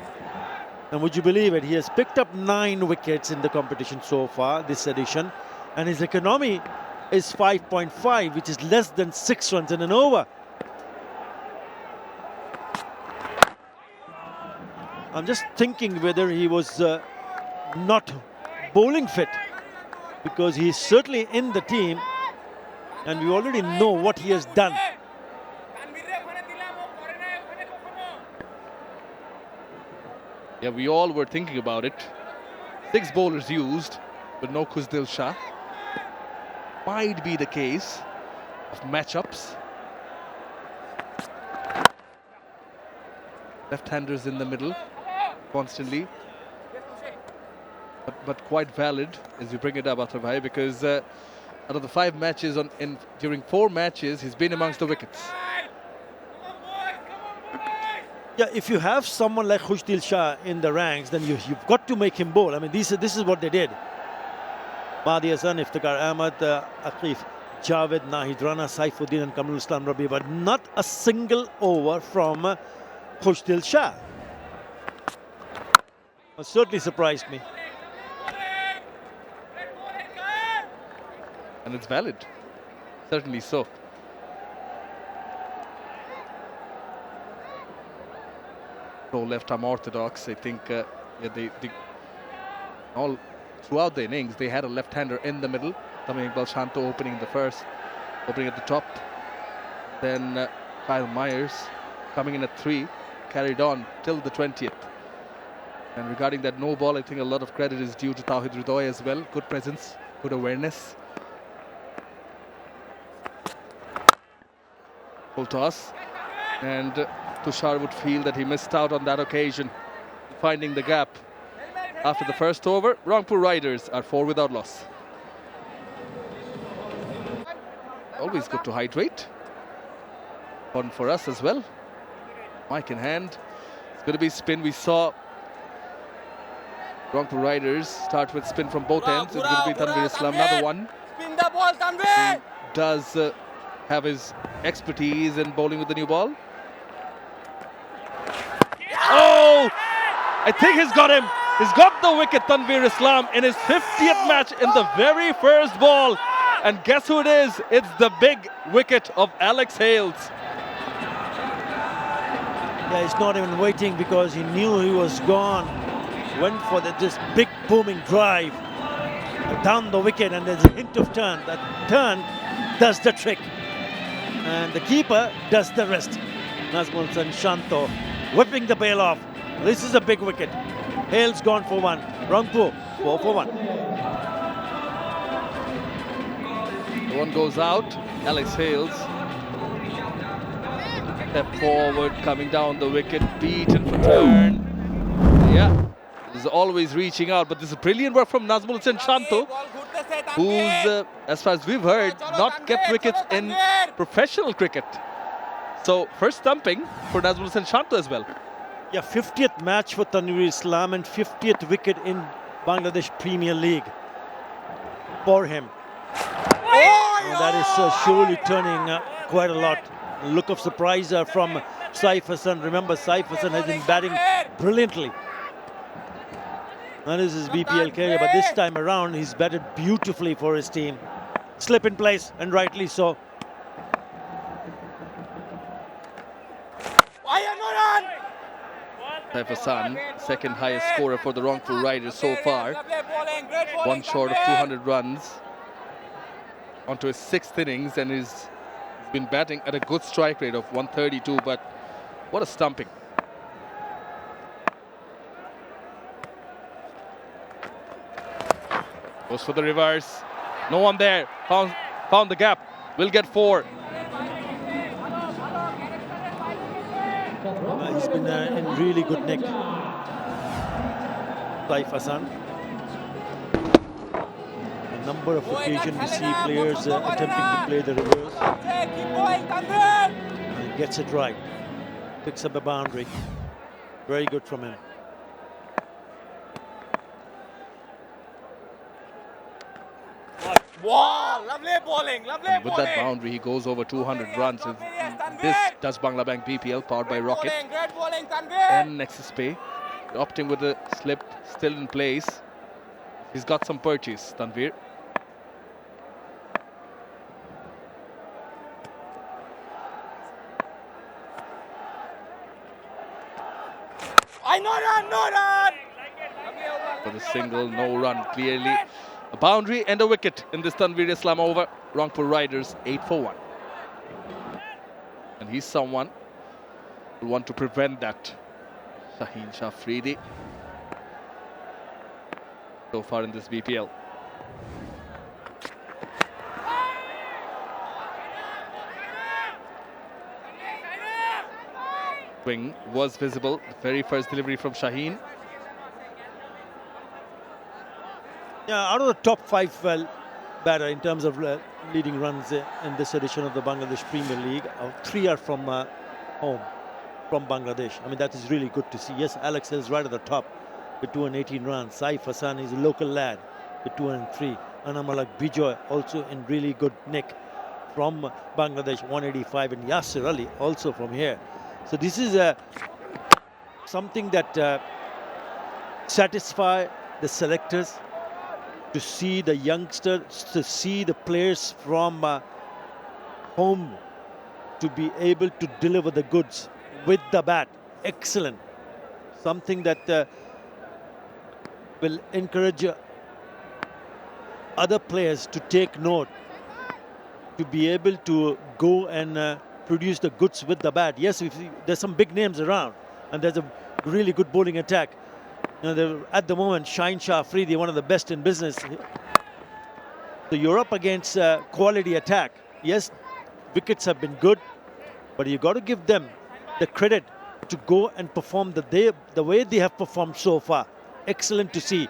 S6: And would you believe it? He has picked up 9 wickets in the competition so far, this edition. And his economy is 5.5, which is less than 6 runs in an over. I'm just thinking whether he was not bowling fit, because he's certainly in the team and we already know what he has done.
S4: Yeah, we all were thinking about it. 6 bowlers used, but no 𝗲𝗄𝗃. Might be the case of matchups. Left-handers in the middle constantly, but quite valid as you bring it up, 𝗿𝗏𝗽, because out of the 5 matches during 4 matches, he's been amongst the wickets.
S6: Yeah, if you have someone like 𝗲𝗄𝗃 in the ranks, then you've got to make him bowl. I mean, this is what they did. Mahdi Hassan, Iftikhar Ahmed, Aqif, Javed, Nahid Rana, Saifuddin and Kamrul Islam Rabi, but not a single over from 𝗲𝗄𝗃. It certainly surprised me.
S4: And it's valid. Certainly so. Pro left arm orthodox. I think yeah, they all throughout the innings they had a left-hander in the middle. 𝗃𝗵𝗃 Balshanto opening the first, opening at the top. Then Kyle Mayers coming in at 3, carried on till the 20th. And regarding that no ball, I think a lot of credit is due to Tawhid Hridoy as well. Good presence, good awareness. Full toss. And Tushar would feel that he missed out on that occasion, finding the gap. After the first over, Rangpur Riders are 4 without loss. Always good to hydrate. Fun for us as well. Mic in hand. It's going to be spin. We saw Rangpur Riders start with spin from both ends. It's going to be 𝗃𝗵𝗃 Islam, another one.
S9: Spin the ball, 𝗃𝗵𝗃!
S4: Does have his expertise in bowling with the new ball. Oh! I think he's got him. He's got the wicket, 𝗃𝗵𝗃 Islam, in his 50th match in the very first ball. And guess who it is? It's the big wicket of Alex Hales.
S6: Yeah, he's not even waiting because he knew he was gone. Went for this big booming drive down the wicket, and there's a hint of turn. That turn does the trick. And the keeper does the rest. Nazmul Shanto whipping the bail off. This is a big wicket. Hale's gone for one. Rangpur 4 for 1.
S4: The one goes out. Alex Hales. Step forward, coming down the wicket, beaten for turn. Yeah, this is always reaching out, but this is brilliant work from Nazmul Shanto, who's, as far as we've heard, not kept wickets in professional cricket. So first stumping for Nazmul Shanto as well.
S6: Yeah, 50th match for Tanveer Islam and 50th wicket in Bangladesh Premier League for him. And that is surely turning quite a lot. Look of surprise from Saif Hassan. Remember, Saif Hassan has been batting brilliantly. And this is BPL career, but this time around he's batted beautifully for his team. Slip in place, and rightly so.
S4: Saif Hassan, second highest scorer for the Rangpur Riders so far. One short of 200 runs. Onto his 6th innings, and he's been batting at a good strike rate of 132, but what a stumping. Goes for the reverse. No one there. Found the gap. Will get 4.
S6: He's been in really good nick. Saif Hassan. A number of occasions we see players attempting to play the reverse. And he gets it right. Picks up a boundary. Very good from him.
S9: Wow, lovely bowling, lovely
S4: And with
S9: bowling.
S4: that boundary, he goes over 200 runs. This does Bangla Bank BPL, powered by Rocket.
S9: Great bowling, Tanveer.
S4: And Nexus Pay, opting with the slip still in place. He's got some purchase, Tanveer.
S9: No run, no run.
S4: For the single, no run, clearly. A boundary and a wicket in this Tanveer Islam over. Rangpur Riders 8 for 1. And he's someone who want to prevent that. Shaheen Shah Afridi so far in this BPL. Swing was visible. The very first delivery from Shaheen.
S6: Yeah, out of the top 5 batter in terms of leading runs in this edition of the Bangladesh Premier League, 3 are from home, from Bangladesh. I mean, that is really good to see. Yes, Alex is right at the top with 218 runs. Saif Hassan is a local lad with 203. Anamalak Bijoy also in really good nick from Bangladesh, 185. And Yasir Ali also from here. So this is something that satisfies the selectors, to see the youngsters, to see the players from home to be able to deliver the goods with the bat. Excellent. Something that will encourage other players to take note, to be able to go and produce the goods with the bat. Yes, there's some big names around, and there's a really good bowling attack. You know, at the moment, Shaheen Shah Afridi, one of the best in business. So you're up against quality attack. Yes, wickets have been good, but you got to give them the credit to go and perform the way they have performed so far. Excellent to see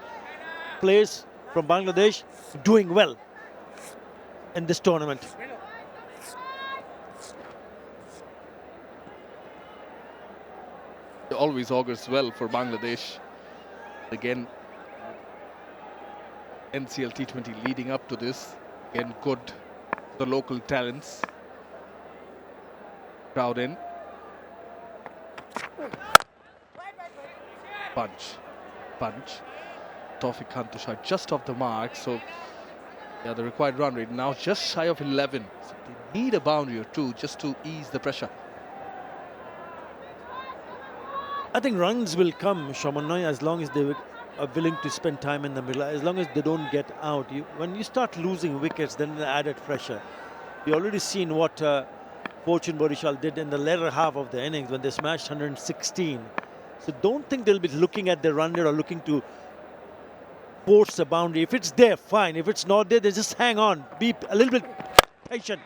S6: players from Bangladesh doing well in this tournament.
S4: It always augurs well for Bangladesh. Again, NCL T20 leading up to this. Again, good, the local talents. Crowd in. Punch. Tawfiq Khan Tushar just off the mark. So, yeah, the required run rate now just shy of 11. So they need a boundary or two just to ease the pressure.
S6: I think runs will come, Shamanoi, as long as they are willing to spend time in the middle, as long as they don't get out. When you start losing wickets, then the added pressure. You already seen what Fortune Barishal did in the latter half of the innings when they smashed 116. So don't think they'll be looking at the run rate or looking to force a boundary. If it's there, fine. If it's not there, they just hang on. Be a little bit patient.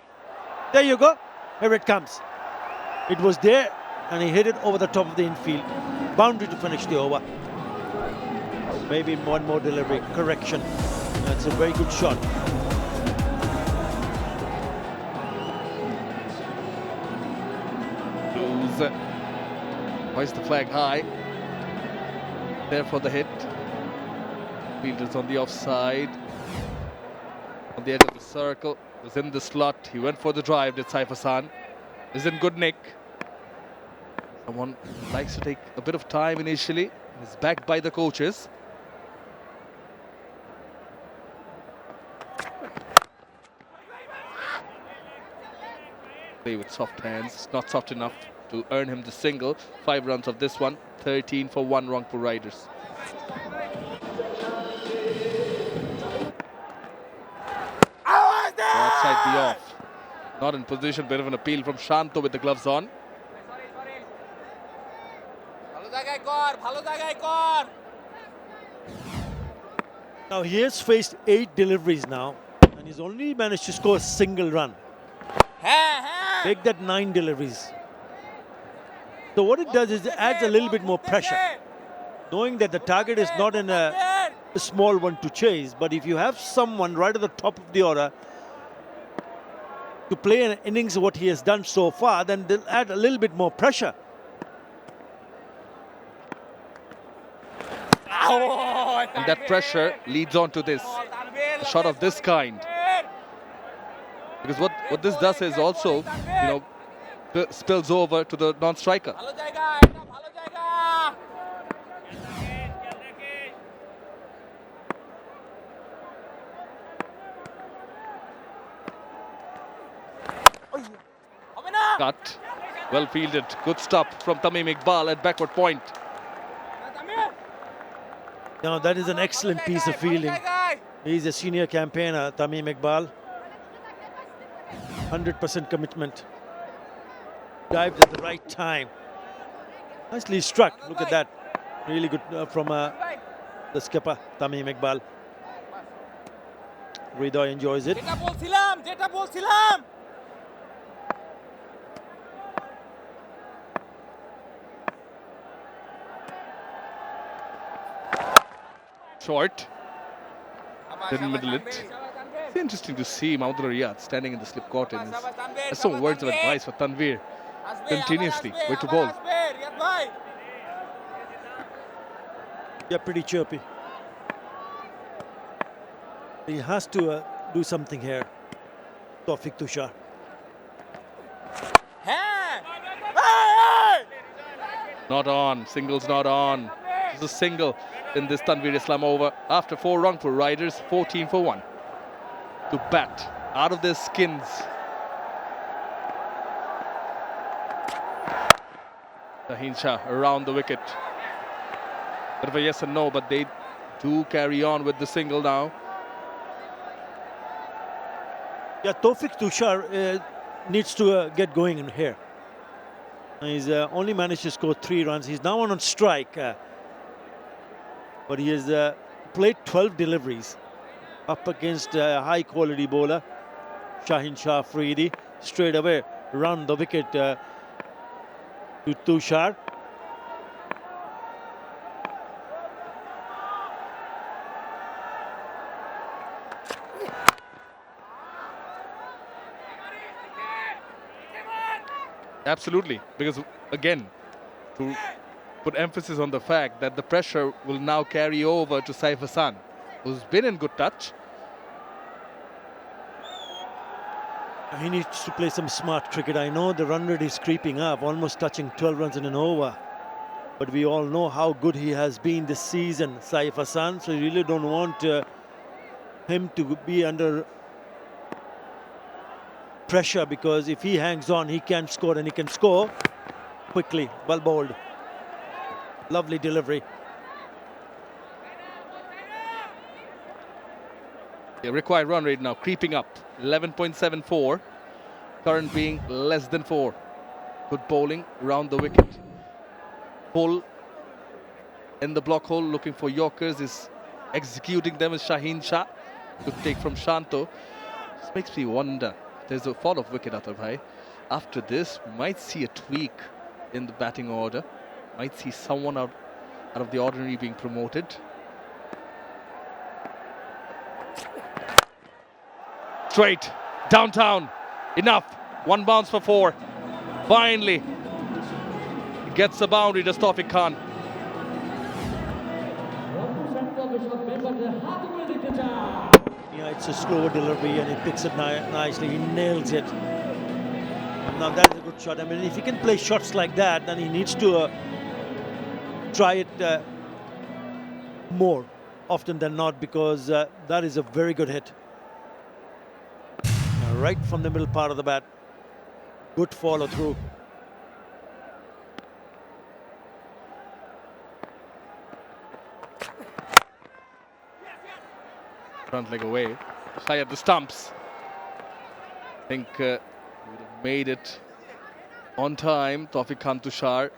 S6: There you go. Here it comes. It was there and he hit it over the top of the infield. Boundary to finish the over. Maybe one more delivery. Correction. That's a very good shot.
S4: Hoist the flag high. There for the hit. Fielder's on the offside. On the edge of the circle. Was in the slot. He went for the drive, did Saif Hassan. Is in good nick. Someone likes to take a bit of time initially. Is backed by the coaches. Play with soft hands. Not soft enough to earn him the single. 5 runs of this one. 13 for 1 Rangpur Riders. Outside the off. Not in position. Bit of an appeal from Shanto with the gloves on.
S6: Now he has faced 8 deliveries now and he's only managed to score a single run. Make that 9 deliveries. So what it does is it adds a little bit more pressure. Knowing that the target is not in a small one to chase, but if you have someone right at the top of the order to play an innings what he has done so far, then they'll add a little bit more pressure.
S4: And that pressure leads on to this. A shot of this kind. Because what this does is also, spills over to the non-striker. Cut. Well fielded. Good stop from Tamim Iqbal at backward point.
S6: Now that is an excellent piece of fielding. He's a senior campaigner, Tamim Iqbal. 100% commitment. Dived at the right time. Nicely struck. Look at that. Really good from the skipper, Tamim Iqbal. Hriday enjoys it.
S4: Short. Didn't middle it. It's interesting to see Mahmoud Riyad standing in the slip cotton. There's some words of advice for Tanveer. Continuously, where to bowl.
S6: Yeah, pretty chirpy. He has to do something here. Tawfiq Tushar.
S4: Not on. Single's not on. It's a single in this Tanveer Islam over. After 4 Rangpur Riders, 14 for 1. To bat out of their skins. Shaheen Shah around the wicket. Bit of a yes and no, but they do carry on with the single now.
S6: Yeah, Tawfiq Tushar needs to get going in here. He's only managed to score 3 runs. He's now on strike. But he has played 12 deliveries up against a high-quality bowler, Shaheen Shah Afridi. Straight away round the wicket to Tushar.
S4: Absolutely, because again, to put emphasis on the fact that the pressure will now carry over to Saif Hassan, who's been in good touch.
S6: He needs to play some smart cricket. I know the run rate is creeping up, almost touching 12 runs in an over. But we all know how good he has been this season, Saif Hassan. So you really don't want him to be under pressure, because if he hangs on, he can score, and he can score quickly. Well bowled. Lovely delivery.
S4: The required run rate now creeping up, 11.74. Current being less than 4. Good bowling round the wicket. Pull in the block hole, looking for Yorkers, is executing them as Shaheen Shah. Good take from Shanto. This makes me wonder. There's a fall of wicket, Aatar. After this, we might see a tweak in the batting order. Might see someone out of the ordinary being promoted. Straight, downtown, enough. 1 bounce for 4. Finally, gets the boundary, does Tawfiq Khan.
S6: Yeah, it's a slower delivery and he picks it nicely. He nails it. Now that's a good shot. I mean, if he can play shots like that, then he needs to try it more often than not, because that is a very good hit. Right from the middle part of the bat. Good follow through.
S4: Front leg away, high at the stumps. I think would have made it on time. Tawfiq Khan Tushar.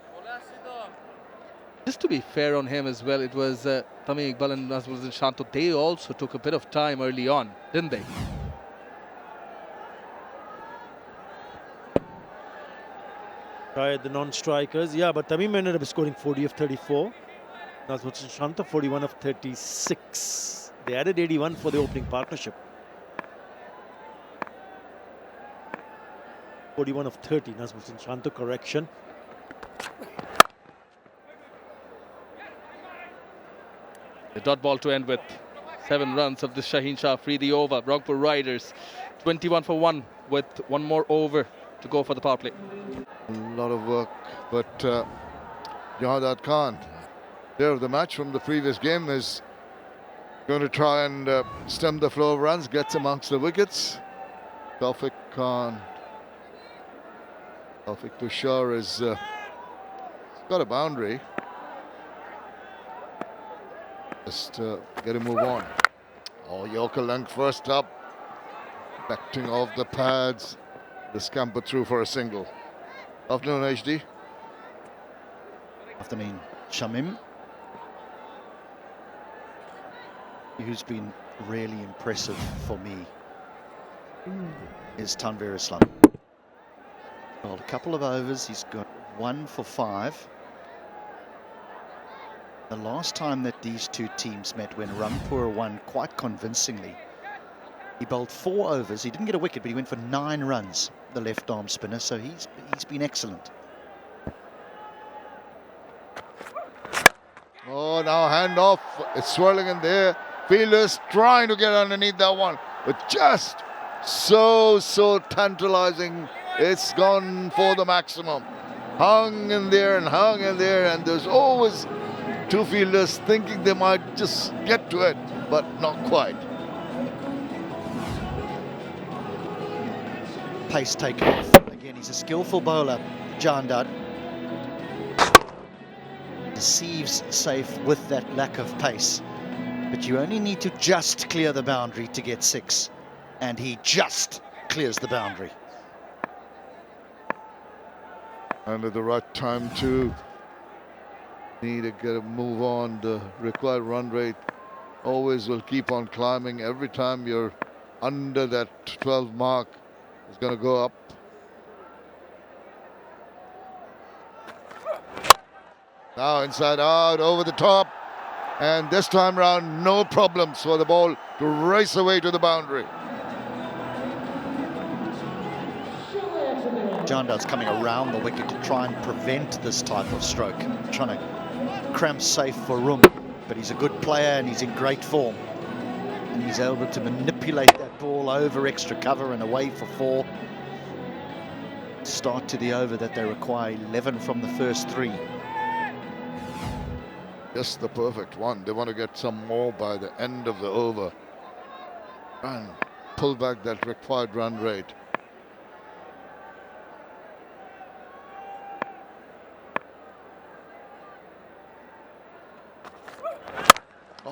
S4: Just to be fair on him as well, it was Tamim Iqbal and Nazmuddin Shanto. They also took a bit of time early on, didn't they?
S6: Tried the non-strikers, yeah, but Tamim ended up scoring 40 of 34. Nazmuddin Shanto 41 of 36. They added 81 for the opening partnership. 41 of 30, Nazmuddin Shanto, correction.
S4: The dot ball to end with 7 runs of the Shaheen Shah free the over. Rangpur Riders 21 for 1 with 1 more over to go for the power play.
S1: A lot of work, but Jahad Khan, player of the match from the previous game, is going to try and stem the flow of runs, gets amongst the wickets. Tawfiq Khan, Tawfiq Tushar is got a boundary. Just get a move on. Oh, Yorker length first up, backing off the pads. The scamper through for a single. Afternoon, HD.
S2: Afternoon, Shamim. Who's been really impressive for me is Tanvir Islam. Well, a couple of overs, he's got 1 for 5. The last time that these two teams met, when Rangpur won quite convincingly, he bowled 4 overs. He didn't get a wicket, but he went for 9 runs, the left-arm spinner, so he's been excellent.
S1: Oh, now hand off. It's swirling in there. Fielders trying to get underneath that one, but just so tantalizing. It's gone for the maximum. Hung in there, and there's always 2 fielders thinking they might just get to it, but not quite.
S2: Pace taken off. Again, he's a skillful bowler, Jahad. Deceives Saif with that lack of pace. But you only need to just clear the boundary to get 6. And he just clears the boundary.
S1: And at the right time too. Need to get a move on. The required run rate always will keep on climbing. Every time you're under that 12 mark, it's going to go up. Now inside out, over the top. And this time round, no problems for the ball to race away to the boundary.
S2: Jahad's coming around the wicket to try and prevent this type of stroke. Trying to cramp Saif for room. But he's a good player and he's in great form. And he's able to manipulate that ball over extra cover and away for 4. Start to the over that they require 11 from the first 3.
S1: Just the perfect one. They want to get some more by the end of the over and pull back that required run rate.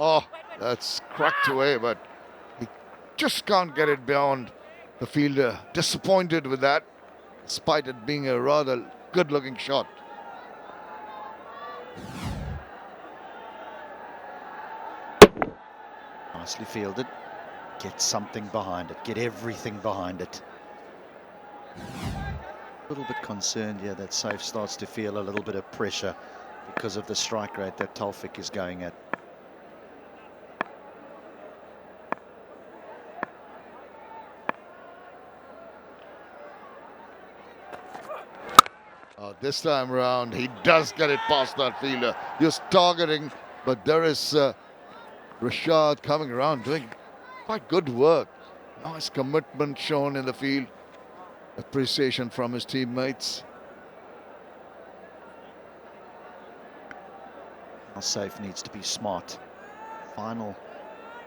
S1: Oh, that's cracked away, but he just can't get it beyond the fielder. Disappointed with that, despite it being a rather good-looking shot.
S2: Nicely fielded. Get something behind it. Get everything behind it. A little bit concerned here that Saif starts to feel a little bit of pressure because of the strike rate that 𝗃𝗃𝗃 is going at.
S1: This time around, he does get it past that fielder. He was targeting, but there is Rashad coming around doing quite good work. Nice commitment shown in the field. Appreciation from his teammates.
S2: Now Saif needs to be smart. Final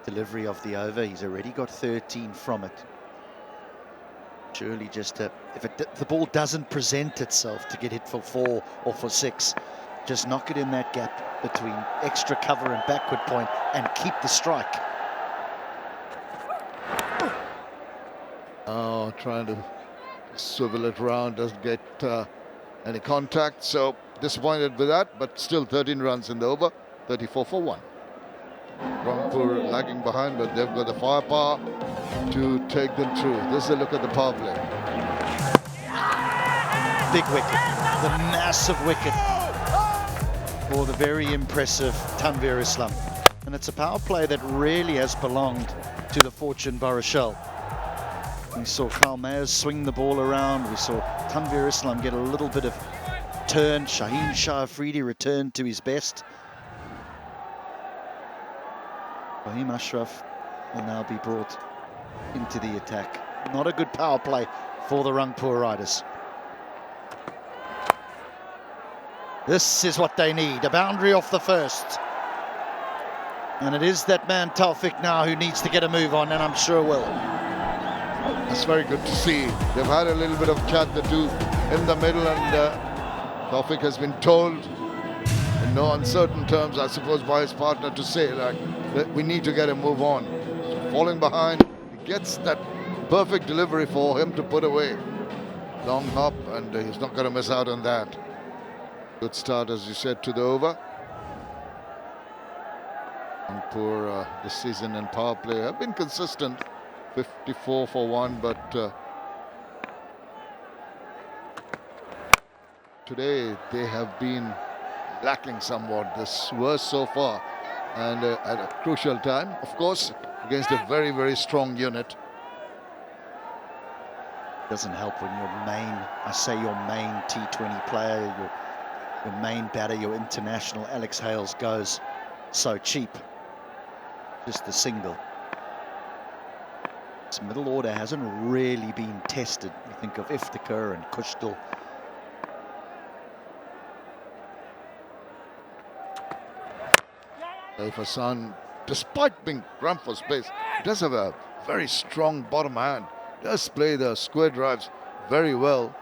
S2: delivery of the over. He's already got 13 from it. Surely just if the ball doesn't present itself to get hit for 4 or for 6, just knock it in that gap between extra cover and backward point and keep the strike.
S1: Oh, trying to swivel it around, doesn't get any contact, so disappointed with that, but still 13 runs in the over, 34 for 1. Rangpur lagging behind, but they've got the firepower to take them through. This is a look at the power play.
S2: Big wicket, the massive wicket for the very impressive 𝗃𝗃𝗃𝗃. And it's a power play that really has belonged to the Fortune Barishal. We saw Kyle Mayers swing the ball around. We saw 𝗃𝗃𝗃𝗃 get a little bit of turn. Shaheen Shah Afridi returned to his best. Fahim Ashraf will now be brought into the attack. Not a good power play for the Rangpur Riders. This is what they need, a boundary off the first. And it is that man 𝗃𝗃𝗃 now who needs to get a move on, and I'm sure will.
S1: That's very good to see. They've had a little bit of chat, the two in the middle, and 𝗃𝗃𝗃 has been told in no uncertain terms, I suppose, by his partner to say, like, that we need to get a move on. So falling behind, he gets that perfect delivery for him to put away. Long hop, and he's not going to miss out on that. Good start, as you said, to the over. Rangpur this season in power play have been consistent. 54 for 1, but today they have been lacking somewhat. This was so far, and at a crucial time, of course, against a very, very strong unit.
S2: Doesn't help when your main, I say your main T20 player, your main batter, your international Alex Hales goes so cheap. Just a single. This middle order hasn't really been tested. You think of Iftikhar and Kushtal.
S1: Saif Hassan, despite being cramped for space, does have a very strong bottom hand. Does play the square drives very well.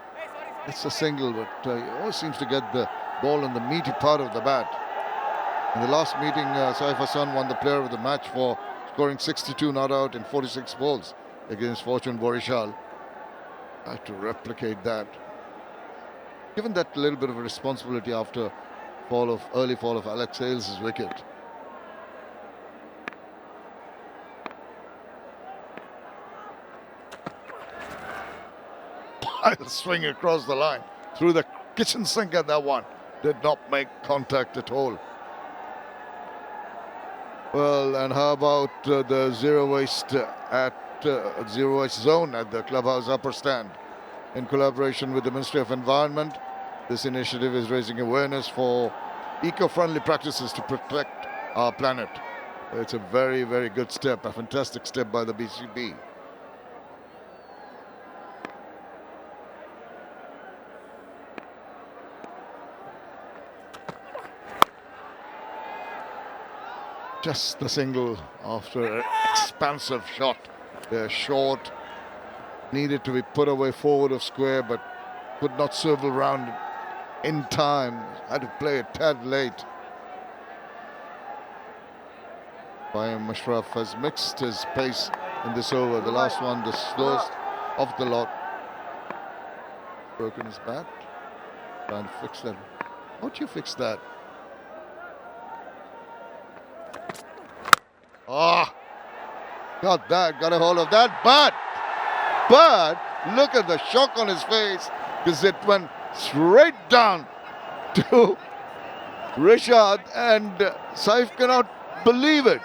S1: It's a single, but he always seems to get the ball in the meaty part of the bat. In the last meeting, Saif Hassan won the player of the match for scoring 62 not out in 46 balls against Fortune Barishal. I have to replicate that. Given that little bit of a responsibility after early fall of Alex Hales' wicket. I'll swing across the line through the kitchen sink at that one. Did not make contact at all. Well, and how about the zero waste zone at the clubhouse upper stand? In collaboration with the Ministry of Environment, this initiative is raising awareness for eco-friendly practices to protect our planet. It's a very, very good step, a fantastic step by the BCB. Just the single after an expansive shot. They're short, needed to be put away forward of square, but could not swivel round in time. Had to play a tad late. Ashraf has mixed his pace in this over. The last one, the slowest of the lot. Broken his bat. Trying to fix that. How'd you fix that? Ah, got that, got a hold of that, but look at the shock on his face, because it went straight down to Rishad, and Saif cannot believe it.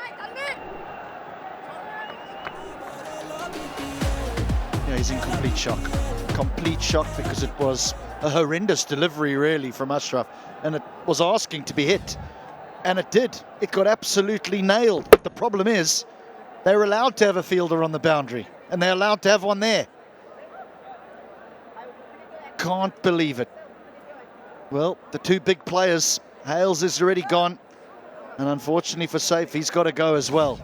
S2: Yeah, he's in complete shock. Complete shock, because it was a horrendous delivery really from Ashraf, and it was asking to be hit, and it did. It got absolutely nailed. But the problem is, they're allowed to have a fielder on the boundary, and they're allowed to have one there. Can't believe it. Well, the two big players, Hales is already gone, and unfortunately for Saif, he's got to go as well.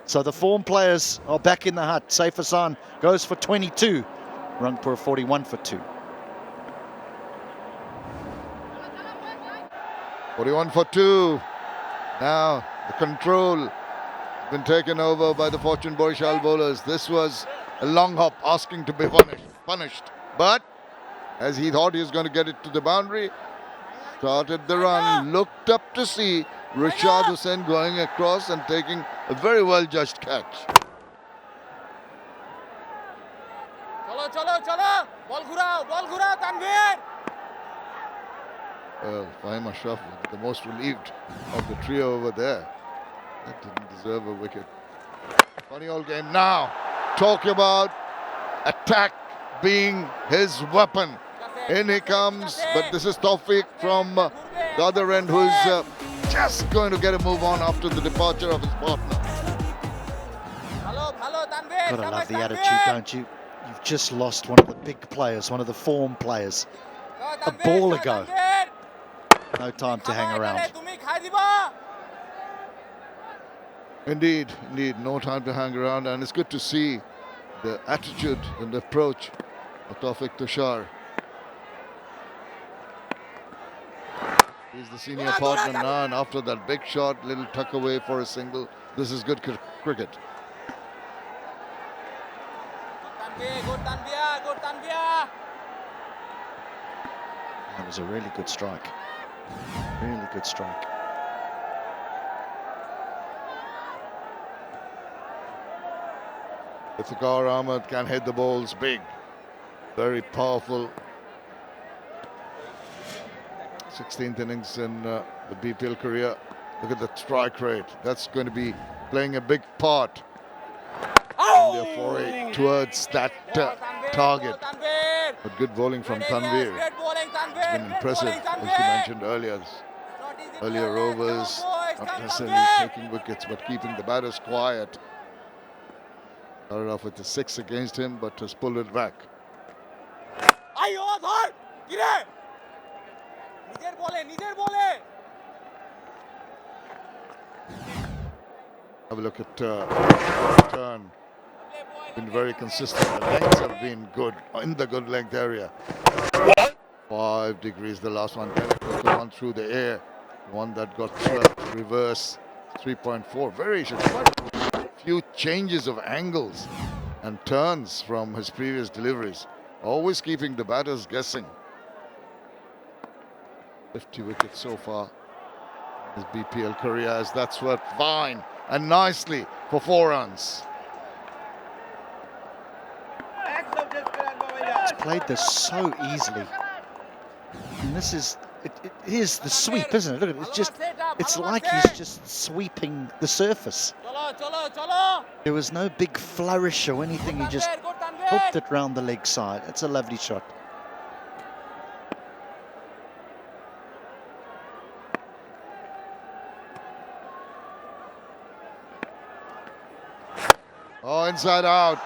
S2: So the form players are back in the hut. Saif Hassan goes for 22. Rangpur 41 for 2.
S1: 41 for 2. Now the control has been taken over by the Fortune Barishal bowlers. This was a long hop asking to be punished. But as he thought he was going to get it to the boundary, started the run, looked up to see Rashad Hussain going across and taking a very well judged catch.
S9: Chalo, ball ghurao, Tanvir.
S1: Well, Fahim Ashraf, the most relieved of the trio over there. That didn't deserve a wicket. Funny old game. Now, talk about attack being his weapon. In he comes, but this is Tawfiq from the other end, who's just going to get a move on after the departure of his partner.
S2: Gotta love the attitude, don't you? You've just lost one of the big players, one of the form players. A ball ago. No time to hang around.
S1: Indeed, no time to hang around, and it's good to see the attitude and the approach of Tawfiq Tushar. He's the senior partner now, and after that big shot, little tuck away for a single. This is good cricket.
S2: That was a really good strike. Really good strike.
S1: Iftikhar Ahmed can hit the balls big. Very powerful. 16th innings in the BPL career. Look at the strike rate. That's going to be playing a big part in their foray towards that target. But good bowling from Tanvir. It's been impressive, as you mentioned earlier. Earlier overs, not necessarily taking wickets, but keeping the batters quiet. Started off with a 6 against him, but has pulled it back. Have a look at turn. Been very consistent. The lengths have been good in the good length area. 5 degrees. The last one, the one through the air, the one that got swept reverse 3.4. Very few changes of angles and turns from his previous deliveries. Always keeping the batters guessing. 50 wickets so far in his BPL career, as that's swept fine and nicely for 4 runs.
S2: He's played this so easily. And this is, it is the sweep, isn't it? Look at it, it's like he's just sweeping the surface. There was no big flourish or anything, he just hooked it round the leg side. It's a lovely shot.
S1: Oh, inside out.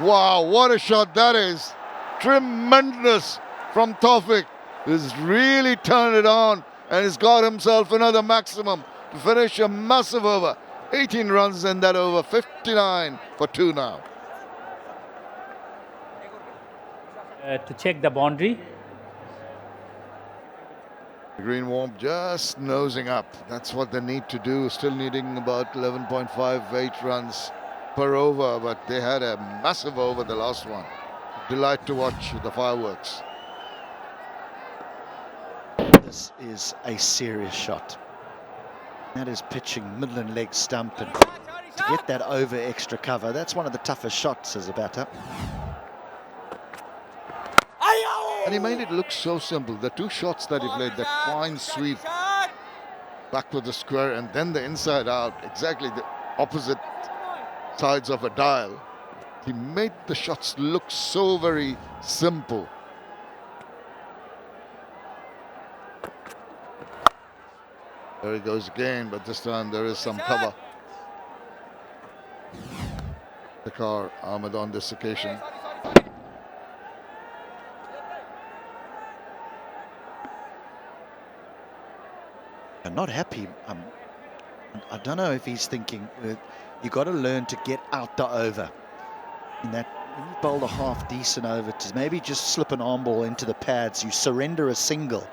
S1: Wow, what a shot that is. Tremendous from Tawfiq. He's really turned it on, and he's got himself another maximum to finish a massive over. 18 runs in that over, 59 for 2 now.
S5: To check the boundary.
S1: Green warm just nosing up. That's what they need to do. Still needing about 11.58 runs per over, but they had a massive over the last one. Delight to watch the fireworks.
S2: This is a serious shot. That is pitching middle and leg stump, and to get that over extra cover, that's one of the toughest shots as a batter.
S1: And he made it look so simple. The two shots that he played, that fine sweep back with the square and then the inside out, exactly the opposite sides of a dial. He made the shots look so very simple. There he goes again, but this time there is some cover. 𝗃𝗃𝗃𝗃𝗃 on this occasion.
S2: I'm not happy. I don't know if he's thinking you got to learn to get out the over. And that when you bowl a half decent over, to maybe just slip an arm ball into the pads, you surrender a single.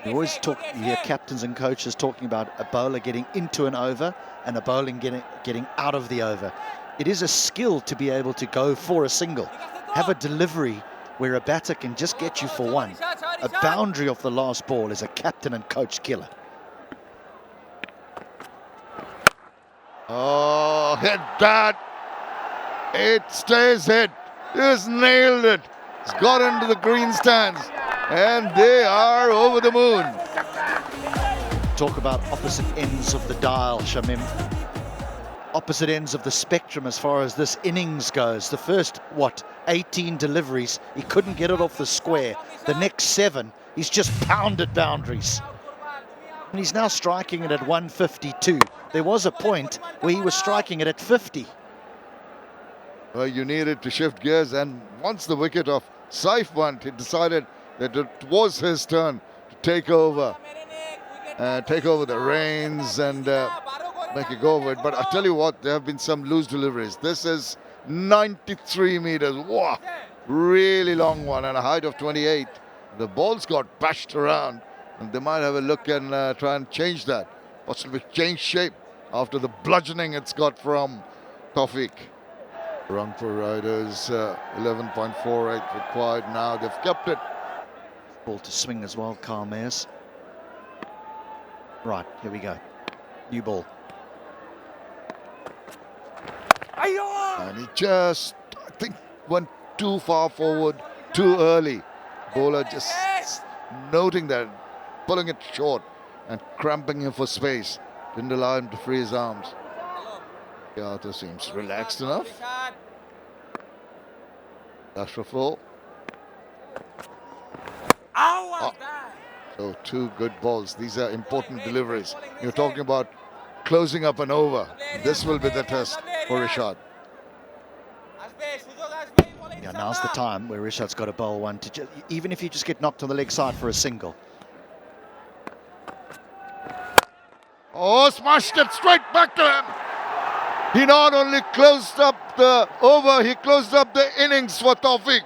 S2: You always you hear captains and coaches talking about a bowler getting into an over and a bowler getting out of the over. It is a skill to be able to go for a single. Have a delivery where a batter can just get you for one. A boundary off the last ball is a captain and coach killer.
S1: Oh, hit that. It stays hit. Just nailed it. It's got into the green stands. And they are over the moon.
S2: Talk about opposite ends of the dial, Shamim. Opposite ends of the spectrum as far as this innings goes. The first, 18 deliveries, he couldn't get it off the square. The next 7, he's just pounded boundaries. And he's now striking it at 152. There was a point where he was striking it at 50.
S1: Well, you needed to shift gears, and once the wicket of Saif went, he decided that it was his turn to take over the reins and make it go over it. But I tell you what, there have been some loose deliveries. This is 93 meters. Wow, really long one, and a height of 28. The ball's got bashed around, and they might have a look and try and change that. Possibly change shape after the bludgeoning it's got from Tawfiq. Rangpur Riders 11.48 required now. They've kept it.
S2: Ball to swing as well, 𝗂𝗪𝗓. Right, here we go. New ball.
S1: And he just, I think, went too far forward, too early. Bowler just noting that, pulling it short and cramping him for space. Didn't allow him to free his arms. 𝗂𝗍 seems relaxed enough. Ashraful. So 2 good balls. These are important deliveries. You're talking about closing up an over. This will be the test for Rishad.
S2: Yeah, now's the time where Rishad's got to bowl one, to even if you just get knocked on the leg side for a single.
S1: Oh, smashed it straight back to him. He not only closed up the over, he closed up the innings for Tawfiq.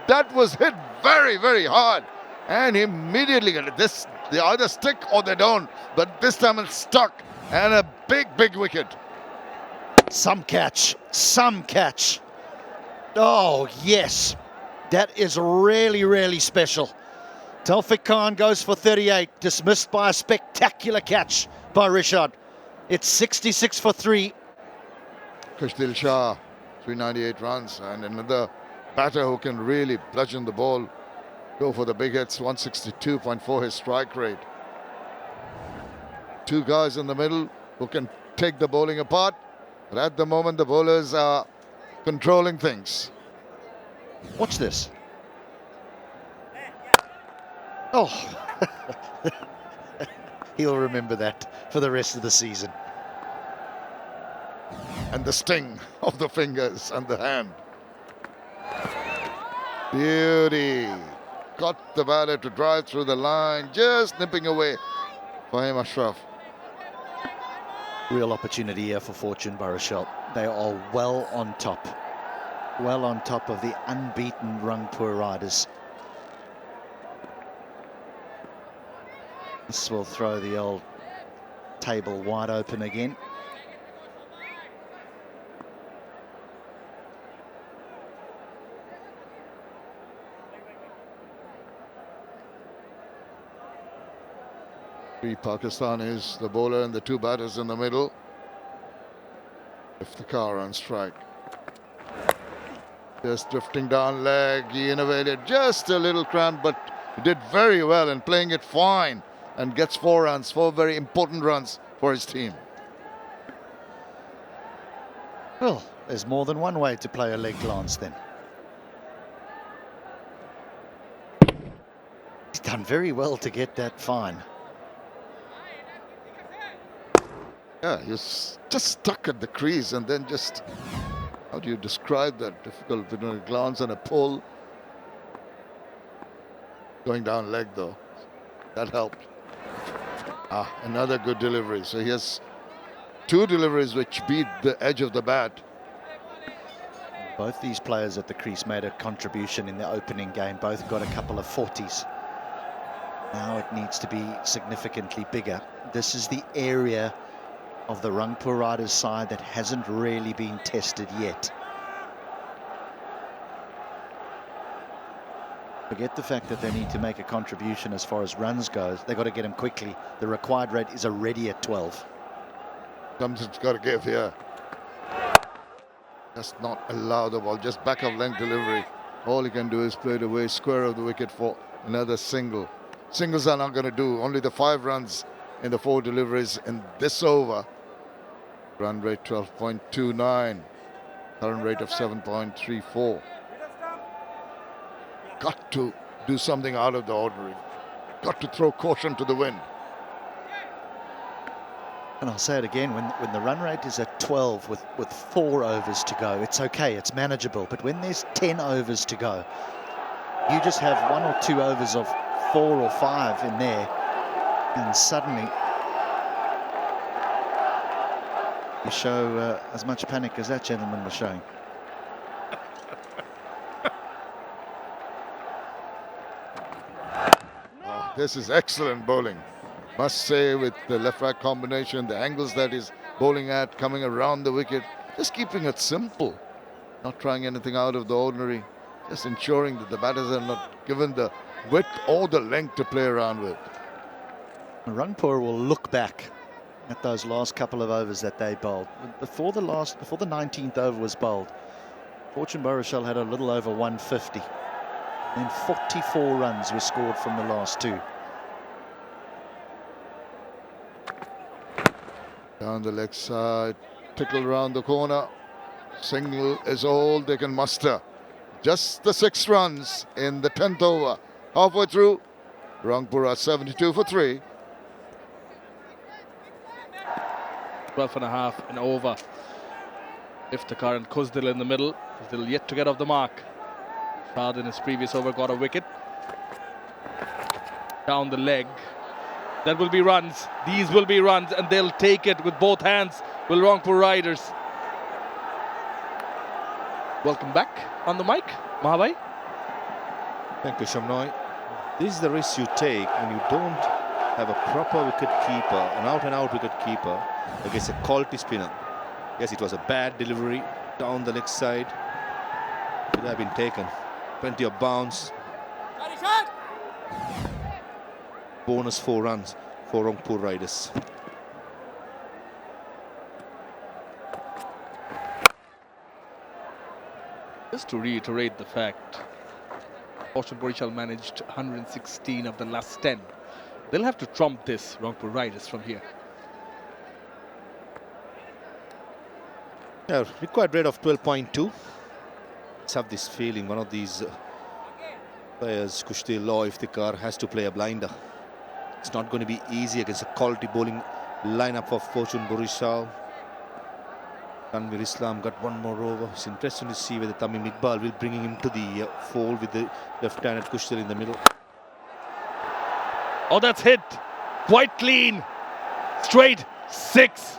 S1: That was hit very, very hard. And immediately this, they either stick or they don't. But this time it's stuck. And a big, big wicket.
S2: Some catch. Some catch. Oh, yes. That is really, really special. Tawfiq Khan goes for 38. Dismissed by a spectacular catch by Rishad. It's 66 for 3.
S1: Khushdil Shah, 398 runs. And another batter who can really bludgeon the ball. Go for the big hits, 162.4 his strike rate. 2 guys in the middle who can take the bowling apart. But at the moment, the bowlers are controlling things.
S2: Watch this. Oh. He'll remember that for the rest of the season.
S1: And the sting of the fingers and the hand. Beauty. Got the batter to drive through the line, just nipping away Fahim Ashraf.
S2: Real opportunity here for Fortune Barishal. They are well on top. Well on top of the unbeaten Rangpur Riders. This will throw the old table wide open again.
S1: Pakistan is the bowler and the two batters in the middle. 𝗃𝗃𝗃𝗃 on strike. Just drifting down leg, he innovated just a little cramp, but he did very well in playing it fine and gets 4 runs, 4 very important runs for his team.
S2: Well, there's more than one way to play a leg glance then. He's done very well to get that fine.
S1: Yeah, he was just stuck at the crease and then just, how do you describe that? Difficult between a glance and a pull. Going down leg though, that helped. Another good delivery. So he has 2 deliveries which beat the edge of the bat.
S2: Both these players at the crease made a contribution in the opening game. Both got a couple of 40s. Now it needs to be significantly bigger. This is the area of the Rangpur Riders side that hasn't really been tested yet. Forget the fact that they need to make a contribution as far as runs goes. They've got to get him quickly. The required rate is already at 12.
S1: Something's got to give here. Just not allow the ball, just back of length delivery. All he can do is play it away, square of the wicket for another single. Singles are not going to do. Only the 5 runs in the 4 deliveries in this over. Run rate 12.29. Current rate of 7.34. Got to do something out of the ordinary. Got to throw caution to the wind.
S2: And I'll say it again, when the run rate is at 12 with 4 overs to go, it's okay, it's manageable. But when there's 10 overs to go, you just have 1 or 2 overs of 4 or 5 in there, and suddenly you show as much panic as that gentleman was showing.
S1: This is excellent bowling. Must say, with the left-right combination, the angles that he's bowling at, coming around the wicket, just keeping it simple. Not trying anything out of the ordinary. Just ensuring that the batters are not given the width or the length to play around with.
S2: Rangpur will look back at those last couple of overs that they bowled. Before the 19th over was bowled, Fortune Barishal had a little over 150. And 44 runs were scored from the last 2.
S1: Down the leg side, tickle around the corner. Single is all they can muster. Just the 6 runs in the 10th over. Halfway through, Rangpur are 72 for 3.
S4: 12.5 and over. 𝗃𝗃𝗃𝗃 and 𝗂𝗃𝗃 in the middle. 𝗂𝗃𝗃 yet to get off the mark. Shad in his previous over got a wicket. Down the leg. That will be runs. These will be runs, and they'll take it with both hands. Will Rangpur Riders. Welcome back on the mic, Mahabhai.
S7: Thank you, Shamnoy. This is the risk you take when you don't have a proper wicket keeper, an out-and-out wicket keeper against a quality spinner. Yes, it was a bad delivery down the leg side. Could have been taken. Plenty of bounce. Bonus 4 runs for Rangpur Riders.
S4: Just to reiterate the fact, Fortune Barishal managed 116 of the last 10. They'll have to trump this, Rangpur Riders, from here.
S7: Yeah, required rate of 12.2. Let's have this feeling one of these players, 𝗃𝗃𝗃𝗃, has to play a blinder. It's not going to be easy against a quality bowling lineup of Fortune Barishal. Tanvir Islam got 1 more over. It's interesting to see whether Tamim Iqbal will bring him to the fold with the left-handed 𝗃𝗃𝗃𝗃 in the middle.
S4: Oh, that's hit. Quite clean. Straight 6.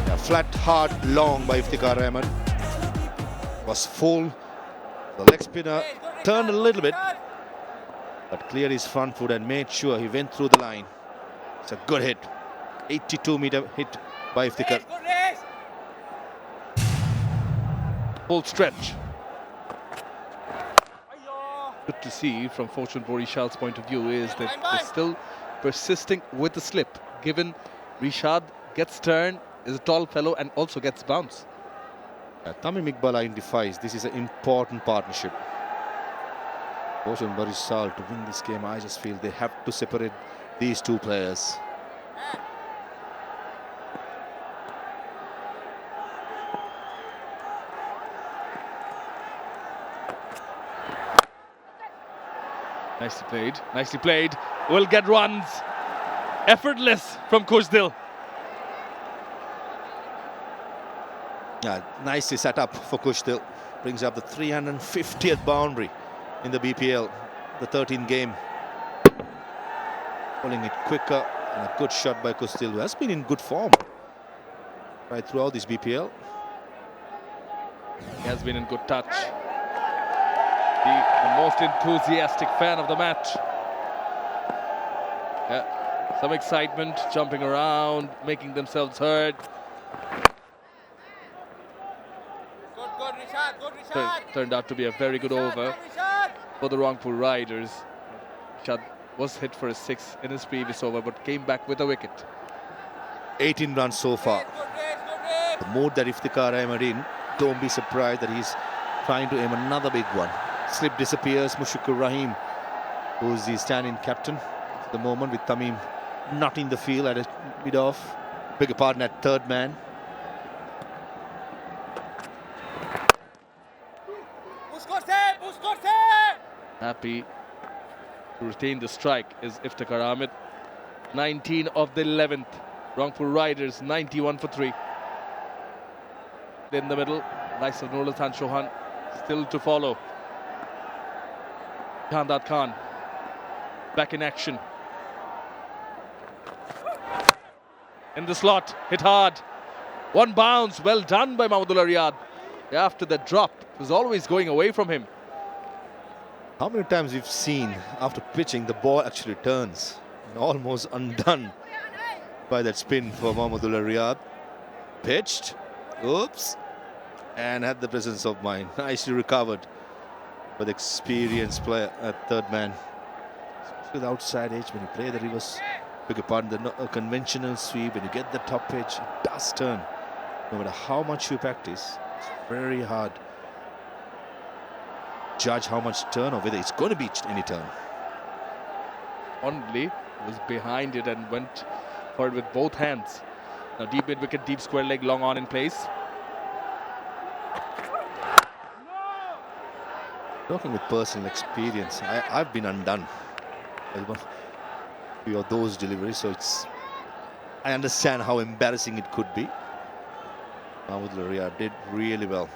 S7: Yeah, flat, hard, long by Iftikhar Ahmed. Was full. The leg spinner turned a little bit, but cleared his front foot and made sure he went through the line. It's a good hit. 82-meter hit by 𝗃𝗃𝗃.
S4: Full stretch. Good to see from Fortune Barishal's point of view is that they're still persisting with the slip. Given Rishad gets turn, is a tall fellow and also gets bounce.
S7: Tamim Iqbal identifies this is an important partnership. Fortune Barishal to win this game, I just feel they have to separate these two players.
S4: Nicely played, nicely played. Will get runs. Effortless from 𝗂𝗍𝗃.
S7: Yeah, nicely set up for 𝗂𝗍𝗃. Brings up the 350th boundary in the BPL, the 13th game. Pulling it quicker, and a good shot by 𝗂𝗍𝗃, who has been in good form right throughout this BPL.
S4: He has been in good touch. The most enthusiastic fan of the match. Yeah, some excitement, jumping around, making themselves heard.
S9: Good, Rishad, good, Rishad.
S4: Turned out to be a very good over for the Rangpur Riders. Rishad was hit for a 6 in his previous over, but came back with a wicket.
S7: 18 runs so far. The mood that 𝗃𝗃𝗃 are in, don't be surprised that he's trying to aim another big one. Slip disappears. Mushfiqur Rahim, who's the stand-in captain at the moment, with Tamim not in the field at a bit off. Beg your pardon, at third man.
S4: Happy to retain the strike is Iftikhar Ahmed. 19 of the 11th. Rangpur Riders 91 for 3. In the middle, likes of Nurul Hasan Chauhan still to follow. Khandad Khan back in action. In the slot, hit hard. One bounce, well done by Mahmudullah Riyad. After the drop, it was always going away from him.
S7: How many times we've seen after pitching the ball actually turns, and almost undone by that spin for Mahmudullah Riyad. Pitched, oops, and had the presence of mind. Nicely recovered by the experienced player at third man. Especially the outside edge, when you play the reverse, beg your pardon, the conventional sweep, when you get the top edge, it does turn. No matter how much you practice, it's very hard to judge how much turn or whether it's going to be any turn.
S4: Only was behind it and went for it with both hands. Now deep mid wicket, deep square leg, long on in place.
S7: Talking with personal experience, I've been undone by a few of those deliveries, so I understand how embarrassing it could be. Mahmudullah Riyad did really well.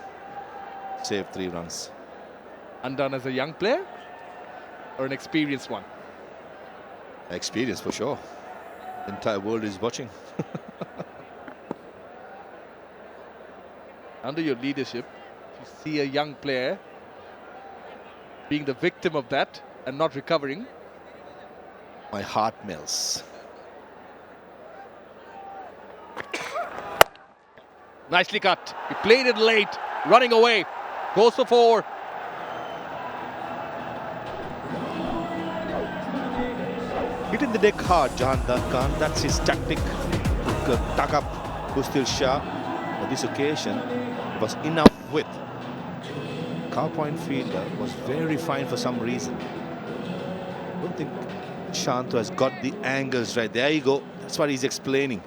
S7: Saved 3 runs.
S4: Undone as a young player or an experienced one?
S7: Experience for sure. The entire world is watching.
S4: Under your leadership, you see a young player being the victim of that and not recovering.
S7: My heart melts.
S4: Nicely cut. He played it late, running away. Goes for 4.
S7: Hitting the deck hard, Khandad Khan. That's his tactic to tuck up Kustil Shah. On this occasion, it was enough width. Cow point fielder was very fine for some reason. I don't think Shantu has got the angles right. There you go. That's what he's explaining.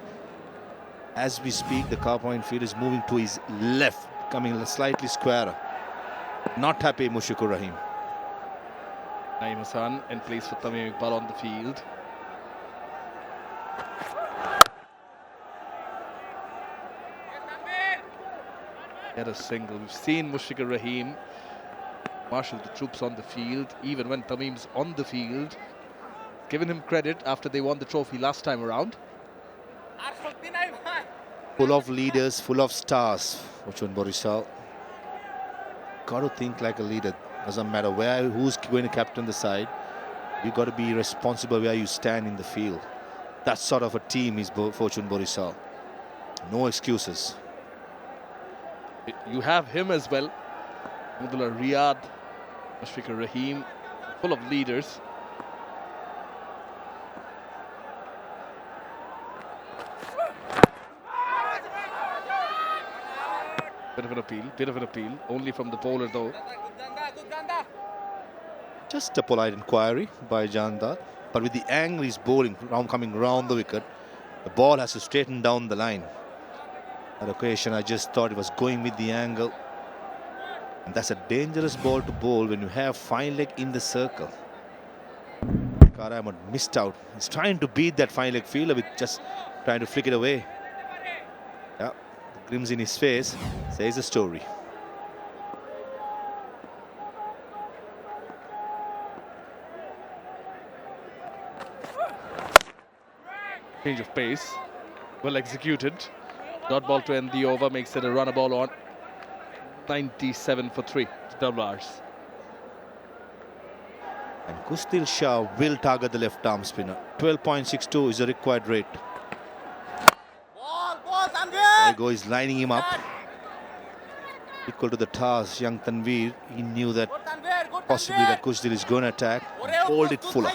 S7: As we speak, the cow point fielder is moving to his left, coming slightly squarer. Not happy, Mushfiqur Rahim.
S4: Naeem Hasan in place for Tamim Iqbal on the field. Get a single. We've seen Mushfiqur Rahim marshal the troops on the field, even when Tamim's on the field. Given him credit after they won the trophy last time around.
S7: Full of leaders, full of stars, Fortune Barishal. Got to think like a leader. Doesn't matter who's going to captain the side. You've got to be responsible where you stand in the field. That sort of a team is Fortune Barishal. No excuses.
S4: You have him as well. Riyadh, Mashfiqur Rahim, full of leaders. Bit of an appeal, only from the bowler though.
S7: Just a polite inquiry by Jandar. But with the angle he's bowling, coming round the wicket, the ball has to straighten down the line. That occasion, I just thought it was going with the angle. And that's a dangerous ball to bowl when you have fine leg in the circle. 𝗃𝗃𝗃𝗃 missed out. He's trying to beat that fine leg fielder with just trying to flick it away. Yeah, the grins in his face says the story.
S4: Change of pace, well executed. Dot ball to end the over, makes it a runner ball on. 97 for 3 to double R's.
S7: And 𝗂𝗫𝗄𝗃 will target the left arm spinner. 12.62 is the required rate. There is lining him up. Equal to the task, young Tanveer. He knew that possibly that 𝗂𝗫𝗄𝗃 is going to attack. Hold it fuller.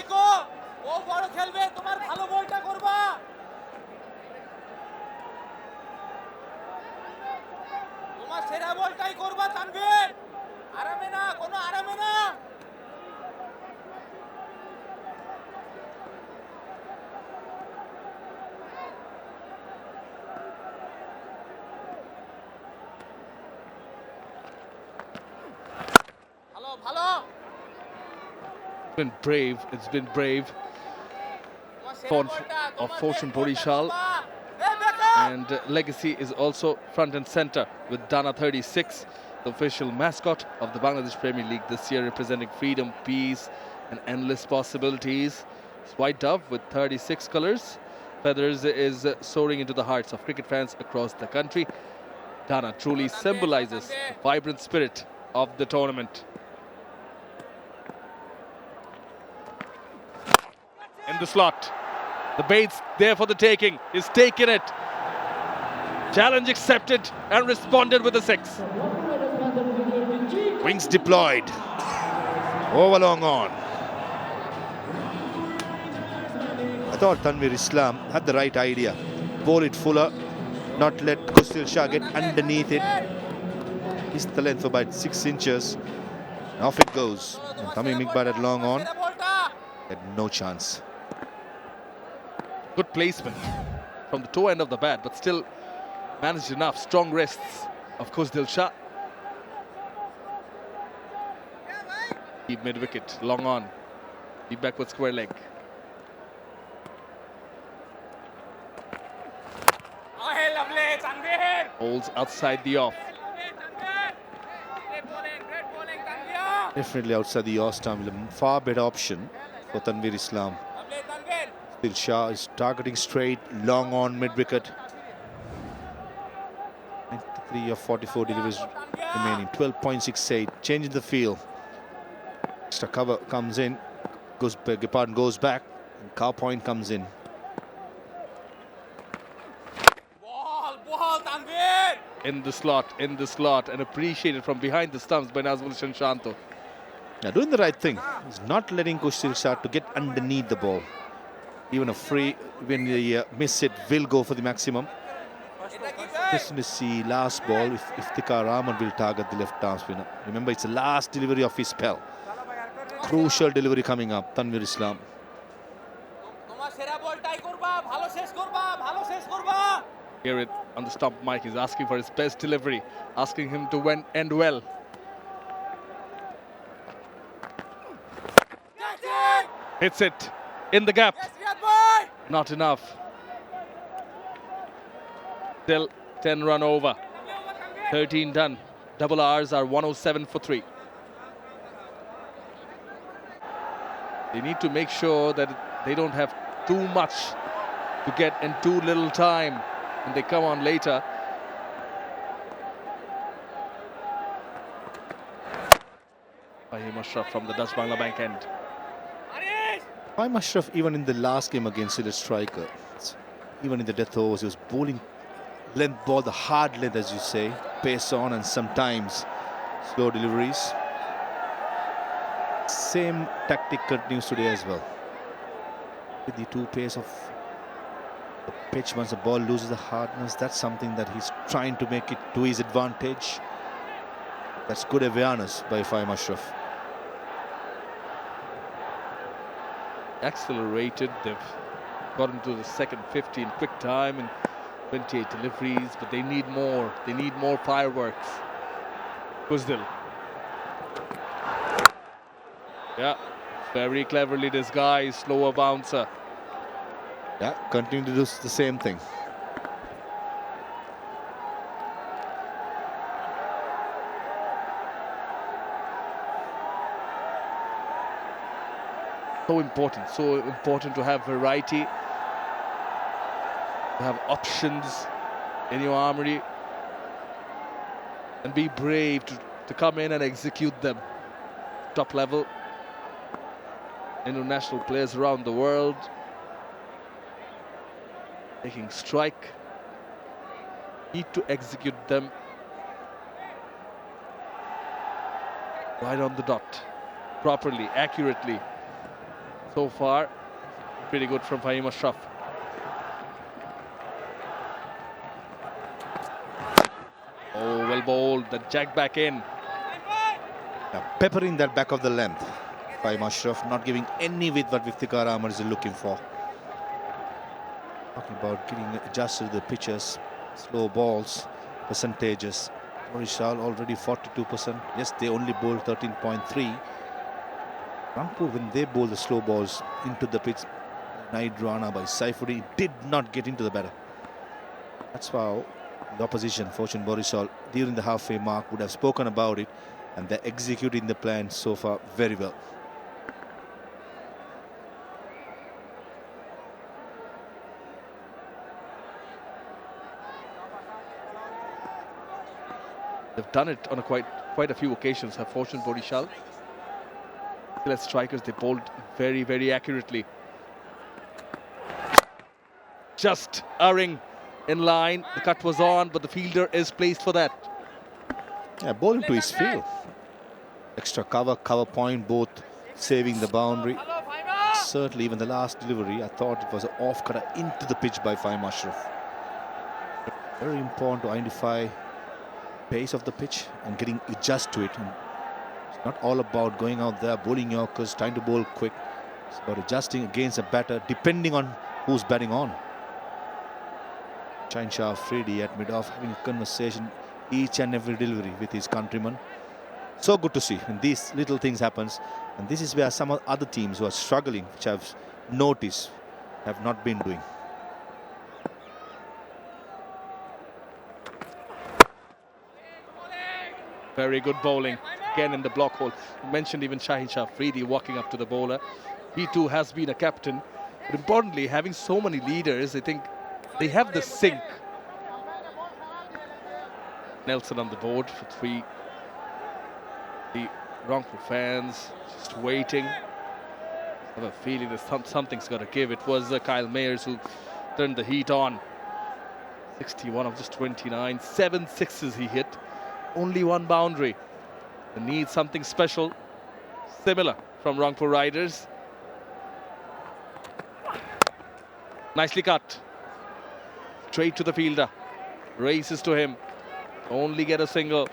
S4: It's been brave of Fortune Barishal, and Legacy is also front and center with Dana 36, the official mascot of the Bangladesh Premier League this year, representing freedom, peace and endless possibilities. It's white dove with 36 colors. Feathers is soaring into the hearts of cricket fans across the country. Dana truly symbolizes the vibrant spirit of the tournament. In the slot, the bait's there for the taking. He's taken it. Challenge accepted and responded with a 6.
S7: Wings deployed. Over long on. I thought Tanveer Islam had the right idea. Bowl it fuller, not let 𝗂𝗫𝗄𝗃 get underneath it. Missed the length for about 6 inches. And off it goes. And Tamim Iqbal had long on. Had no chance.
S4: Good placement from the toe end of the bat, but still managed enough. Strong wrists of 𝗂𝗫𝗄𝗃. Deep mid wicket, long on. Deep backward square leg. Holds outside the off.
S7: Definitely outside the off stump. A far better option for Tanveer Islam. 𝗃𝗃𝗃𝗃 is targeting straight, long on mid-wicket. 93 of 44 deliveries remaining. 12.68, changing the field. Extra cover comes in, goes back, and cow point comes in.
S4: In the slot, and appreciated from behind the stumps by Nazmul Shanto.
S7: Now doing the right thing. He's not letting 𝗂𝗫𝗄𝗃 to get underneath the ball. Even a free, when they miss it, will go for the maximum. Just to see last ball, if 𝗃𝗃𝗃 Rahman will target the left arm spinner. Remember, it's the last delivery of his spell. Crucial delivery coming up, Tanveer Islam.
S4: Hear it on the stump mic. He's asking for his best delivery, asking him to end well. Hits it in the gap. Not enough. Still 10 run over. 13 done. Double R's are 107 for 3. They need to make sure that they don't have too much to get in too little time when they come on later. Fahim Ashraf from the Dutch Bangla Bank end.
S7: 𝗵𝗺, even in the last game against Sylhet striker, even in the death overs, he was bowling length ball, the hard length as you say, pace on and sometimes slow deliveries. Same tactic continues today as well. With the two pace of the pitch, once the ball loses the hardness, that's something that he's trying to make it to his advantage. That's good awareness by 𝗵𝗺.
S4: Accelerated, they've got into the second 50 in quick time and 28 deliveries, but they need more. They need more fireworks. 𝗁𝗂𝗽. Yeah, very cleverly disguised, slower bouncer.
S7: Yeah, continue to do the same thing.
S4: So important to have variety, to have options in your armory, and be brave to come in and execute them. Top level. International players around the world taking strike, need to execute them right on the dot, properly, accurately. So far, pretty good from 𝗵𝗺. Oh, well bowled, the jack back in.
S7: Peppering that back of the length. 𝗵𝗺, not giving any width what 𝗃𝗃𝗃 is looking for. Talking about getting adjusted to the pitches, slow balls, percentages. Barishal already 42%. Yes, they only bowled 13.3. Rangpur, when they bowl the slow balls into the pitch, nice run by Saifuddin, did not get into the batter. That's how the opposition, Fortune Barishal, during the halfway mark would have spoken about it, and they're executing the plan so far very well.
S4: They've done it on quite a few occasions. Have Fortune Barishal. Sylhet strikers, they bowled very, very accurately. Just erring in line. The cut was on, but the fielder is placed for that.
S7: Yeah, bowling to his field. Extra cover point, both saving the boundary. Certainly, even the last delivery, I thought it was an off cutter into the pitch by 𝗵𝗺. Very important to identify pace of the pitch and getting adjust to it. And it's not all about going out there, bowling Yorkers, trying to bowl quick. It's about adjusting against a batter, depending on who's batting on. 𝗁𝗃 Afridi at mid-off having a conversation each and every delivery with his countrymen. So good to see when these little things happens. And this is where some other teams who are struggling, which I've noticed, have not been doing.
S4: Very good bowling, again in the block hole. You mentioned even 𝗁𝗃 Afridi walking up to the bowler. He too has been a captain. But importantly, having so many leaders, I think they have the sync. Nelson on the board for 3. The Rangpur fans just waiting. I have a feeling that something's got to give. It was Kyle Mayers who turned the heat on. 61 of just 29. 7 sixes he hit. Only 1 boundary. They need something special, similar from Rangpur Riders. Nicely cut. Straight to the fielder. Races to him. Only get a single.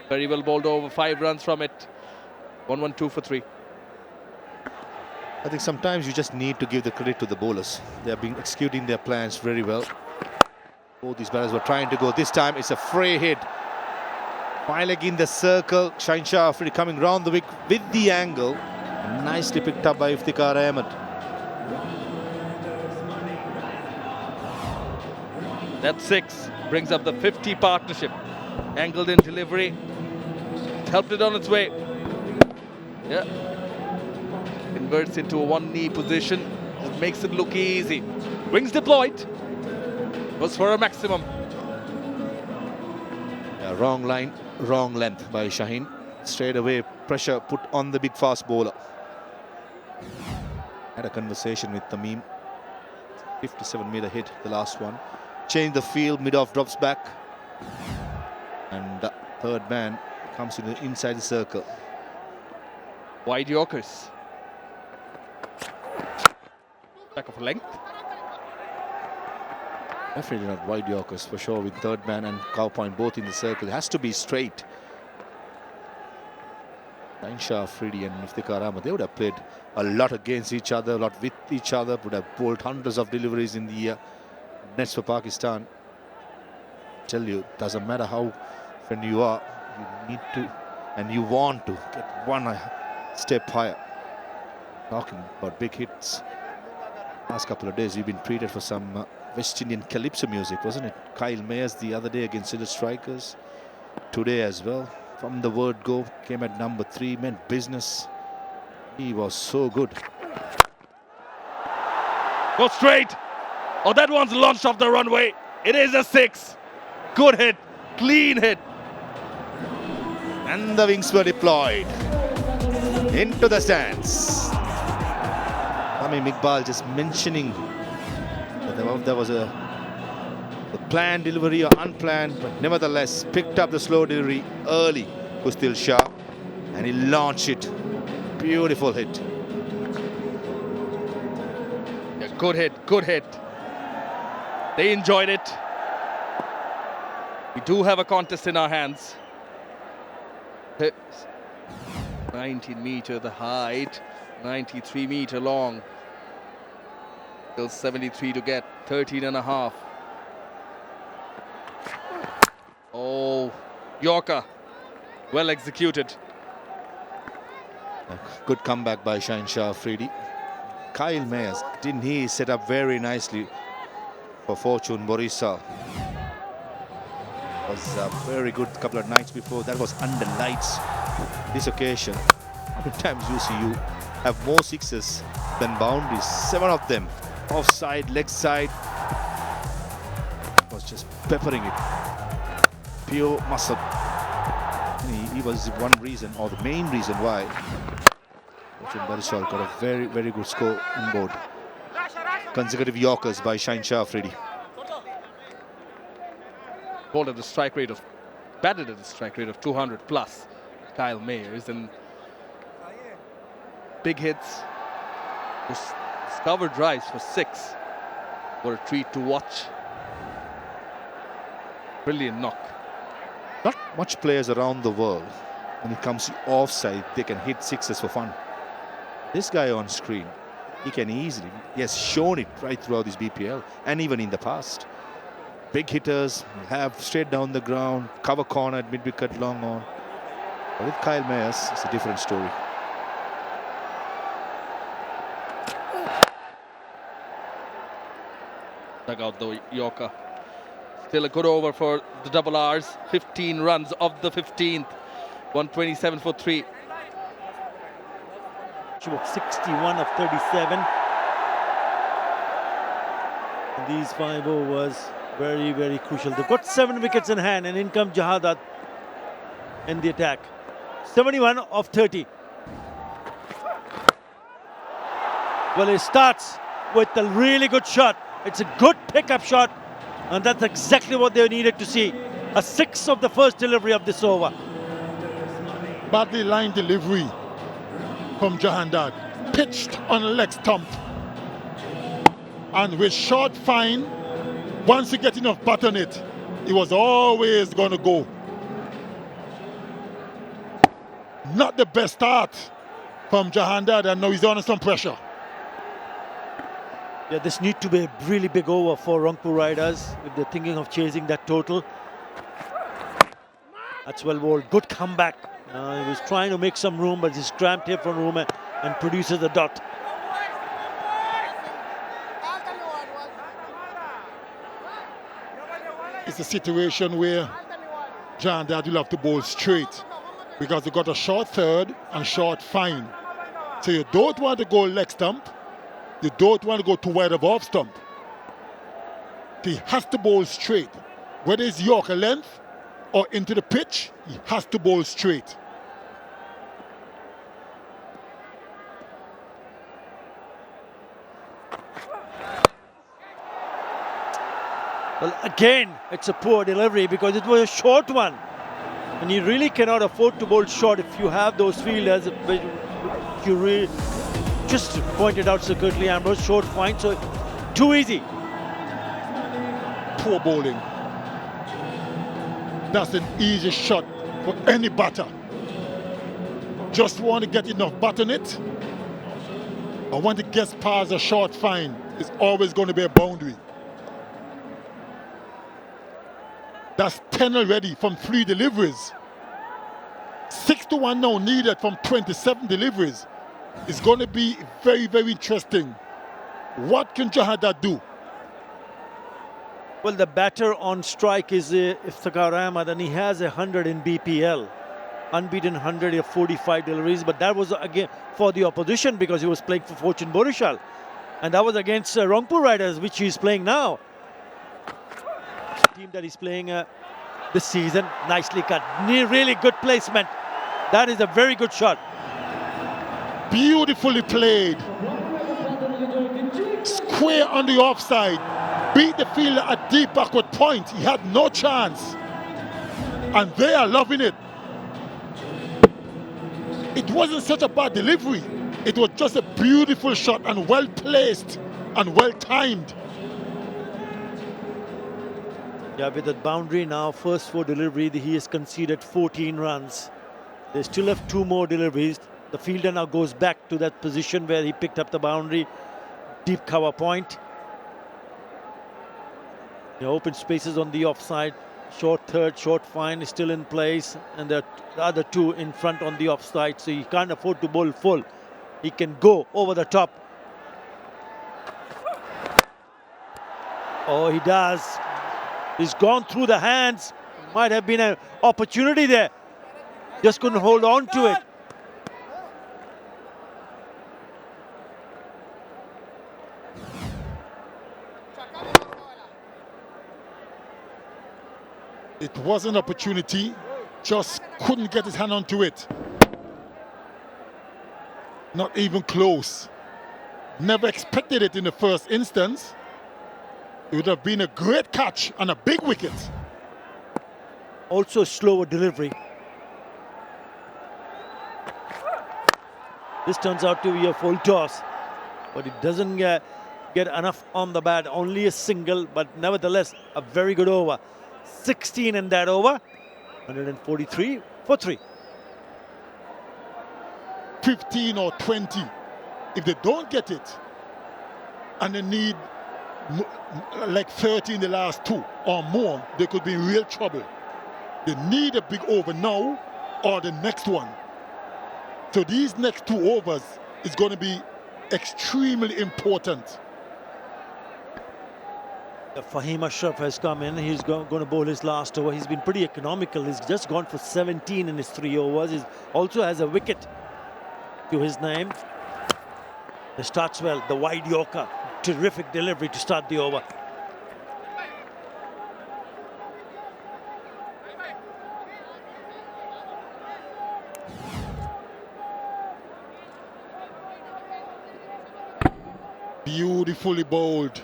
S4: Very well bowled over. 5 runs from it. 1-1-2 for 3.
S7: I think sometimes you just need to give the credit to the bowlers. They have been executing their plans very well. Both these batters were trying to go. This time it's a fray hit. Fine leg in the circle. 𝗁𝗃 Afridi coming round the wicket with the angle. Nicely picked up by Iftikhar Ahmed.
S4: That 6 brings up the 50 partnership. Angled in delivery. Helped it on its way. Yeah. Inverts into a 1-knee position. Just makes it look easy. Wings deployed. Goes for a maximum.
S7: Yeah, wrong line, wrong length by Shaheen. Straight away, pressure put on the big fast bowler. Had a conversation with Tamim. 57-meter hit, the last one. Change the field, mid-off drops back. And the third man comes in inside the circle.
S4: Wide Yorkers. Back of length.
S7: Definitely not wide Yorkers for sure, with third man and cow point both in the circle. It has to be straight. 𝗃𝗃 𝗵𝗃 and 𝗃𝗃𝗃𝗃, they would have played a lot against each other, a lot with each other, would have bowled hundreds of deliveries in the nets for Pakistan. Tell you, doesn't matter how when you are, you need to and you want to get one step higher. Talking about big hits. Last couple of days, you've been treated for some West Indian calypso music, wasn't it? Kyle Mayers the other day against City Strikers. Today as well. From the word go, came at number 3, meant business. He was so good.
S4: Go straight. Oh, that one's launched off the runway. It is a 6. Good hit. Clean hit.
S7: And the wings were deployed into the stands. Iqbal just mentioning that there was a planned delivery or unplanned, but nevertheless picked up the slow delivery early, 𝗂𝗃𝗃, and he launched it. Beautiful hit.
S4: Yeah, good hit, good hit. They enjoyed it. We do have a contest in our hands. 19 meter the height, 93 meter long. Still 73 to get, 13.5. Oh, Yorker, well executed.
S7: A good comeback by 𝗃𝗃𝗃 𝗵𝗃. Kyle Mayers, didn't he set up very nicely for Fortune Barishal? Was a very good couple of nights before. That was under lights. This occasion, how many times you have more sixes than boundaries? 7 of them. Offside, leg side. Was just peppering it. Pure muscle. He was one reason, or the main reason why Fortune Barishal got a very, very good score on board. Consecutive Yorkers by 𝗃𝗃𝗃 𝗵𝗃.
S4: Bowled at a strike rate of, batted at a strike rate of 200 plus. Kyle Mayers, and big hits. Discovered drives for 6. What a treat to watch. Brilliant knock.
S7: Not much players around the world, when it comes to offside, they can hit sixes for fun. This guy on screen, he can easily, he has shown it right throughout this BPL and even in the past. Big hitters have straight down the ground, cover corner at mid-wicket, long on. But with Kyle Mayers, it's a different story.
S4: Dug out the Yorker. Still a good over for the double R's. 15 runs of the 15th. 127 for 3.
S6: She was 61 of 37. And these 5 overs, very, very crucial. They've got 7 wickets in hand, and in comes Jahadat in the attack. 71 of 30. Well, it starts with a really good shot. It's a good pickup shot, and that's exactly what they needed to see. A 6 of the first delivery of this over.
S3: Badly line delivery from Jahadat, pitched on a leg stump. And with short fine, once you get enough bat on it, it was always going to go. Not the best start from Jahadat, and now he's under some pressure.
S6: Yeah, this needs to be a really big over for Rangpur Riders if they're thinking of chasing that total. That's well bowled. Good comeback. He was trying to make some room, but he's cramped here from room and produces a dot.
S3: It's a situation where Jahadat will have to bowl straight because they got a short third and short fine. So you don't want to go leg stump. You don't want to go too wide of off stump. He has to bowl straight. Whether it's Yorker length or into the pitch, he has to bowl straight.
S6: Well, again, it's a poor delivery because it was a short one. And you really cannot afford to bowl short if you have those fielders. You really just pointed out so quickly, Ambrose, short fine, so too easy.
S3: Poor bowling. That's an easy shot for any batter. Just want to get enough bat on it. I want to get past a short fine. It's always going to be a boundary. That's 10 already from 3 deliveries. 6 to 1 now needed from 27 deliveries. It's going to be very, very interesting. What can 𝗃𝗃𝗃𝗃 do?
S6: Well, the batter on strike is 𝗃𝗃𝗃𝗃𝗃, and he has 100 in BPL. Unbeaten 100 of 45 deliveries, but that was again for the opposition because he was playing for Fortune Barishal. And that was against Rangpur Riders, which he's playing now. Team that he's playing this season. Nicely cut. Really good placement. That is a very good shot.
S3: Beautifully played. Square on the offside. Beat the fielder at deep backward point. He had no chance. And they are loving it. It wasn't such a bad delivery. It was just a beautiful shot and well placed and well timed.
S6: Yeah, with that boundary now, first 4 delivery, he has conceded 14 runs. They still have 2 more deliveries. The fielder now goes back to that position where he picked up the boundary. Deep cover point. The open spaces on the offside. Short third, short fine is still in place. And the other 2 in front on the offside. So he can't afford to bowl full. He can go over the top. Oh, he does. He's gone through the hands. Might have been an opportunity there. Just couldn't hold on to it.
S3: It was an opportunity, just couldn't get his hand onto it. Not even close. Never expected it in the first instance. It would have been a great catch and a big wicket.
S6: Also slower delivery. This turns out to be a full toss, but it doesn't get enough on the bat. Only a single, but nevertheless a very good over. 16 in that over. 143 for 3.
S3: 15 or 20. If they don't get it, and they need like 30 in the last 2 or more, they could be in real trouble. They need a big over now or the next one. So these next 2 overs is going to be extremely important.
S6: 𝗃𝗃𝗃𝗃 Ashraf has come in. He's going to bowl his last over. He's been pretty economical. He's just gone for 17 in his 3 overs. He also has a wicket to his name. He starts well. The wide Yorker. Terrific delivery to start the over.
S3: Beautifully bowled.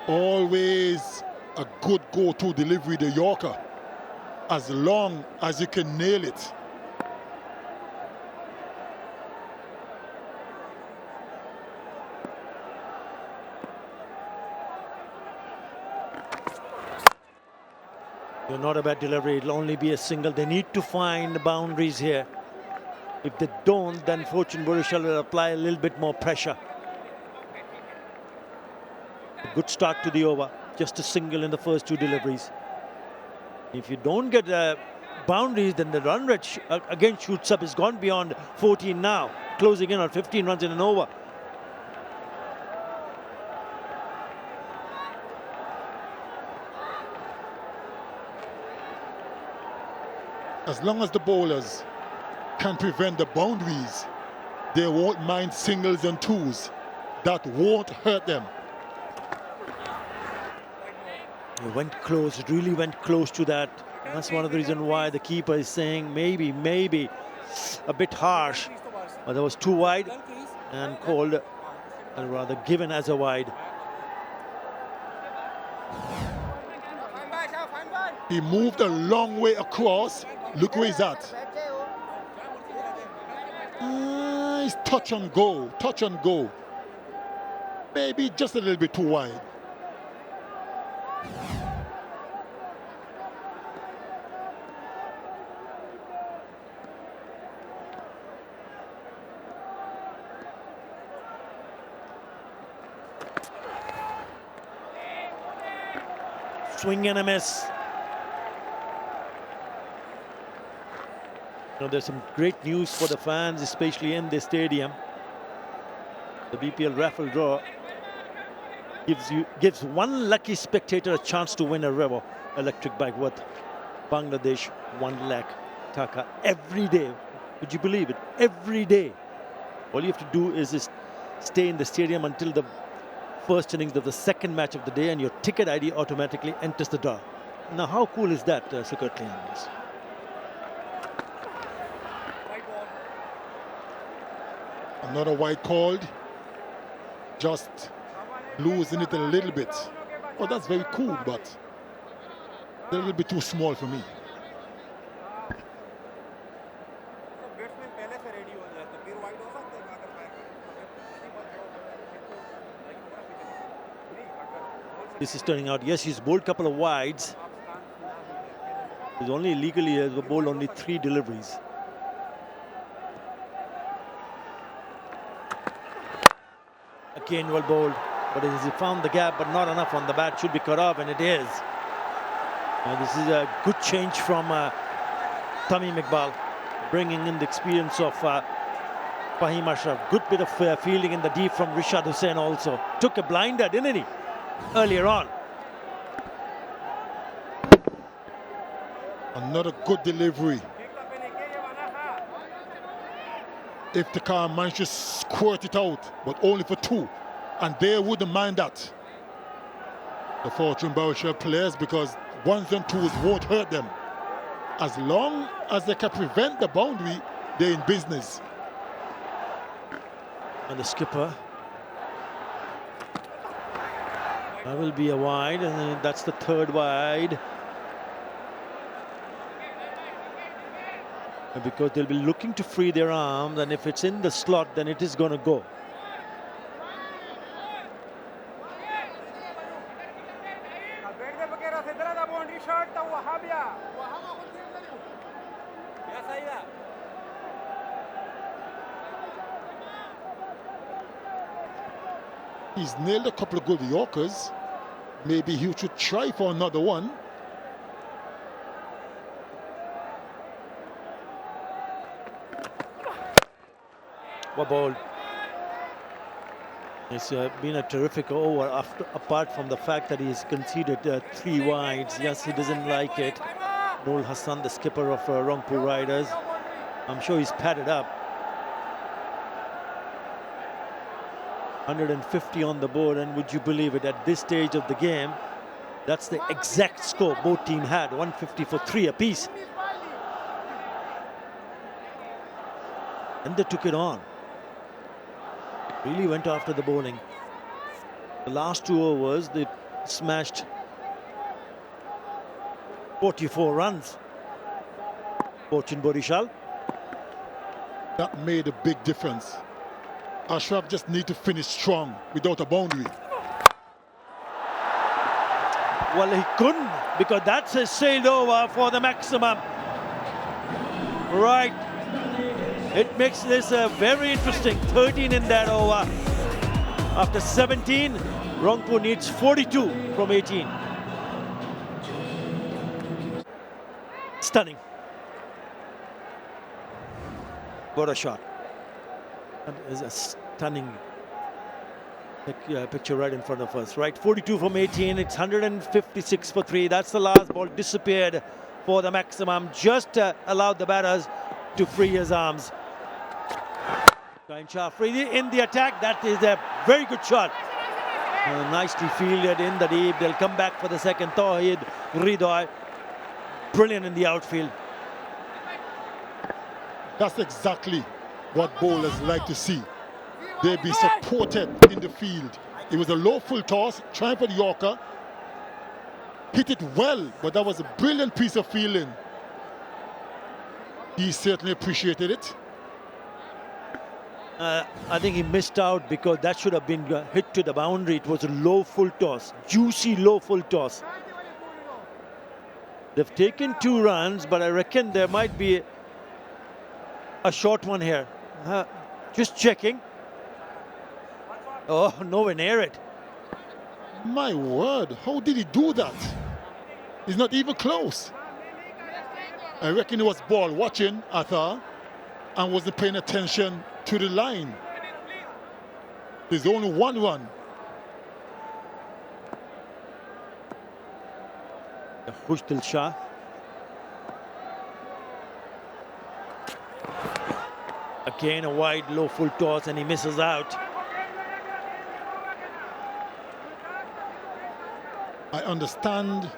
S3: Always a good go-to delivery, the Yorker, as long as you can nail it.
S6: Not a bad delivery. It'll only be a single. They need to find the boundaries here. If they don't, then Fortune Barishal will apply a little bit more pressure. A good start to the over. Just a single in the first 2 deliveries. If you don't get boundaries, then the run rate again shoots up. It's gone beyond 14 now, closing in on 15 runs in an over.
S3: As long as the bowlers can prevent the boundaries, they won't mind singles and 2s. That won't hurt them.
S6: It went close, it really went close to that. And that's one of the reasons why the keeper is saying maybe a bit harsh. But that was too wide and called, and rather given as a wide.
S3: He moved a long way across. Look where he's at. It's touch and go, touch and go. Maybe just a little bit too wide.
S6: Swing and a miss. You know, there's some great news for the fans, especially in the stadium. The BPL raffle draw gives one lucky spectator a chance to win a 𝗃𝗏 electric bike worth Bangladesh 1 lakh taka every day. Would you believe it? Every day. All you have to do is just stay in the stadium until the first innings of the second match of the day, and your ticket ID automatically enters the draw. Now, how cool is that, secretly?
S3: Another wide called. Just losing it a little bit. Oh, that's very cool, but a little bit too small for me.
S6: This is turning out, yes, he's bowled a couple of wides. He's only legally has bowled only 3 deliveries. Again well bowled, but he found the gap, but not enough on the bat. Should be cut off, and it is. This is a good change from Tamim Iqbal, bringing in the experience of Fahim Ashraf. Good bit of fielding in the deep from Rishad Hussain also. Took a blinder, didn't he, earlier on?
S3: Another good delivery. 𝗃𝗏𝗃𝗀 managed to squirt it out, but only for 2. And they wouldn't mind that. The Fortune Barishal players, because 1s and 2s won't hurt them. As long as they can prevent the boundary, they're in business.
S6: And the skipper. That will be a wide, and then that's the 3rd wide. Because they'll be looking to free their arms, and if it's in the slot, then it is going to go.
S3: He's nailed a couple of good Yorkers. Maybe he should try for another one.
S6: Well bowled. It's been a terrific over, apart from the fact that he's conceded 3 wides. Yes, he doesn't like it. Noor Hassan, the skipper of Rangpur Riders, I'm sure he's padded up. 150 on the board, and would you believe it, at this stage of the game, that's the exact score both teams had, 150 for 3 apiece. And they took it on. Really went after the bowling. The last 2 overs, they smashed 44 runs. Fortune Barishal.
S3: That made a big difference. Ashraf just need to finish strong without a boundary.
S6: Well, he couldn't, because that's a sailed over for the maximum. Right. It makes this very interesting. 13 in that over. After 17, Rangpur needs 42 from 18. Stunning. What a shot. That is a stunning picture right in front of us. Right, 42 from 18. It's 156 for 3. That's the last ball. Disappeared for the maximum. Just allowed the batters to free his arms. Shah free in the attack. That is a very good shot. Nicely fielded in the deep. They'll come back for the second. 𝗃𝗏𝗃𝗀𝗃𝗀. Brilliant in the outfield.
S3: That's exactly what bowlers like to see. They've been supported in the field. It was a low full toss, trying for the Yorker. Hit it well, but that was a brilliant piece of fielding. He certainly appreciated it.
S6: I think he missed out because that should have been hit to the boundary. It was a low full toss, juicy low full toss. They've taken 2 runs, but I reckon there might be a short one here. Just checking. Oh, nowhere near it.
S3: My word, how did he do that? He's not even close. I reckon he was ball watching, I thought, and wasn't paying attention to the line. There's only 1 run.
S6: 𝗂𝗫𝗄𝗃. Again, a wide low full toss, and he misses out.
S3: I understand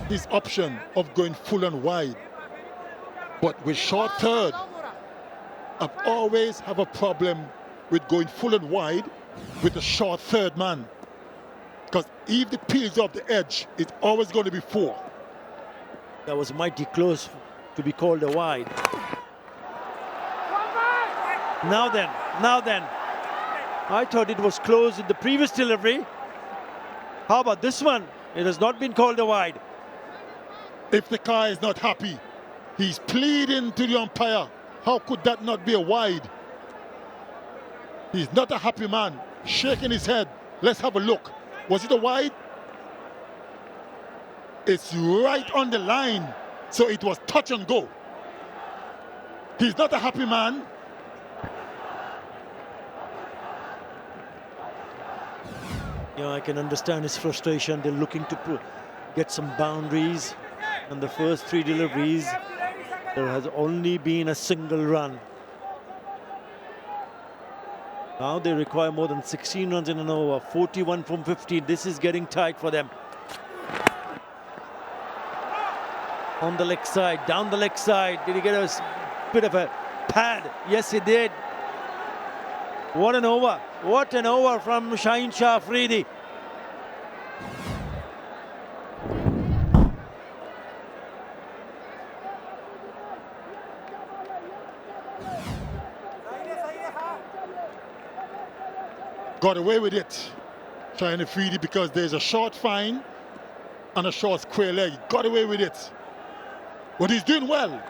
S3: his option of going full and wide, but with short third, I've always have a problem with going full and wide with a short third man, because if the peels off the edge, it's always going to be 4.
S6: That was mighty close to be called a wide. Now then, I thought it was close in the previous delivery. How about this one? It has not been called a wide.
S3: If the car is not happy, he's pleading to the umpire. How could that not be a wide? He's not a happy man, shaking his head. Let's have a look. Was it a wide? It's right on the line, so it was touch and go. He's not a happy man.
S6: Yeah, I can understand his frustration. They're looking to get some boundaries. And the first 3 deliveries, there has only been a single run. Now they require more than 16 runs in an over. 41 from 15. This is getting tight for them. On the leg side, down the leg side. Did he get a bit of a pad? Yes, he did. What an over. What an over from Shaheen Shah Afridi.
S3: Got away with it, Shaheen Afridi, because there's a short fine and a short square leg. Got away with it. But he's doing well.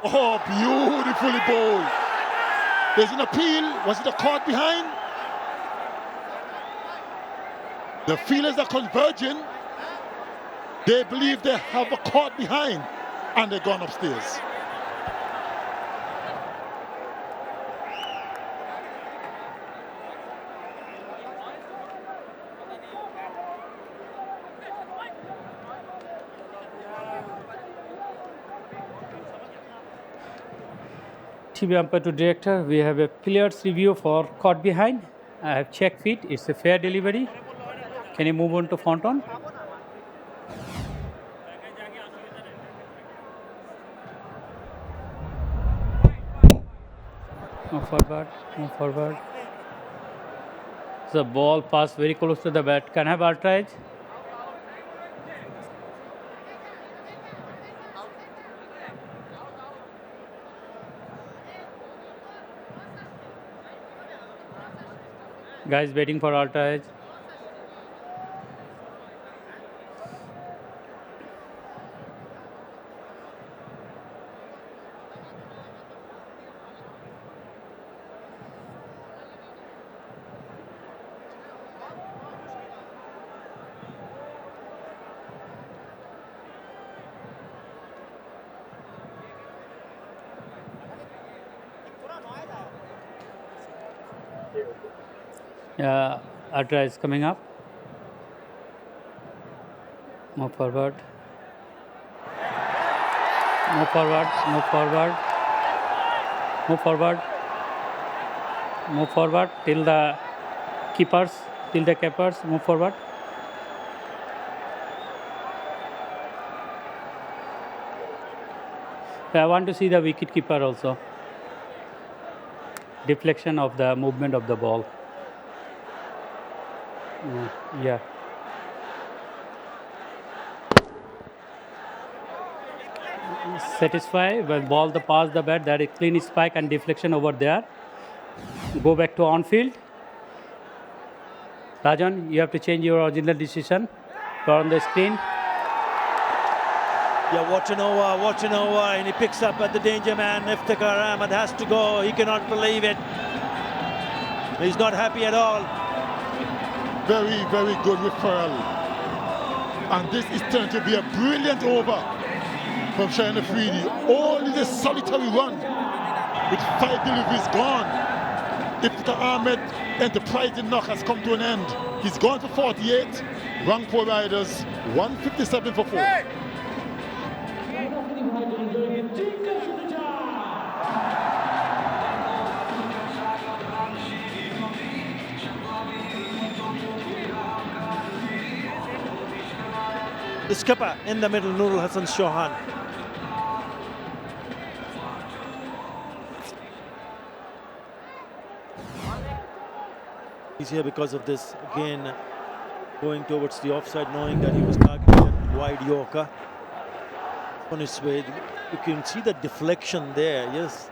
S3: Oh, beautifully bowled. There's an appeal. Was it a caught behind? The fielders are converging. They believe they have a caught behind, and they're gone upstairs.
S5: TV umpire to director, we have a player's review for caught behind. I have checked feet. It's a fair delivery. Can you move on to Fonton? Move forward, move forward. The ball passed very close to the bat. Can I have ultra edge? Guys waiting for ultra edge. Ultra is coming up. Move forward. Move forward. Move forward. Move forward. Move forward till the keepers. Till the keepers. Move forward. I want to see the wicket-keeper also. Deflection of the movement of the ball. Yeah. Satisfy, well, ball the pass the bat, that is clean spike and deflection over there. Go back to on-field. Rajan, you have to change your original decision. Go on the screen.
S6: Yeah, watching over, and he picks up at the danger man. Iftikhar Ahmed has to go. He cannot believe it. He's not happy at all.
S3: Very, very good referral. And this is turned to be a brilliant over from Shaheen Afridi. Only the solitary run with 5 deliveries gone. Iftikhar Ahmed enterprising knock has come to an end. He's gone for 48. Rangpur Riders 157 for 4.
S6: The skipper in the middle, Nurul Hassan Chauhan. He's here because of this, again, going towards the offside, knowing that he was targeted at wide Yorker. On his way, you can see the deflection there, yes.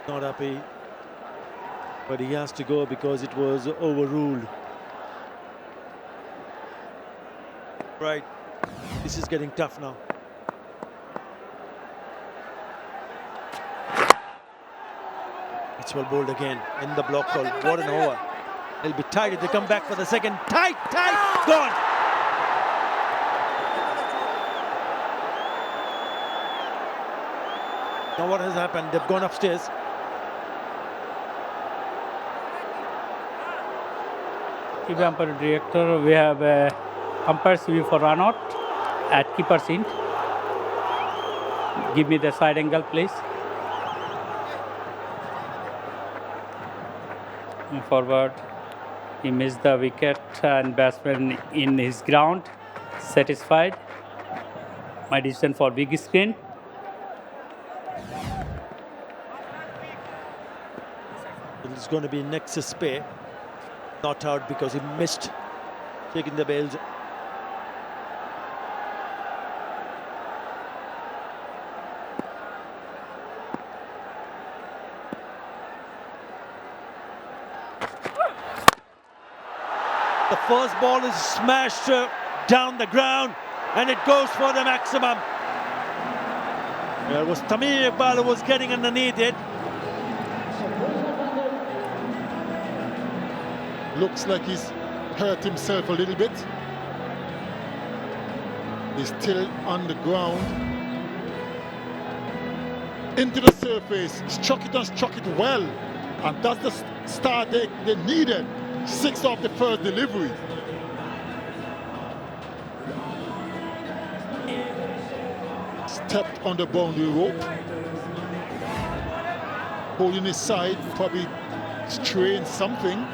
S6: Not happy, but he has to go because it was overruled. Right, this is getting tough now. It's well bowled again in the block hole. What an over. They'll be tight if they come back for the second. Tight, gone. Now what has happened? They've gone upstairs.
S5: TV umpire director, we have umpire's view for run out at keeper's end. Give me the side angle, please. Forward, he missed the wicket and batsman in his ground. Satisfied. My decision for big screen.
S6: It's going to be 𝗃𝗃𝗃, not out because he missed taking the bails. The first ball is smashed down the ground and it goes for the maximum. It was Tamim Iqbal who was getting underneath it.
S3: Looks like he's hurt himself a little bit. He's still on the ground. Into the surface, struck it and struck it well. And that's the start they needed. 6 off the first delivery. Stepped on the boundary rope. Holding his side, probably strained something.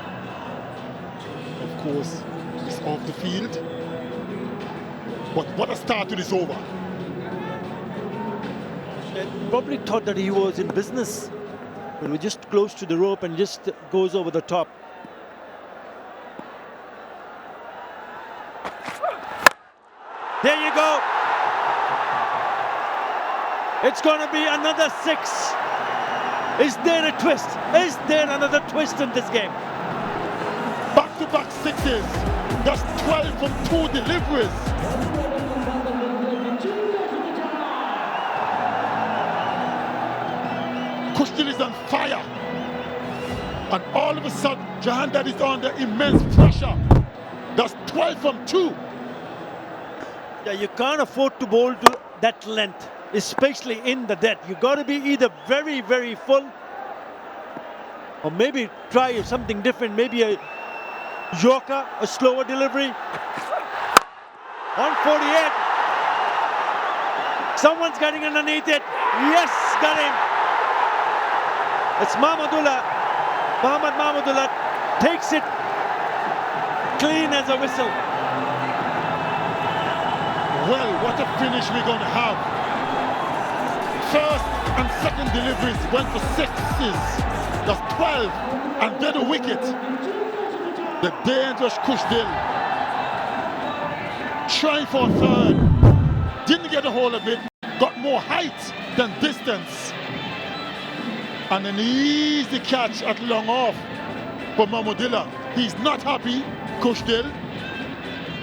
S3: Of course, it's off the field. But what a start to this over.
S6: Probably thought that he was in business. When we're just close to the rope and just goes over the top. There you go. It's going to be another 6. Is there a twist? Is there another twist in this game?
S3: Back-to-back 6s. That's 12 from 2 deliveries. Kushdil is on fire. And all of a sudden, Jahandad is under immense pressure. That's 12 from 2.
S6: Yeah, you can't afford to bowl to that length, especially in the death. You got to be either very, very full, or maybe try something different. Maybe a Yorker, a slower delivery. 148. Someone's getting underneath it. Yes, got him. It's Mohammad Mahmudullah takes it clean as a whistle.
S3: Well, what a finish we're going to have. First and second deliveries went for sixes. That's 12. And then a wicket. The dangerous 𝗂𝗃𝗃 trying for a third. Didn't get a hold of it. Got more height than distance. And an easy catch at long off for Mahmudillah. He's not happy, 𝗂𝗃𝗃,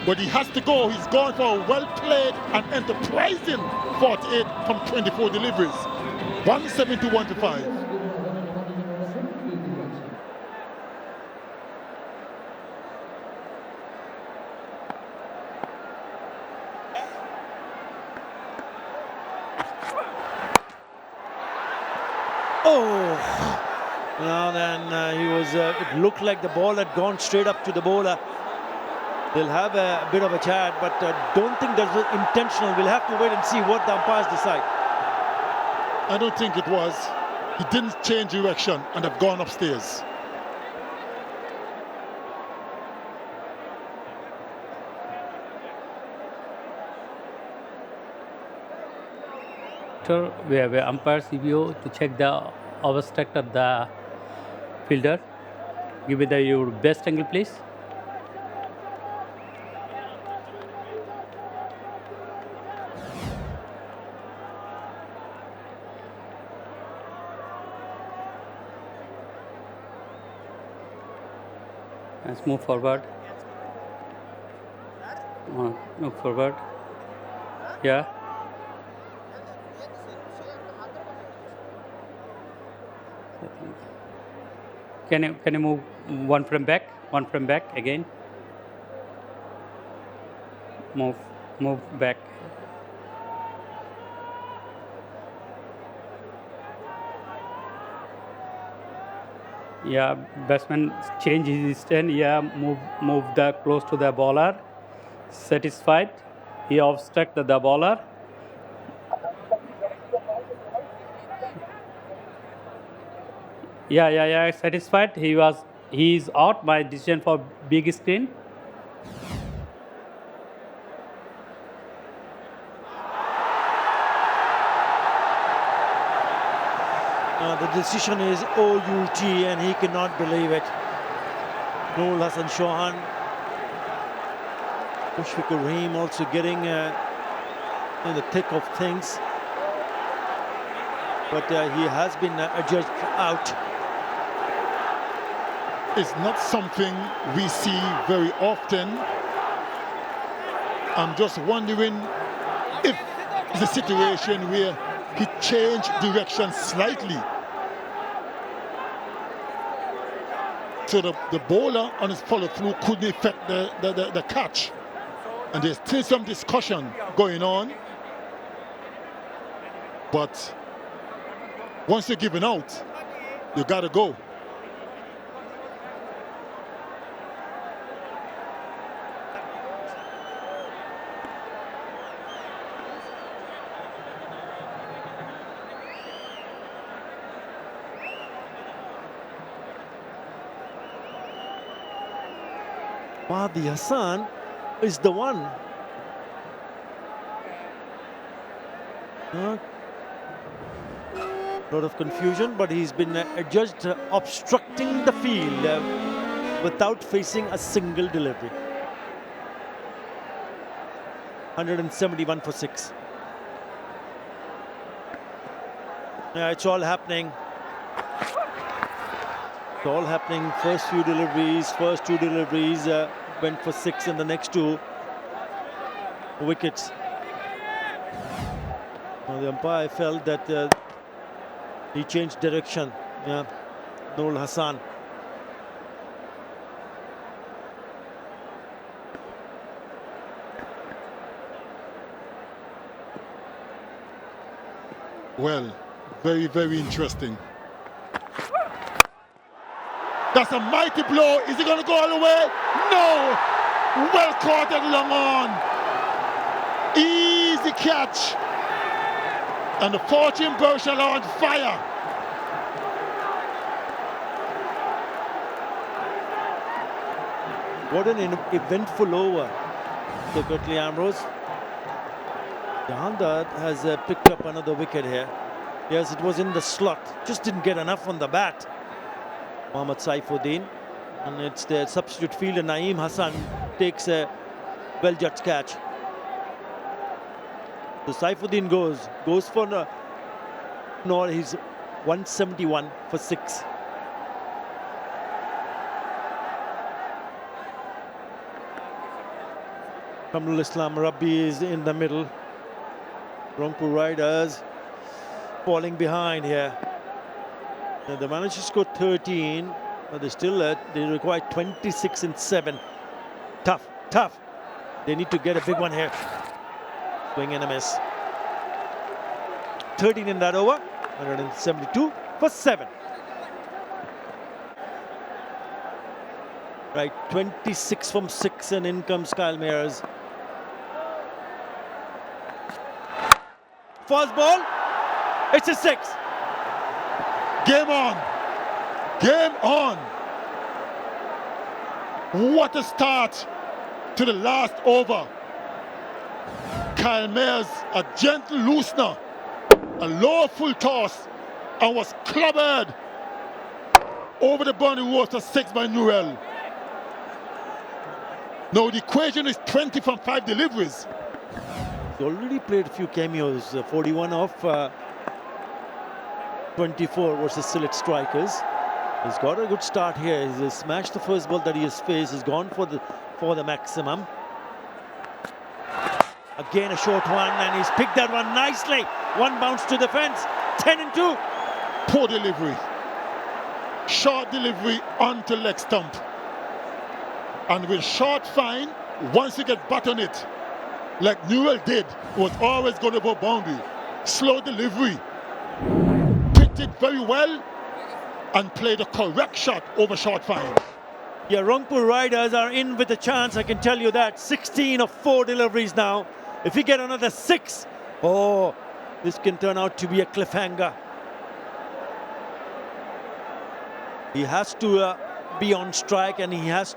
S3: but he has to go. He's going for a well-played and enterprising 48 from 24 deliveries. 171 to 5.
S6: Oh, now then it looked like the ball had gone straight up to the bowler. They'll have a bit of a chat, but don't think that was intentional. We'll have to wait and see what the umpires decide.
S3: I don't think it was. He didn't change direction and have gone upstairs.
S5: We have an umpire's review to check the obstruct of the fielder. Give me your best angle, please. Let's move forward. Move forward. Yeah. Can you move one frame back again? Move back. Yeah, batsman change his stand. Yeah, move the close to the bowler. Satisfied. He obstruct the bowler. Yeah, satisfied. He is out. My decision for big screen.
S6: The decision is OUT and he cannot believe it. Noor Hassan Chauhan. Mushfiqur Rahim also getting in the thick of things. But he has been adjudged out.
S3: It's not something we see very often. I'm just wondering if it's a situation where he changed direction slightly. So the bowler on his follow-through couldn't affect the catch. And there's still some discussion going on. But once you're given out, you gotta go.
S6: Mahdi Hassan is the one. Lot of confusion, but he's been adjudged obstructing the field without facing a single delivery. 171 for 6. Yeah, it's all happening. It's all happening. First two deliveries went for 6 and the next 2 wickets. Now the umpire felt that he changed direction. Yeah, Noor Hassan.
S3: Well, very, very interesting. That's a mighty blow. Is he going to go all the way? No! Well caught and long on. Easy catch. And the Fortune Barishal are on fire.
S6: What an eventful over, Secretary Ambrose. 𝗂𝗪 has picked up another wicket here. Yes, it was in the slot. Just didn't get enough on the bat. Mohammad Saifuddin. And it's the substitute fielder Naeem Hassan takes a well-judged catch. So Saifuddin goes for no, he's 171 for 6. Kamrul Islam Rabbi is in the middle. Rangpur Riders falling behind here. They managed to score 13, but they require 26 and 7. Tough. They need to get a big one here. Swing and a miss. 13 in that over. 172 for 7. Right, 26 from 6, and in comes Kyle Mayers. First ball, it's a 6.
S3: Game on. Game on. What a start to the last over. Kyle Mayers, a gentle loosener, a low full toss, and was clobbered over the boundary wall for 6 by Newell. Now the equation is 20 from 5 deliveries.
S6: He's already played a few cameos, 41 off 24 versus select strikers. He's got a good start here. He's smashed the first ball that he has faced. He's gone for the maximum. Again a short one, and he's picked that one nicely. One bounce to the fence. 10 and 2.
S3: Poor delivery. Short delivery onto leg stump. And with short fine, once you get back on it, like Newell did, was always going to go boundary. Slow delivery. Picked it very well and played a correct shot over short fine.
S6: Yeah, Rangpur Riders are in with a chance, I can tell you that. 16 of 4 deliveries now. If we get another 6, oh, this can turn out to be a cliffhanger. He has to be on strike, and he has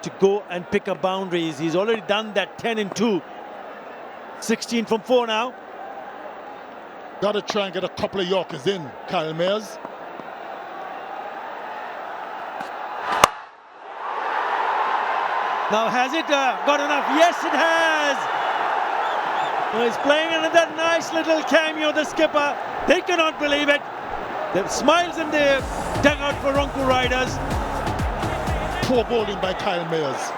S6: to go and pick up boundaries. He's already done that. 10 and 2. 16 from 4 now.
S3: Got to try and get a couple of Yorkers in, Kyle Mayers.
S6: Now has it got enough? Yes, it has. Now he's playing another nice little cameo, the skipper. They cannot believe it. The smiles in the dugout for Rangpur Riders.
S3: Poor bowling by Kyle Mayers.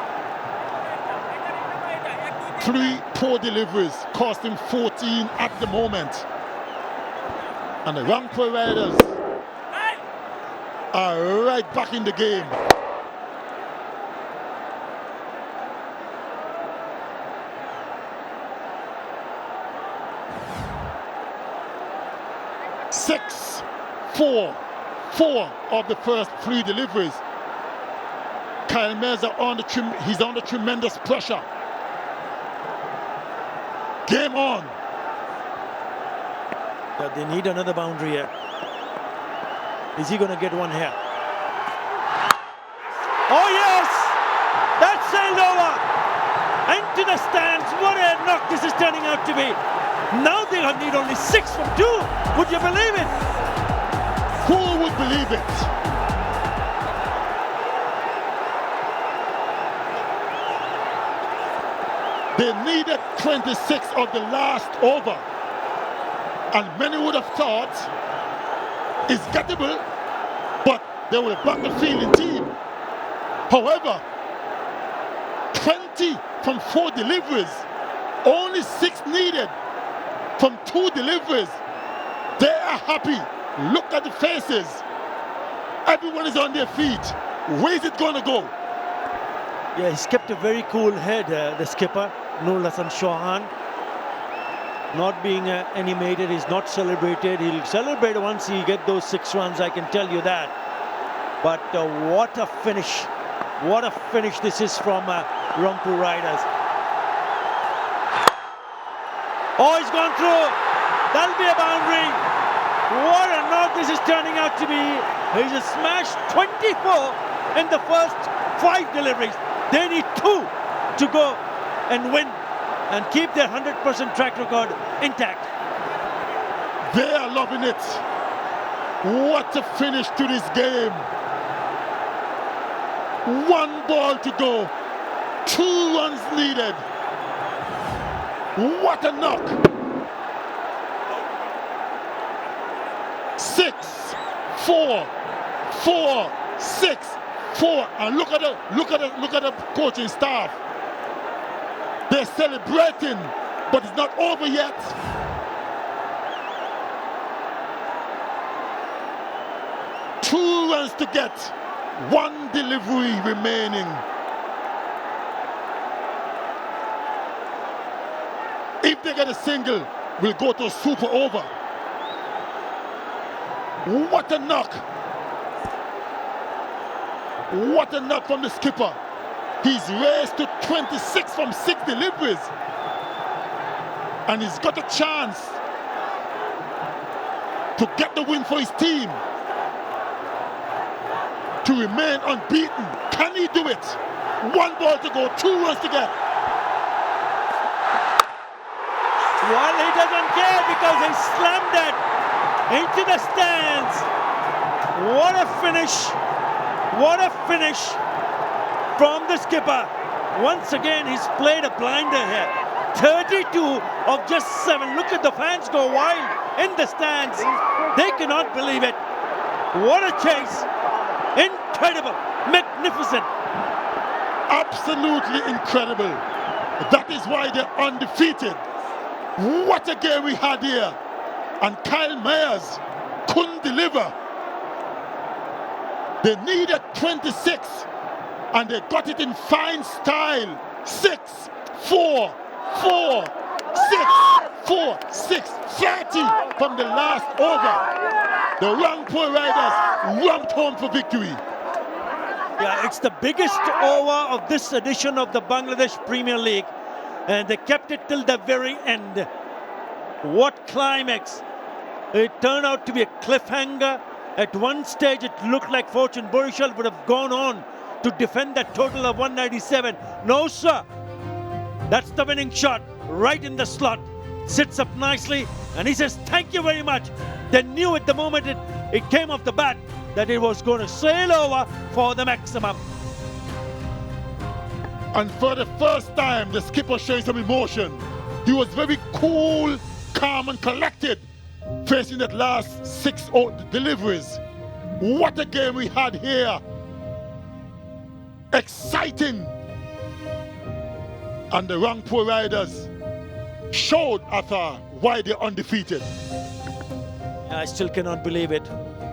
S3: 3 poor deliveries, cost him 14 at the moment. And the Rangpur Riders are right back in the game. Six, 4 of the first 3 deliveries. Kyle Mayers he's under tremendous pressure. Game on.
S6: But they need another boundary here. Is he going to get one here? Oh yes! That's sailed over! Into the stands. What a knock this is turning out to be. Now they need only 6 from 2. Would you believe it?
S3: Who would believe it? They needed 26 of the last over. And many would have thought it's gettable, but they will back the fielding team. However, 20 from 4 deliveries, only 6 needed from 2 deliveries. They are happy. Look at the faces. Everyone is on their feet. Where is it going to go?
S6: Yeah, he's kept a very cool head, the skipper, Nur Hassan Chauhan. Not being animated, he's not celebrated. He'll celebrate once he get those 6 runs, I can tell you that. But what a finish. What a finish this is from Rangpur Riders. Oh, he's gone through. That'll be a boundary. What a knock this is turning out to be. He's a smash 24 in the first 5 deliveries. They need 2 to go and win and keep their 100% track record intact.
S3: They are loving it. What a finish to this game. 1 ball to go. 2 runs needed. What a knock. 6, 4, 4, 6, 4. And look at the coaching staff. They're celebrating, but it's not over yet. Two runs to get, 1 delivery remaining. If they get a single, we'll go to a super over. What a knock. What a knock from the skipper. He's raised to 26 from 6 deliveries. And he's got a chance to get the win for his team, to remain unbeaten. Can he do it? 1 ball to go, 2 runs to get.
S6: Well, he doesn't care because he slammed it into the stands. What a finish. What a finish from the skipper. Once again, he's played a blinder here. 32 of just 7. Look at the fans go wild in the stands. They cannot believe it. What a chase. Incredible. Magnificent.
S3: Absolutely incredible. That is why they're undefeated. What a game we had here. And Kyle Mayers couldn't deliver. They needed 26 and they got it in fine style. 6, 4, 4, 6, 4, 6, 30 from the last over. The Rangpur Riders ramped home for victory.
S6: Yeah, it's the biggest over of this edition of the Bangladesh Premier League. And they kept it till the very end. What climax. It turned out to be a cliffhanger. At one stage, it looked like Fortune Barishal would have gone on to defend that total of 197. No, sir. That's the winning shot, right in the slot. Sits up nicely, and he says, thank you very much. They knew at the moment it came off the bat that it was going to sail over for the maximum.
S3: And for the first time, the skipper showing some emotion. He was very cool, calm, and collected, facing that last 6 deliveries. What a game we had here. Exciting. And the Rangpur Riders showed Athar why they're undefeated.
S6: I still cannot believe it.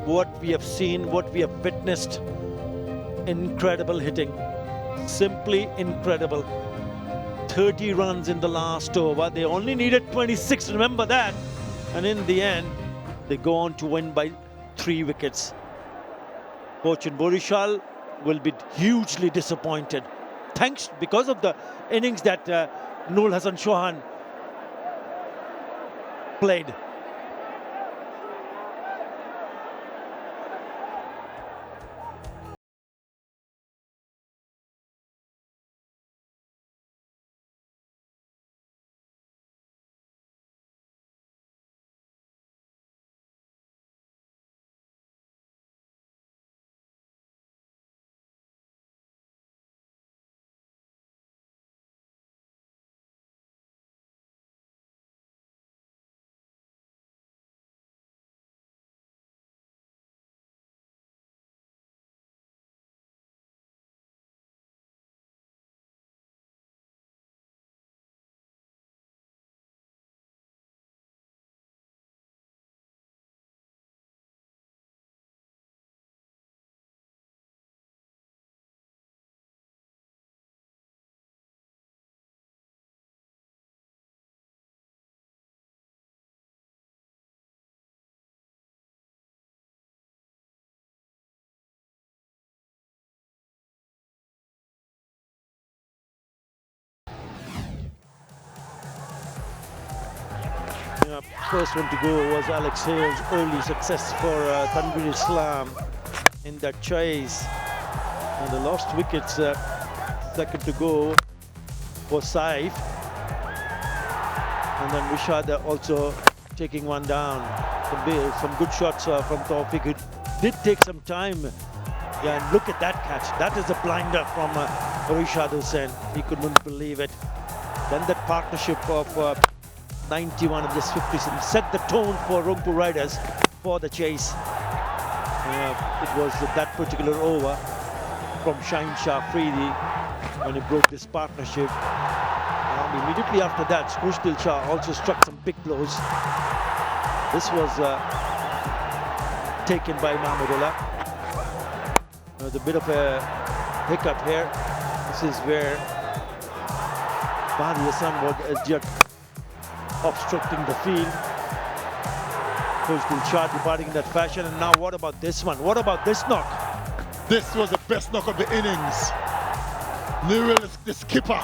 S6: What we have seen, what we have witnessed. Incredible hitting. Simply incredible. 30 runs in the last over. They only needed 26, remember that. And in the end, they go on to win by 3 wickets. Fortune Barishal will be hugely disappointed. Because of the innings that Noor Hassan Chauhan played. First one to go was Alex Hale's early success for Tanveer Islam in that chase. And the lost wickets, second to go was Saif. And then Rishad also taking one down. Some good shots from Tawfiq. It did take some time. Yeah, and look at that catch. That is a blinder from Rishad Hussain. He couldn't believe it. Then that partnership of 91 of this 50 set the tone for Rangpur Riders for the chase. It was that particular over from Shaheen Shah Afridi when he broke this partnership. And immediately after that, 𝗃𝗃𝗃 also struck some big blows. This was taken by Mahmudullah. There's a bit of a hiccup here. This is where Mehdi Hasan was just obstructing the field. 𝗃𝗃𝗃 departing in that fashion. And now what about this one? What about this knock?
S3: This was the best knock of the innings. Nurul, the skipper,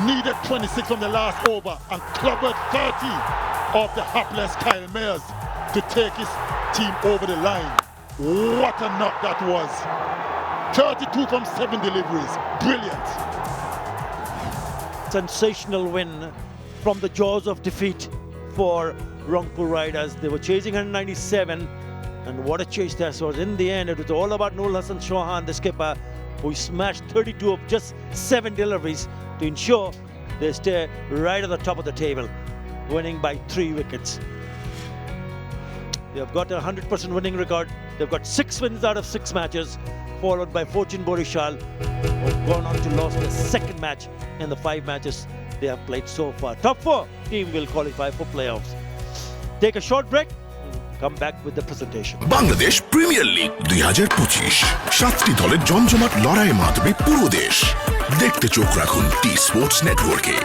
S3: needed 26 from the last over and clobbered 30 of the hapless Kyle Mayers to take his team over the line. What a knock that was. 32 from 7 deliveries. Brilliant.
S6: Sensational win from the jaws of defeat for Rangpur Riders. They were chasing 197, and what a chase that was. In the end, it was all about Nurul Hasan Chauhan, the skipper, who smashed 32 of just 7 deliveries to ensure they stay right at the top of the table, winning by 3 wickets. They've got a 100% winning record. They've got 6 wins out of 6 matches, followed by Fortune Barishal, who've gone on to lose their second match in the 5 matches they have played so far. Top 4 team will qualify for playoffs. Take a short break, come back with the presentation.
S10: Bangladesh premier league 2025 7টি দলের জমজমাট লড়াইয়ে মাতবে পুরো দেশ। দেখতে চোখ রাখুন T Sports নেটওয়ার্কে।